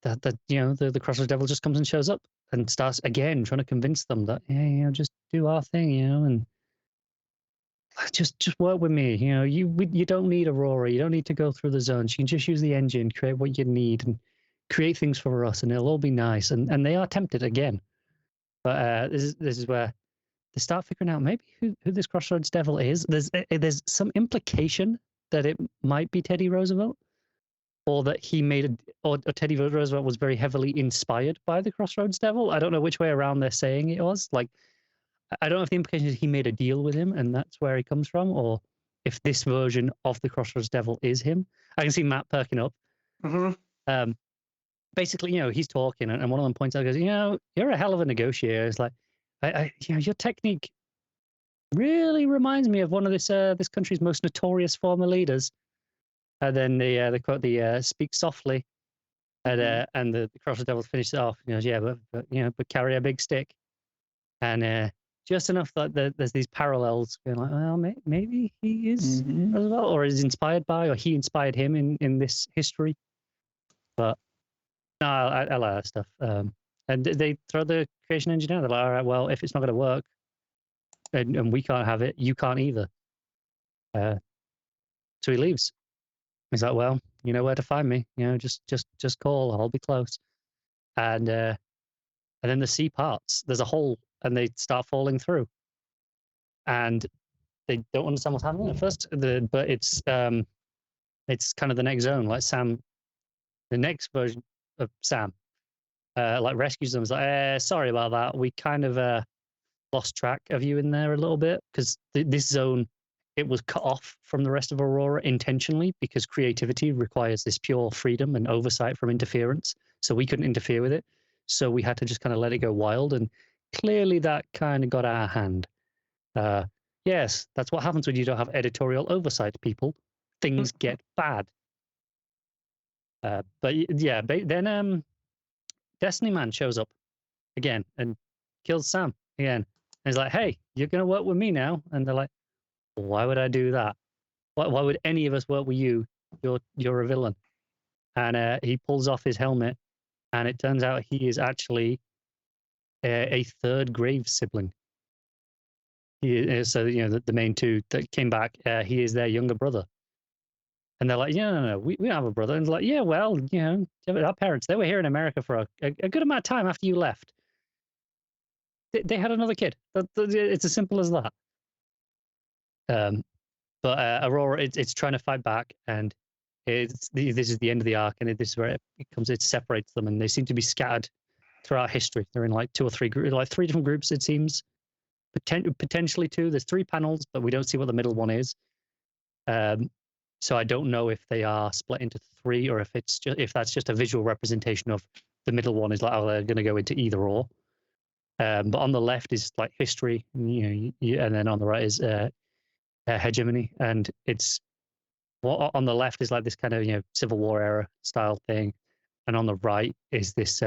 that the Crossroads Devil just comes and shows up and starts again trying to convince them that just do our thing, and just work with me. You don't need Aurora. You don't need to go through the zones. You can just use the engine, create what you need, and create things for us, and it'll all be nice. And they are tempted again, but this is where they start figuring out maybe who this Crossroads Devil is. There's some implication that it might be Teddy Roosevelt, or that he made or Teddy Roosevelt was very heavily inspired by the Crossroads Devil. I don't know which way around they're saying it was. Like, I don't know if the implication is he made a deal with him and that's where he comes from, or if this version of the Crossroads Devil is him. I can see Matt perking up. Mm-hmm. Basically, he's talking, and one of them points out, goes, you're a hell of a negotiator. It's like, your technique really reminds me of one of this country's most notorious former leaders. And then they quote the "speak softly," and the Crossroads Devil finishes it off. He goes, "Yeah, but carry a big stick," and just enough that there's these parallels. Being like, well, maybe he is as well, or is inspired by, or he inspired him in this history. But no, I like that stuff. And they throw the creation engine out. They're like, all right, well, if it's not going to work, and we can't have it, you can't either. So he leaves. He's like, well, you know where to find me. Just call. I'll be close. And then the sea parts. There's a hole, and they start falling through. And they don't understand what's happening at first. But it's kind of the next zone. Like Sam, the next version of Sam, like rescues them. It's like, sorry about that. We kind of lost track of you in there a little bit, because this zone, it was cut off from the rest of Aurora intentionally, because creativity requires this pure freedom and oversight from interference. So we couldn't interfere with it. So we had to just kind of let it go wild. And clearly that kind of got our hand. Yes, that's what happens when you don't have editorial oversight, people. Things get bad. But yeah, then Destiny Man shows up again and kills Sam again. And he's like, hey, you're going to work with me now. And they're like, why would I do that? Why would any of us work with you? You're a villain. And he pulls off his helmet, and it turns out he is actually a third Graves sibling. So the main two that came back, he is their younger brother. And they're like, no, we don't have a brother. And they're like, yeah, well, our parents, they were here in America for a good amount of time after you left. They had another kid. It's as simple as that. But Aurora, it's trying to fight back, and this is the end of the arc, and this is where it separates them, and they seem to be scattered throughout history. They're in like two or three groups, like three different groups, it seems. Potentially two. There's three panels, but we don't see what the middle one is. So I don't know if they are split into three, or if that's just a visual representation of the middle one is like, oh, they're going to go into either or. But on the left is like history, and then on the right is hegemony, and it's on the left is like this kind of Civil War era style thing, and on the right is this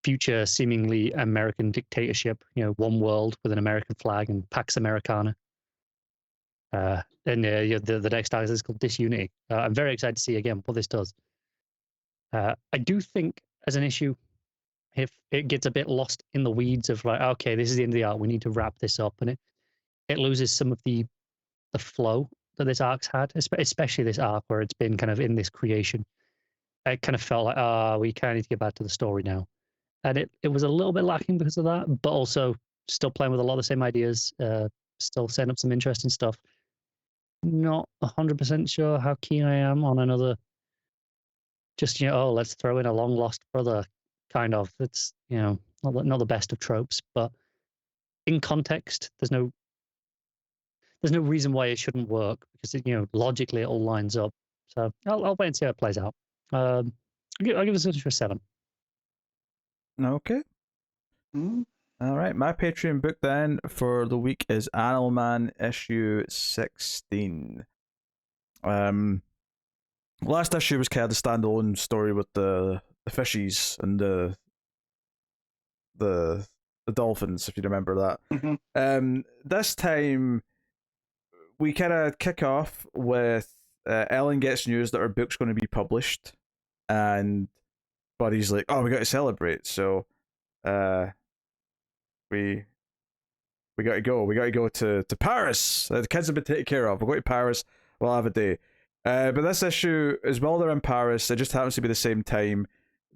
future seemingly American dictatorship, one world with an American flag and Pax Americana. And the next arc is called Disunity. I'm very excited to see again what this does. I do think as an issue, if it gets a bit lost in the weeds of like, okay, this is the end of the arc, we need to wrap this up, and it loses some of the flow that this arc's had, especially this arc where it's been kind of in this creation. It kind of felt like, we kind of need to get back to the story now. And it was a little bit lacking because of that, but also still playing with a lot of the same ideas, still setting up some interesting stuff. Not 100% sure how keen I am on another, just, let's throw in a long lost brother kind of. It's, not the best of tropes, but in context, there's no reason why it shouldn't work, because logically it all lines up. So I'll wait and see how it plays out. I'll give this a 7. Okay. All right. My Patreon book then for the week is Animal Man issue 16. Last issue was kind of the standalone story with the fishies and the dolphins, if you remember that. This time we kind of kick off with Ellen gets news that her book's going to be published, and Buddy's like, oh, we got to celebrate, so we got to go. We got to go to Paris. The kids have been taken care of. We'll go to Paris. We'll have a day. But this issue, as well, they're in Paris. It just happens to be the same time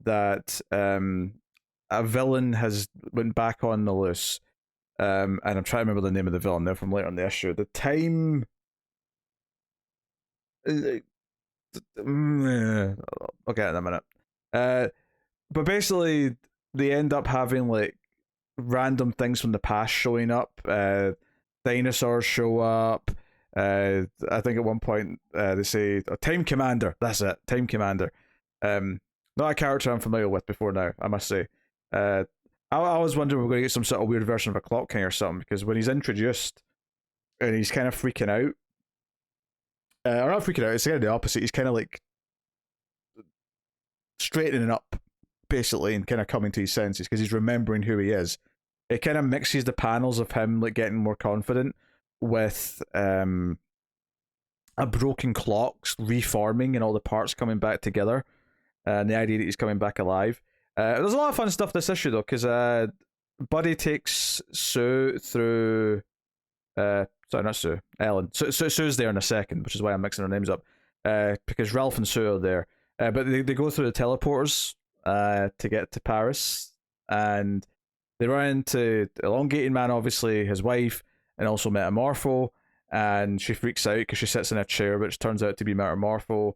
that a villain has went back on the loose. And I'm trying to remember the name of the villain now from later in the issue. The time. I'll get it in a minute. But basically, they end up having like random things from the past showing up. Dinosaurs show up. I think at one point they say Time Commander. That's it, Time Commander. Not a character I'm familiar with before now, I must say. I was wondering if we're going to get some sort of weird version of a Clock King or something, because when he's introduced and he's kind of freaking out, or not freaking out, it's kind of the opposite. He's kind of like straightening up, basically, and kind of coming to his senses because he's remembering who he is. It kind of mixes the panels of him like getting more confident with a broken clock reforming and all the parts coming back together, and the idea that he's coming back alive. There's a lot of fun stuff this issue though, because Buddy takes Sue through. Sorry, not Sue. Ellen. Sue's there in a second, which is why I'm mixing their names up. Because Ralph and Sue are there. But they go through the teleporters to get to Paris, and they run into Elongating Man, obviously, his wife, and also Metamorpho, and she freaks out because she sits in a chair, which turns out to be Metamorpho,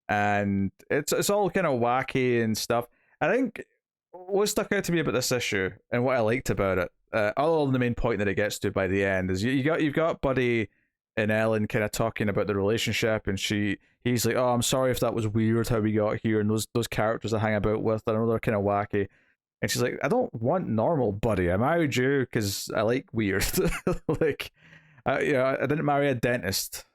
and it's all kind of wacky and stuff. I think what stuck out to me about this issue and what I liked about it, other than the main point that it gets to by the end, is you've got Buddy and Ellen kind of talking about the relationship, and he's like, oh, I'm sorry if that was weird how we got here, and those characters I hang about with, I know they're kind of wacky. And she's like, I don't want normal, Buddy. I married you because I like weird. Like, I didn't marry a dentist.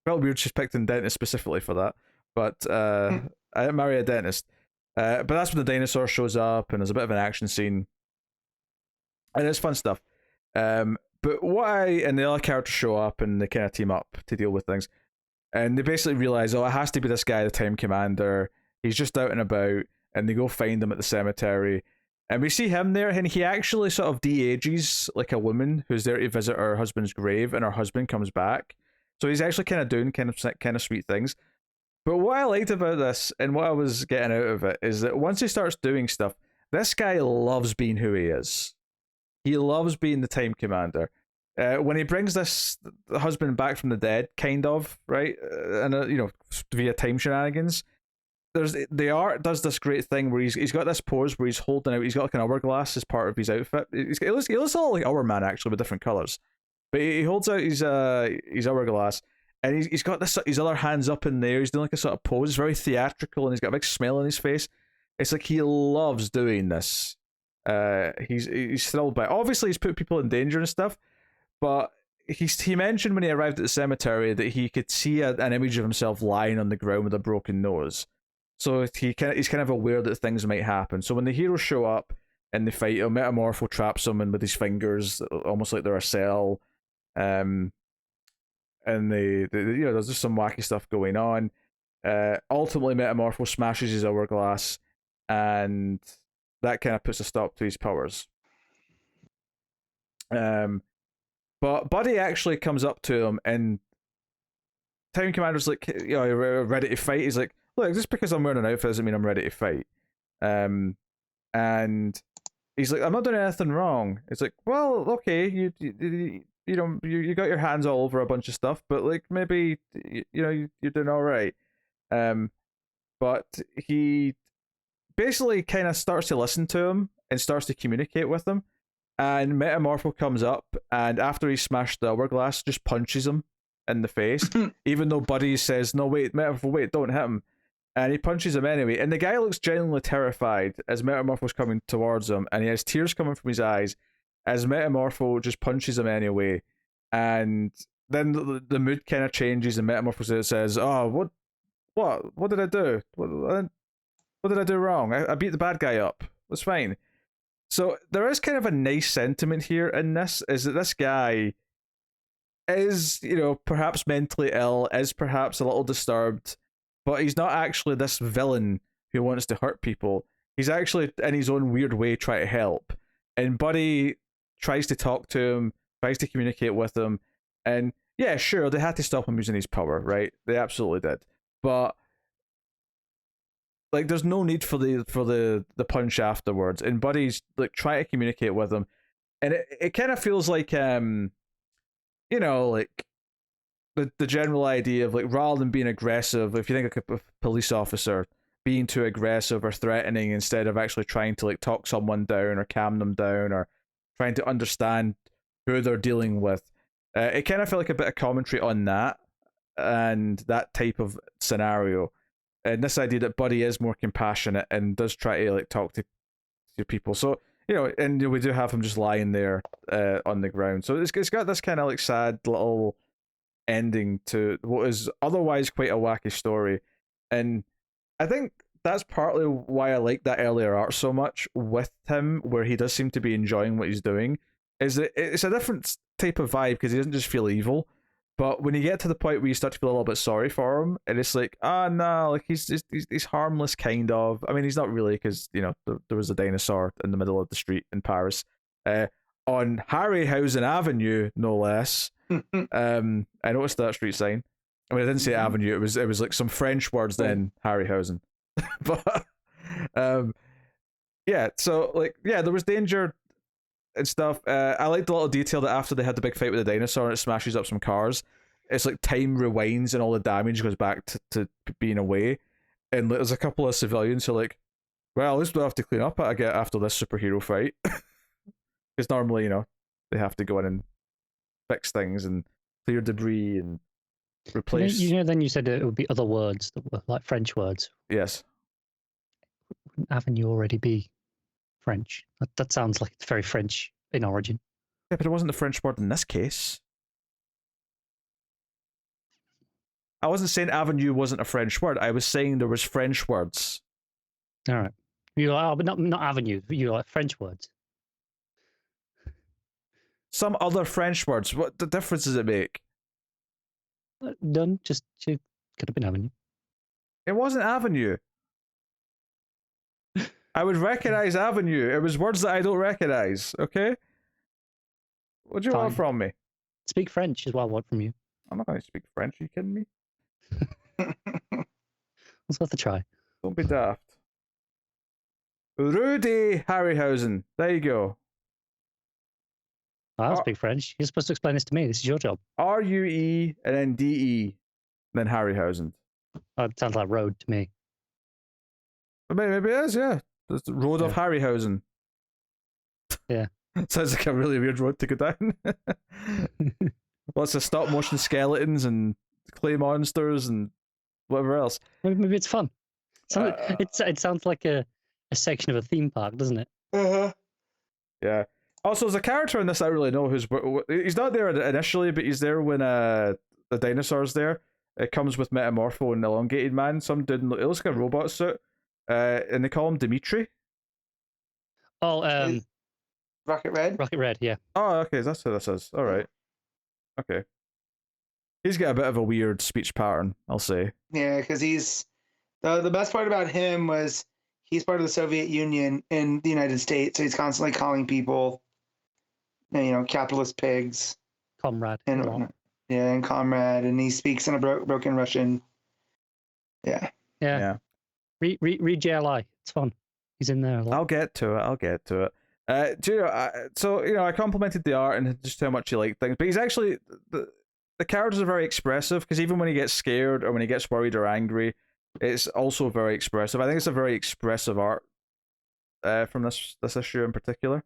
Felt weird she's picked a dentist specifically for that, but I didn't marry a dentist. But that's when the dinosaur shows up, and there's a bit of an action scene, and it's fun stuff. But and the other characters show up, and they kind of team up to deal with things, and they basically realize, oh, it has to be this guy, the Time Commander. He's just out and about, and they go find him at the cemetery, and we see him there, and he actually sort of de-ages like a woman who's there to visit her husband's grave, and her husband comes back, so he's actually kind of doing kind of sweet things. But what I liked about this, and what I was getting out of it, is that once he starts doing stuff, this guy loves being who he is. He loves being the Time Commander. When he brings this husband back from the dead, kind of, right? And via time shenanigans, the art does this great thing where he's got this pose where he's holding out. He's got like an hourglass as part of his outfit. He looks a lot like Hourman actually, with different colors. But he holds out his hourglass, and he's got his other hands up in there. He's doing like a sort of pose, very theatrical, and he's got a big smile on his face. It's like he loves doing this. He's thrilled by it. Obviously he's put people in danger and stuff, but he mentioned when he arrived at the cemetery that he could see an image of himself lying on the ground with a broken nose. So he's kind of aware that things might happen. So when the heroes show up and they fight, Metamorpho traps someone with his fingers, almost like they're a cell. And there's just some wacky stuff going on. Ultimately, Metamorpho smashes his hourglass, and that kind of puts a stop to his powers. But Buddy actually comes up to him, and Time Commander's like, ready to fight. He's like, look, just because I'm wearing an outfit doesn't mean I'm ready to fight. And he's like, I'm not doing anything wrong. It's like, well, okay, you got your hands all over a bunch of stuff, but like maybe you're doing all right. But he basically kind of starts to listen to him and starts to communicate with him. And Metamorpho comes up, and after he smashed the hourglass, just punches him in the face, even though Buddy says, no, wait, Metamorpho, wait, don't hit him. And he punches him anyway. And the guy looks genuinely terrified as Metamorpho's coming towards him, and he has tears coming from his eyes as Metamorpho just punches him anyway. And then the mood kind of changes, and Metamorpho says, oh, what did I do? What did I do wrong? I beat the bad guy up. It's fine. So there is kind of a nice sentiment here in this, is that this guy is, perhaps mentally ill, is perhaps a little disturbed, but he's not actually this villain who wants to hurt people. he's actually in his own weird way trying to help, and Buddy tries to talk to him, tries to communicate with him, and yeah, sure, they had to stop him using his power, right? They absolutely did, but like, there's no need for the punch afterwards, and Buddy's like trying to communicate with him, and it kind of feels like like the general idea of, like, rather than being aggressive, if you think of a police officer being too aggressive or threatening instead of actually trying to, like, talk someone down or calm them down or trying to understand who they're dealing with, it kind of felt like a bit of commentary on that and that type of scenario, and this idea that Buddy is more compassionate and does try to, like, talk to people. So and we do have him just lying there on the ground. So it's got this kind of, like, sad little ending to what is otherwise quite a wacky story, and I think that's partly why I like that earlier art so much with him, where he does seem to be enjoying what he's doing. Is that it's a different type of vibe because he doesn't just feel evil, but when you get to the point where you start to feel a little bit sorry for him, and it's like, no, like he's harmless, kind of. I mean, he's not really, because there was a dinosaur in the middle of the street in Paris, on Harryhausen Avenue, no less. I noticed that street sign. I mean, I didn't say Avenue. It was like some French words then Harryhausen, but yeah. So, like, yeah, there was danger and stuff. I like the little detail that after they had the big fight with the dinosaur and it smashes up some cars, it's like time rewinds and all the damage goes back to being away, and there's a couple of civilians who are like, well, at least we'll have to clean up after this superhero fight, because normally they have to go in and fix things and clear debris and replace. Then you said it would be other words that were like French words. Yes. Wouldn't Avenue already be French? That sounds like it's very French in origin. Yeah, but it wasn't the French word in this case. I wasn't saying Avenue wasn't a French word. I was saying there was French words. All right. You're like, but not Avenue. You're like French words. Some other French words. What the difference does it make? None. Just could have been Avenue. It wasn't Avenue. I would recognize Avenue. It was words that I don't recognize. Okay. What do you want from me? Speak French is what I want from you. I'm not going to speak French. Are you kidding me? Let's have to try. Don't be daft. Rudy Harryhausen. There you go. I don't speak French. You're supposed to explain this to me. This is your job. RUE and then DE, then Harryhausen. That sounds like road to me. Maybe it is, yeah. It's the road of Harryhausen. Yeah. Sounds like a really weird road to go down. Lots of stop motion skeletons and clay monsters and whatever else. Maybe it's fun. It sounds like a section of a theme park, doesn't it? Uh-huh. Yeah. Also, there's a character in this I really know he's not there initially, but he's there when the dinosaur's there. It comes with Metamorpho and Elongated Man. Some dude, it looks like a robot suit. And they call him Dimitri. Oh, Rocket Red? Rocket Red, yeah. Oh, okay, that's who this is. All right. Okay. He's got a bit of a weird speech pattern, I'll say. Yeah, because he's... The best part about him was he's part of the Soviet Union in the United States, so he's constantly calling people, capitalist pigs. Comrade. And comrade, and he speaks in a broken Russian. Yeah. Read JLI. It's fun. He's in there a lot. I'll get to it. I complimented the art and just how much you like things, but he's actually the characters are very expressive, because even when he gets scared or when he gets worried or angry, it's also very expressive. I think it's a very expressive art from this issue in particular.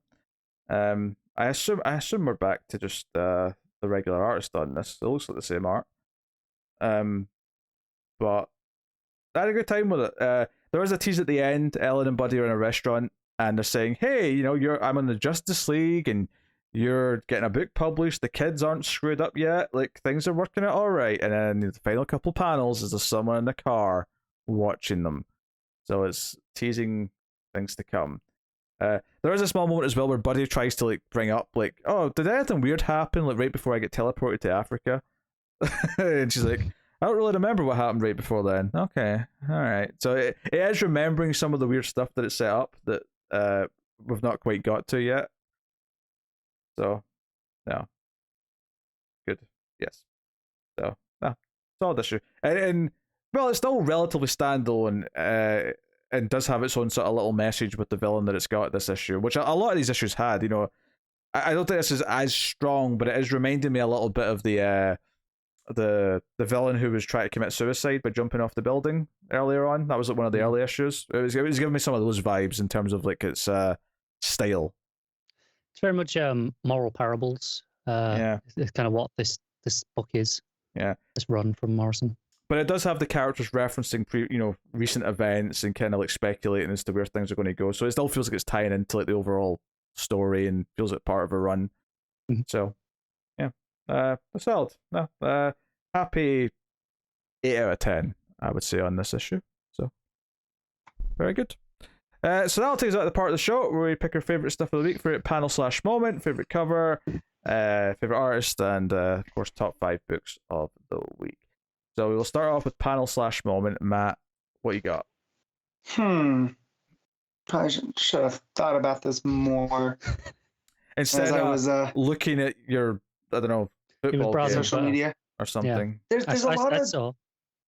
I assume we're back to just the regular artist on this. It looks like the same art. But I had a good time with it. There was a tease at the end. Ellen and Buddy are in a restaurant, and they're saying, "Hey, I'm in the Justice League, and you're getting a book published. The kids aren't screwed up yet. Like, things are working out all right." And then the final couple panels is there's someone in the car watching them. So it's teasing things to come. There is a small moment as well where Buddy tries to bring up "Oh, did anything weird happen right before I get teleported to Africa?" And she's like, I don't really remember what happened right before then. Okay, all right. So it is remembering some of the weird stuff that it set up that we've not quite got to yet. So, no. Good. Yes. So, no. Solid issue. And well, it's still relatively standalone and does have its own sort of little message with the villain that it's got this issue, which a lot of these issues had. You know, I don't think this is as strong, but it is reminding me a little bit of the villain who was trying to commit suicide by jumping off the building earlier on. That was like one of the early issues. It was giving me some of those vibes in terms of like its style. It's very much moral parables. Yeah, it's kind of what this book is. Yeah, this run from Morrison. But it does have the characters referencing recent events and kind of like speculating as to where things are going to go. So it still feels like it's tying into like the overall story and feels like part of a run. Mm-hmm. So yeah, solid. No, happy 8 out of 10, I would say, on this issue. So very good. So that'll take us out of the part of the show where we pick our favorite stuff of the week, favorite panel / moment, favorite cover, favorite artist, and of course top 5 books of the week. So we will start off with panel / moment. Matt, what you got? Probably should have thought about this more. Instead of looking at your, I don't know, football social media or something. Yeah. There's a lot of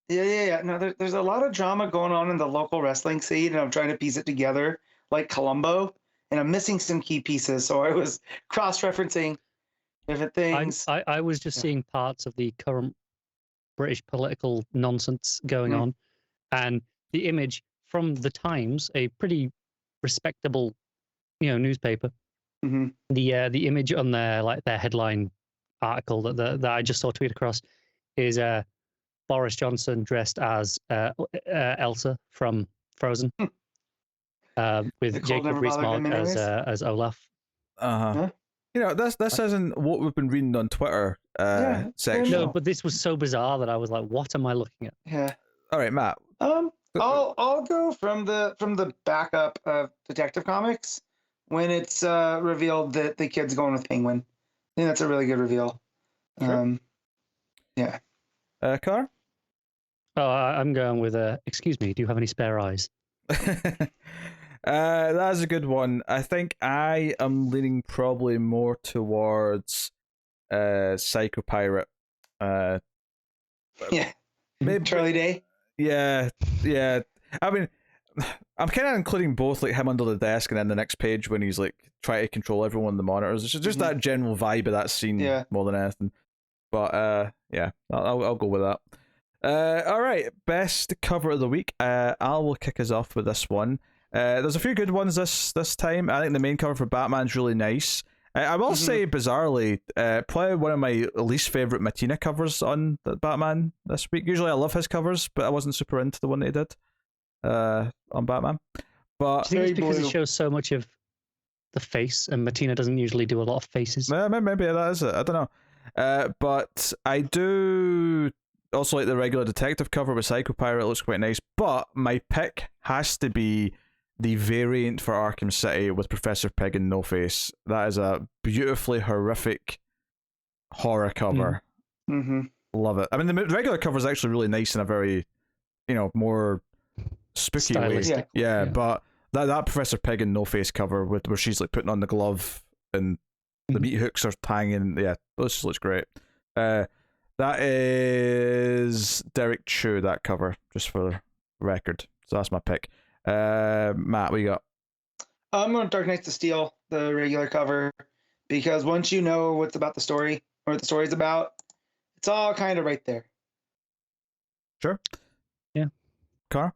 Yeah. No, there's a lot of drama going on in the local wrestling scene, and I'm trying to piece it together like Columbo, and I'm missing some key pieces. So I was cross-referencing different things. I was just seeing parts of the current British political nonsense going on, and the image from the Times, a pretty respectable, newspaper. Mm-hmm. The image on their headline article that I just saw tweet across is Boris Johnson dressed as Elsa from Frozen, with Jacob Rees-Mogg as Olaf. Uh-huh. Yeah. This isn't what we've been reading on Twitter section. No, but this was so bizarre that I was like, "What am I looking at?" Yeah. All right, Matt. I'll go from the backup of Detective Comics when it's revealed that the kid's going with Penguin. I think that's a really good reveal. Sure. Yeah. Car? Oh, I'm going with excuse me, do you have any spare eyes? That's a good one. I think I am leaning probably more towards Psycho Pirate. Yeah. Maybe Charlie Day. Yeah. I mean, I'm kind of including both, like him under the desk and then the next page when he's like trying to control everyone on the monitors. It's just that general vibe of that scene more than anything. But yeah, I'll go with that. All right, best cover of the week. Al will kick us off with this one. There's a few good ones this time. I think the main cover for Batman's really nice. I will say, bizarrely, probably one of my least favorite Matina covers on the Batman this week. Usually I love his covers, but I wasn't super into the one they did on Batman. But do you think it's because it shows so much of the face, and Matina doesn't usually do a lot of faces? Maybe that is it. I don't know. But I do also like the regular detective cover with Psycho Pirate. It looks quite nice. But my pick has to be the variant for Arkham City with Professor Pig and No Face. That is a beautifully horrific horror cover. Mm-hmm. Love it. I mean, the regular cover is actually really nice in a very, more spooky stylistic way. Yeah, but that Professor Pig and No Face cover where she's like putting on the glove and the meat hooks are hanging. Yeah, this just looks great. That is Derek Chu, that cover, just for the record. So that's my pick. Matt, what you got? I'm going Dark Knights of Steel, the regular cover, because once you know what's about the story or what the story's about, it's all kind of right there. Sure. Yeah. Car?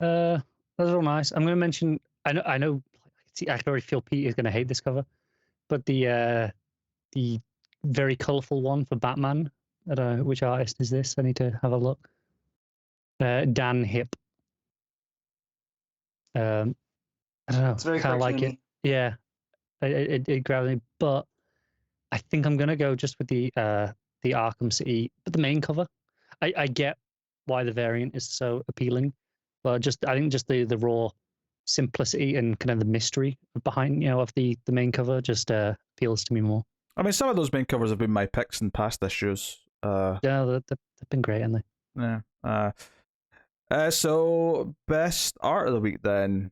Those are all nice. I'm going to mention. I know. I can already feel Pete is going to hate this cover, but the very colourful one for Batman. I don't know which artist is this. I need to have a look. Dan Hip. I don't know. It's very kind of like it. Yeah, it grabbed me, but I think I'm gonna go just with the Arkham City, but the main cover. I get why the variant is so appealing, but I think just the raw simplicity and kind of the mystery behind of the main cover just appeals to me more. I mean, some of those main covers have been my picks in past issues. Yeah, they've been great, haven't they? So best art of the week then,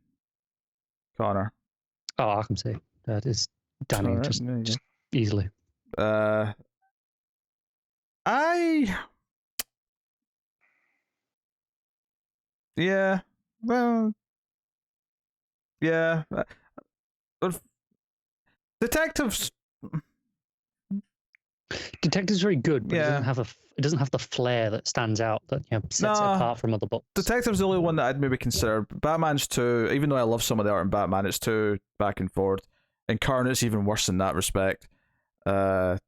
Connor. Oh, Arkham City. That is Dani, Alright, just there you just easily. go. Yeah, well, yeah. But detectives. Detective's very good, but Yeah. it doesn't have the flair that stands out, that sets it Nah. apart from other books. Detective's the only one that I'd maybe consider. Batman's too, even though I love some of the art in Batman, it's too back and forth. Incarnate's even worse in that respect. Yeah,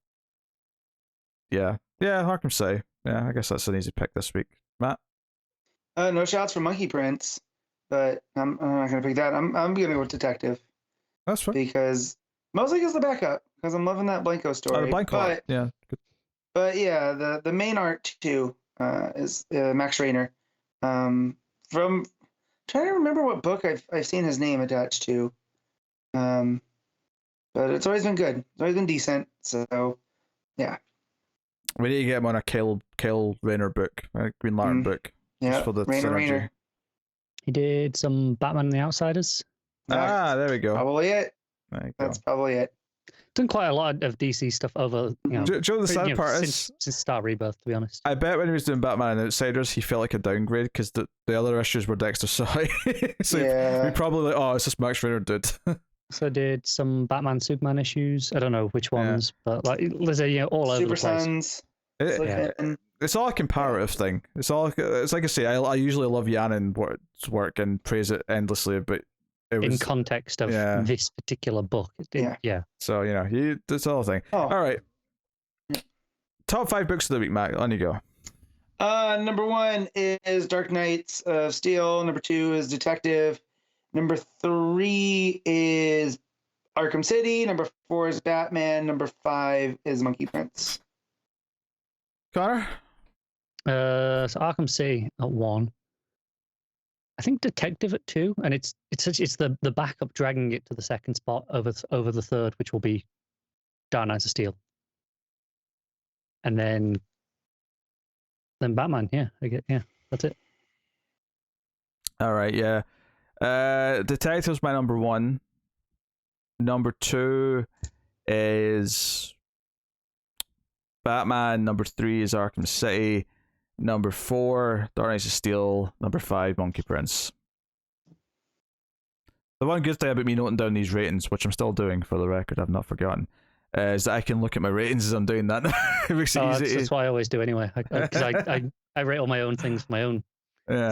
Arkham City. Yeah, I guess that's an easy pick this week. Matt? No shots for Monkey Prince, but I'm not gonna pick that. I'm gonna go with Detective That's fine. because mostly because the backup, because I'm loving that Blanco story. The Blanco art. Yeah. Good. But yeah, the main art too is Max Raynor. From trying to remember what book I've seen his name attached to. But it's always been good. It's always been decent. So yeah. We need to get him on a Kyle Raynor book, a Green Lantern book. Yeah. Just for the Raynor. He did some Batman and the Outsiders. There we go. Probably it. That's probably it. Done quite a lot of DC stuff over, Do you know the sad part since Star Rebirth, to be honest. I bet when he was doing Batman and Outsiders, he felt like a downgrade because the other issues were Dexter Soy. So we probably it's just Max Raynor dude. So did some Batman Superman issues. I don't know which ones, but like there's all over Super the place. Sons. It's all a comparative thing. It's like I say, I usually love Janin's work and praise it endlessly, but it was in context of this particular book. So it's all a thing. All right. Top 5 books of the week, Matt. On you go. Number 1 is Dark Knights of Steel. Number 2 is Detective. Number 3 is Arkham City. Number 4 is Batman. Number 5 is Monkey Prince. Connor? So Arkham City at 1. I think Detective at 2, and it's the backup dragging it to the second spot over the third, which will be Dark Knights of Steel, and then Batman. That's it. All right, yeah. Detective's my number 1. Number 2 is Batman. Number 3 is Arkham City. Number 4, Dark Knights of Steel. Number 5, Monkey Prince. The one good thing about me noting down these ratings, which I'm still doing for the record, I've not forgotten, is that I can look at my ratings as I'm doing that. It makes it easy. That's what I always do anyway. Because I rate all my own things for my own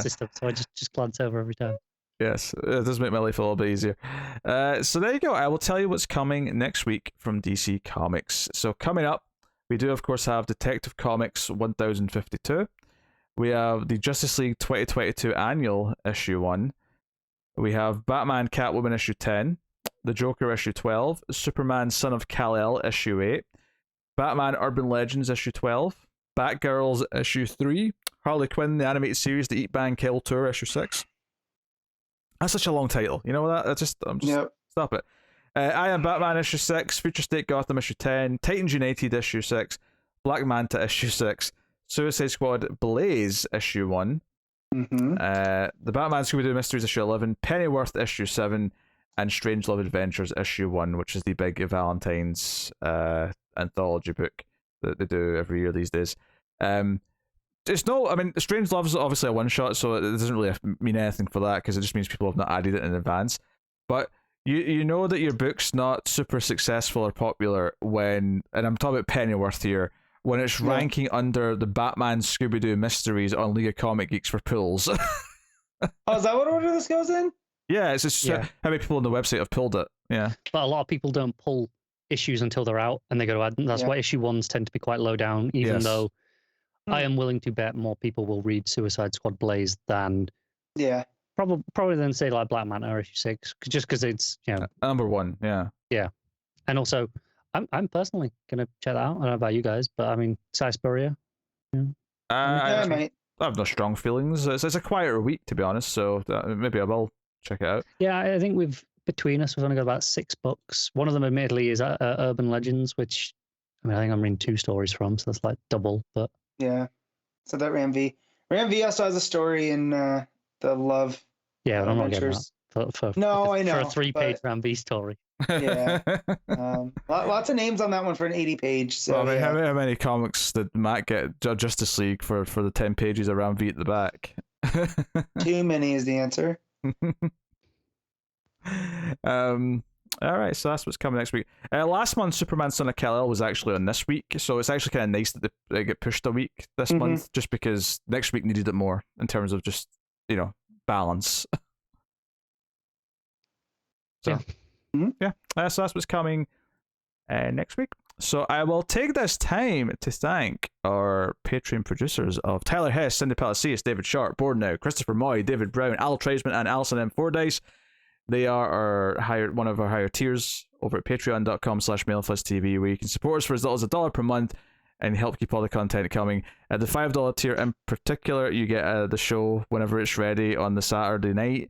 system, so I just glance over every time. Yes, it does make my life a little bit easier. So there you go. I will tell you what's coming next week from DC Comics. So coming up, we do, of course, have Detective Comics 1052. We have the Justice League 2022 Annual Issue 1. We have Batman Catwoman Issue 10. The Joker Issue 12. Superman Son of Kal-El Issue 8. Batman Urban Legends Issue 12. Batgirls Issue 3. Harley Quinn, the animated series, The Eat Bang Kill Tour Issue 6. That's such a long title. You know that? Stop it. I Am Batman Issue 6, Future State Gotham Issue 10, Titans United Issue 6, Black Manta Issue 6, Suicide Squad Blaze Issue 1, the Batman Scooby-Doo Mysteries Issue 11, Pennyworth Issue 7, and Strangelove Adventures Issue 1, which is the big Valentine's anthology book that they do every year these days. Strangelove is obviously a one-shot, so it doesn't really mean anything for that, because it just means people have not added it in advance. But you know that your book's not super successful or popular when, and I'm talking about Pennyworth here, when it's ranking under the Batman Scooby-Doo Mysteries on League of Comic Geeks for pulls. Is that what order this goes in? Yeah, it's just how many people on the website have pulled it. Yeah. But a lot of people don't pull issues until they're out, and they go to add. That's why issue 1s tend to be quite low down, even though I am willing to bet more people will read Suicide Squad Blaze than probably than say like Black Manta or issue 6, just because it's number 1. Yeah, and also I'm personally gonna check that out. I don't know about you guys, but I mean Sarsaparilla. I have no strong feelings. It's a quieter week, to be honest, so maybe I will check it out. Yeah, I think between us we've only got about 6 books. One of them admittedly is Urban Legends, which I mean, I think I'm reading 2 stories from, so that's like double. But yeah, so that Ram V also has a story in the Love. Yeah, but I'm not getting Adventures. that for No, I for know, a 3-page but- Rambi story. Yeah. Lots of names on that one for an 80-page. So Well, I mean, yeah. how many comics did Matt get Justice League for the 10 pages around V at the back? Too many is the answer. All right, so that's what's coming next week. Last month, Superman Son of Kal-El was actually on this week, so it's actually kind of nice that they get pushed a week this month, just because next week needed it more in terms of just, balance. So, yeah. So that's what's coming next week. So I will take this time to thank our Patreon producers of Tyler Hess, Cindy Palacios, David Sharp, Bordenau, Christopher Moy, David Brown, Al Tradesman, and Alison M. Fordyce. They are one of our higher tiers over at patreon.com/MailFuzzTV, where you can support us for as little as $1 per month and help keep all the content coming. At the $5 tier in particular, you get the show whenever it's ready on the Saturday night.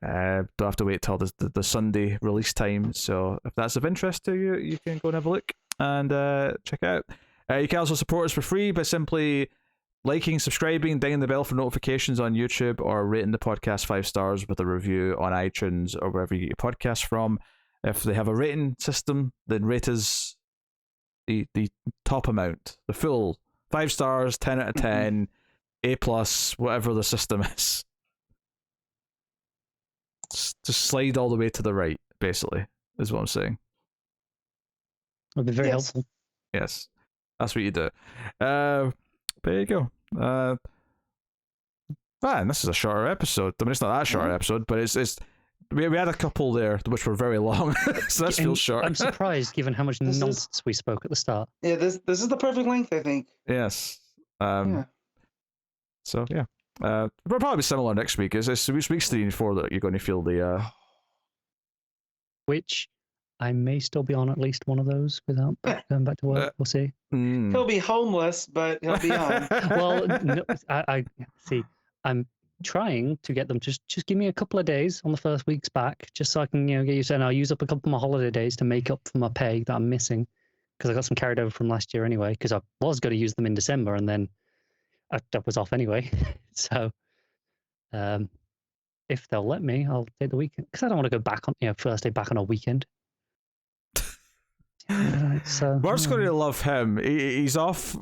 Don't have to wait till the Sunday release time. So if that's of interest to you, you can go and have a look and check it out. You can also support us for free by simply liking, subscribing, dinging the bell for notifications on YouTube, or rating the podcast 5 stars with a review on iTunes or wherever you get your podcasts from. If they have a rating system, then rate us the top amount, the full 5 stars, 10 out of 10, A+, whatever the system is. Just slide all the way to the right, basically, is what I'm saying. Would be very helpful. Yes, that's what you do. There you go. Man, this is a shorter episode. I mean, it's not that short episode, but it's we had a couple there which were very long, so this feels short. I'm surprised given how much nonsense we spoke at the start. Yeah, this is the perfect length, I think. Yes. So yeah, we'll probably be similar next week. It's weeks 3 and 4 that you're going to feel the. Which I may still be on at least one of those without going back to work. We'll see. He'll be homeless, but he'll be on. Well, no, I see. I'm trying to get them to just give me a couple of days on the first week's back, just so I can get used to it. And I'll use up a couple of my holiday days to make up for my pay that I'm missing, because I got some carried over from last year anyway. Because I was going to use them in December, and then I was off anyway. So, if they'll let me, I'll take the weekend, because I don't want to go back on first day back on a weekend. Mark's going to love him. He's off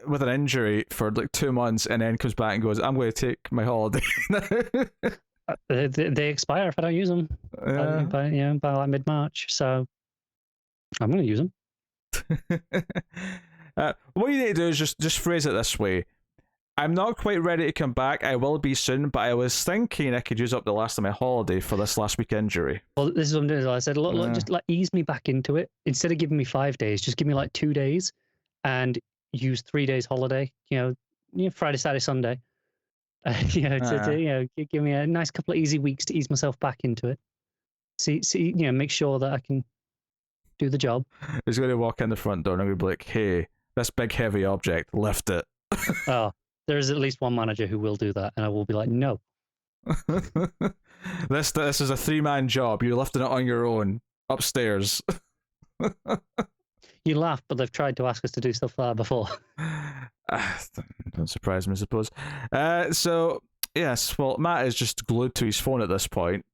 with an injury for like 2 months, and then comes back and goes, "I'm going to take my holiday." They expire if I don't use them by like mid-March. So I'm going to use them. What you need to do is just phrase it this way: I'm not quite ready to come back. I will be soon, but I was thinking I could use up the last of my holiday for this last week injury. Well, this is what I'm doing. I said, look, just like ease me back into it. Instead of giving me 5 days, just give me like 2 days, and use 3 days holiday. Friday, Saturday, Sunday. To give me a nice couple of easy weeks to ease myself back into it. See, make sure that I can do the job. He's going to walk in the front door and I'm going to be like, "Hey, this big heavy object, lift it." Oh. There is at least one manager who will do that, and I will be like, no. This is a 3-man job. You're lifting it on your own upstairs. You laugh, but they've tried to ask us to do stuff like that before. Don't surprise me, I suppose. So yes, well, Matt is just glued to his phone at this point.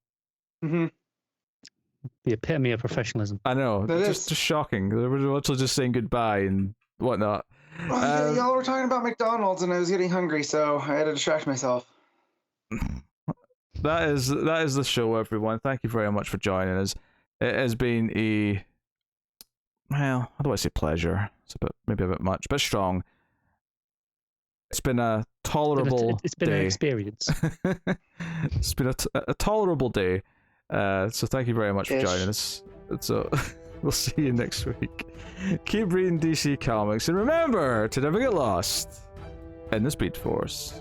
The epitome of professionalism. I know, just shocking. We're literally just saying goodbye and whatnot. Well, y'all were talking about McDonald's, and I was getting hungry, so I had to distract myself. That is the show, everyone. Thank you very much for joining us. It has been how do I say pleasure? It's maybe a bit much, but strong. It's been a tolerable. It's been day. an experience. It's been a tolerable day. So thank you very much for joining us. So. We'll see you next week. Keep reading DC Comics, and remember to never get lost in the Speed Force.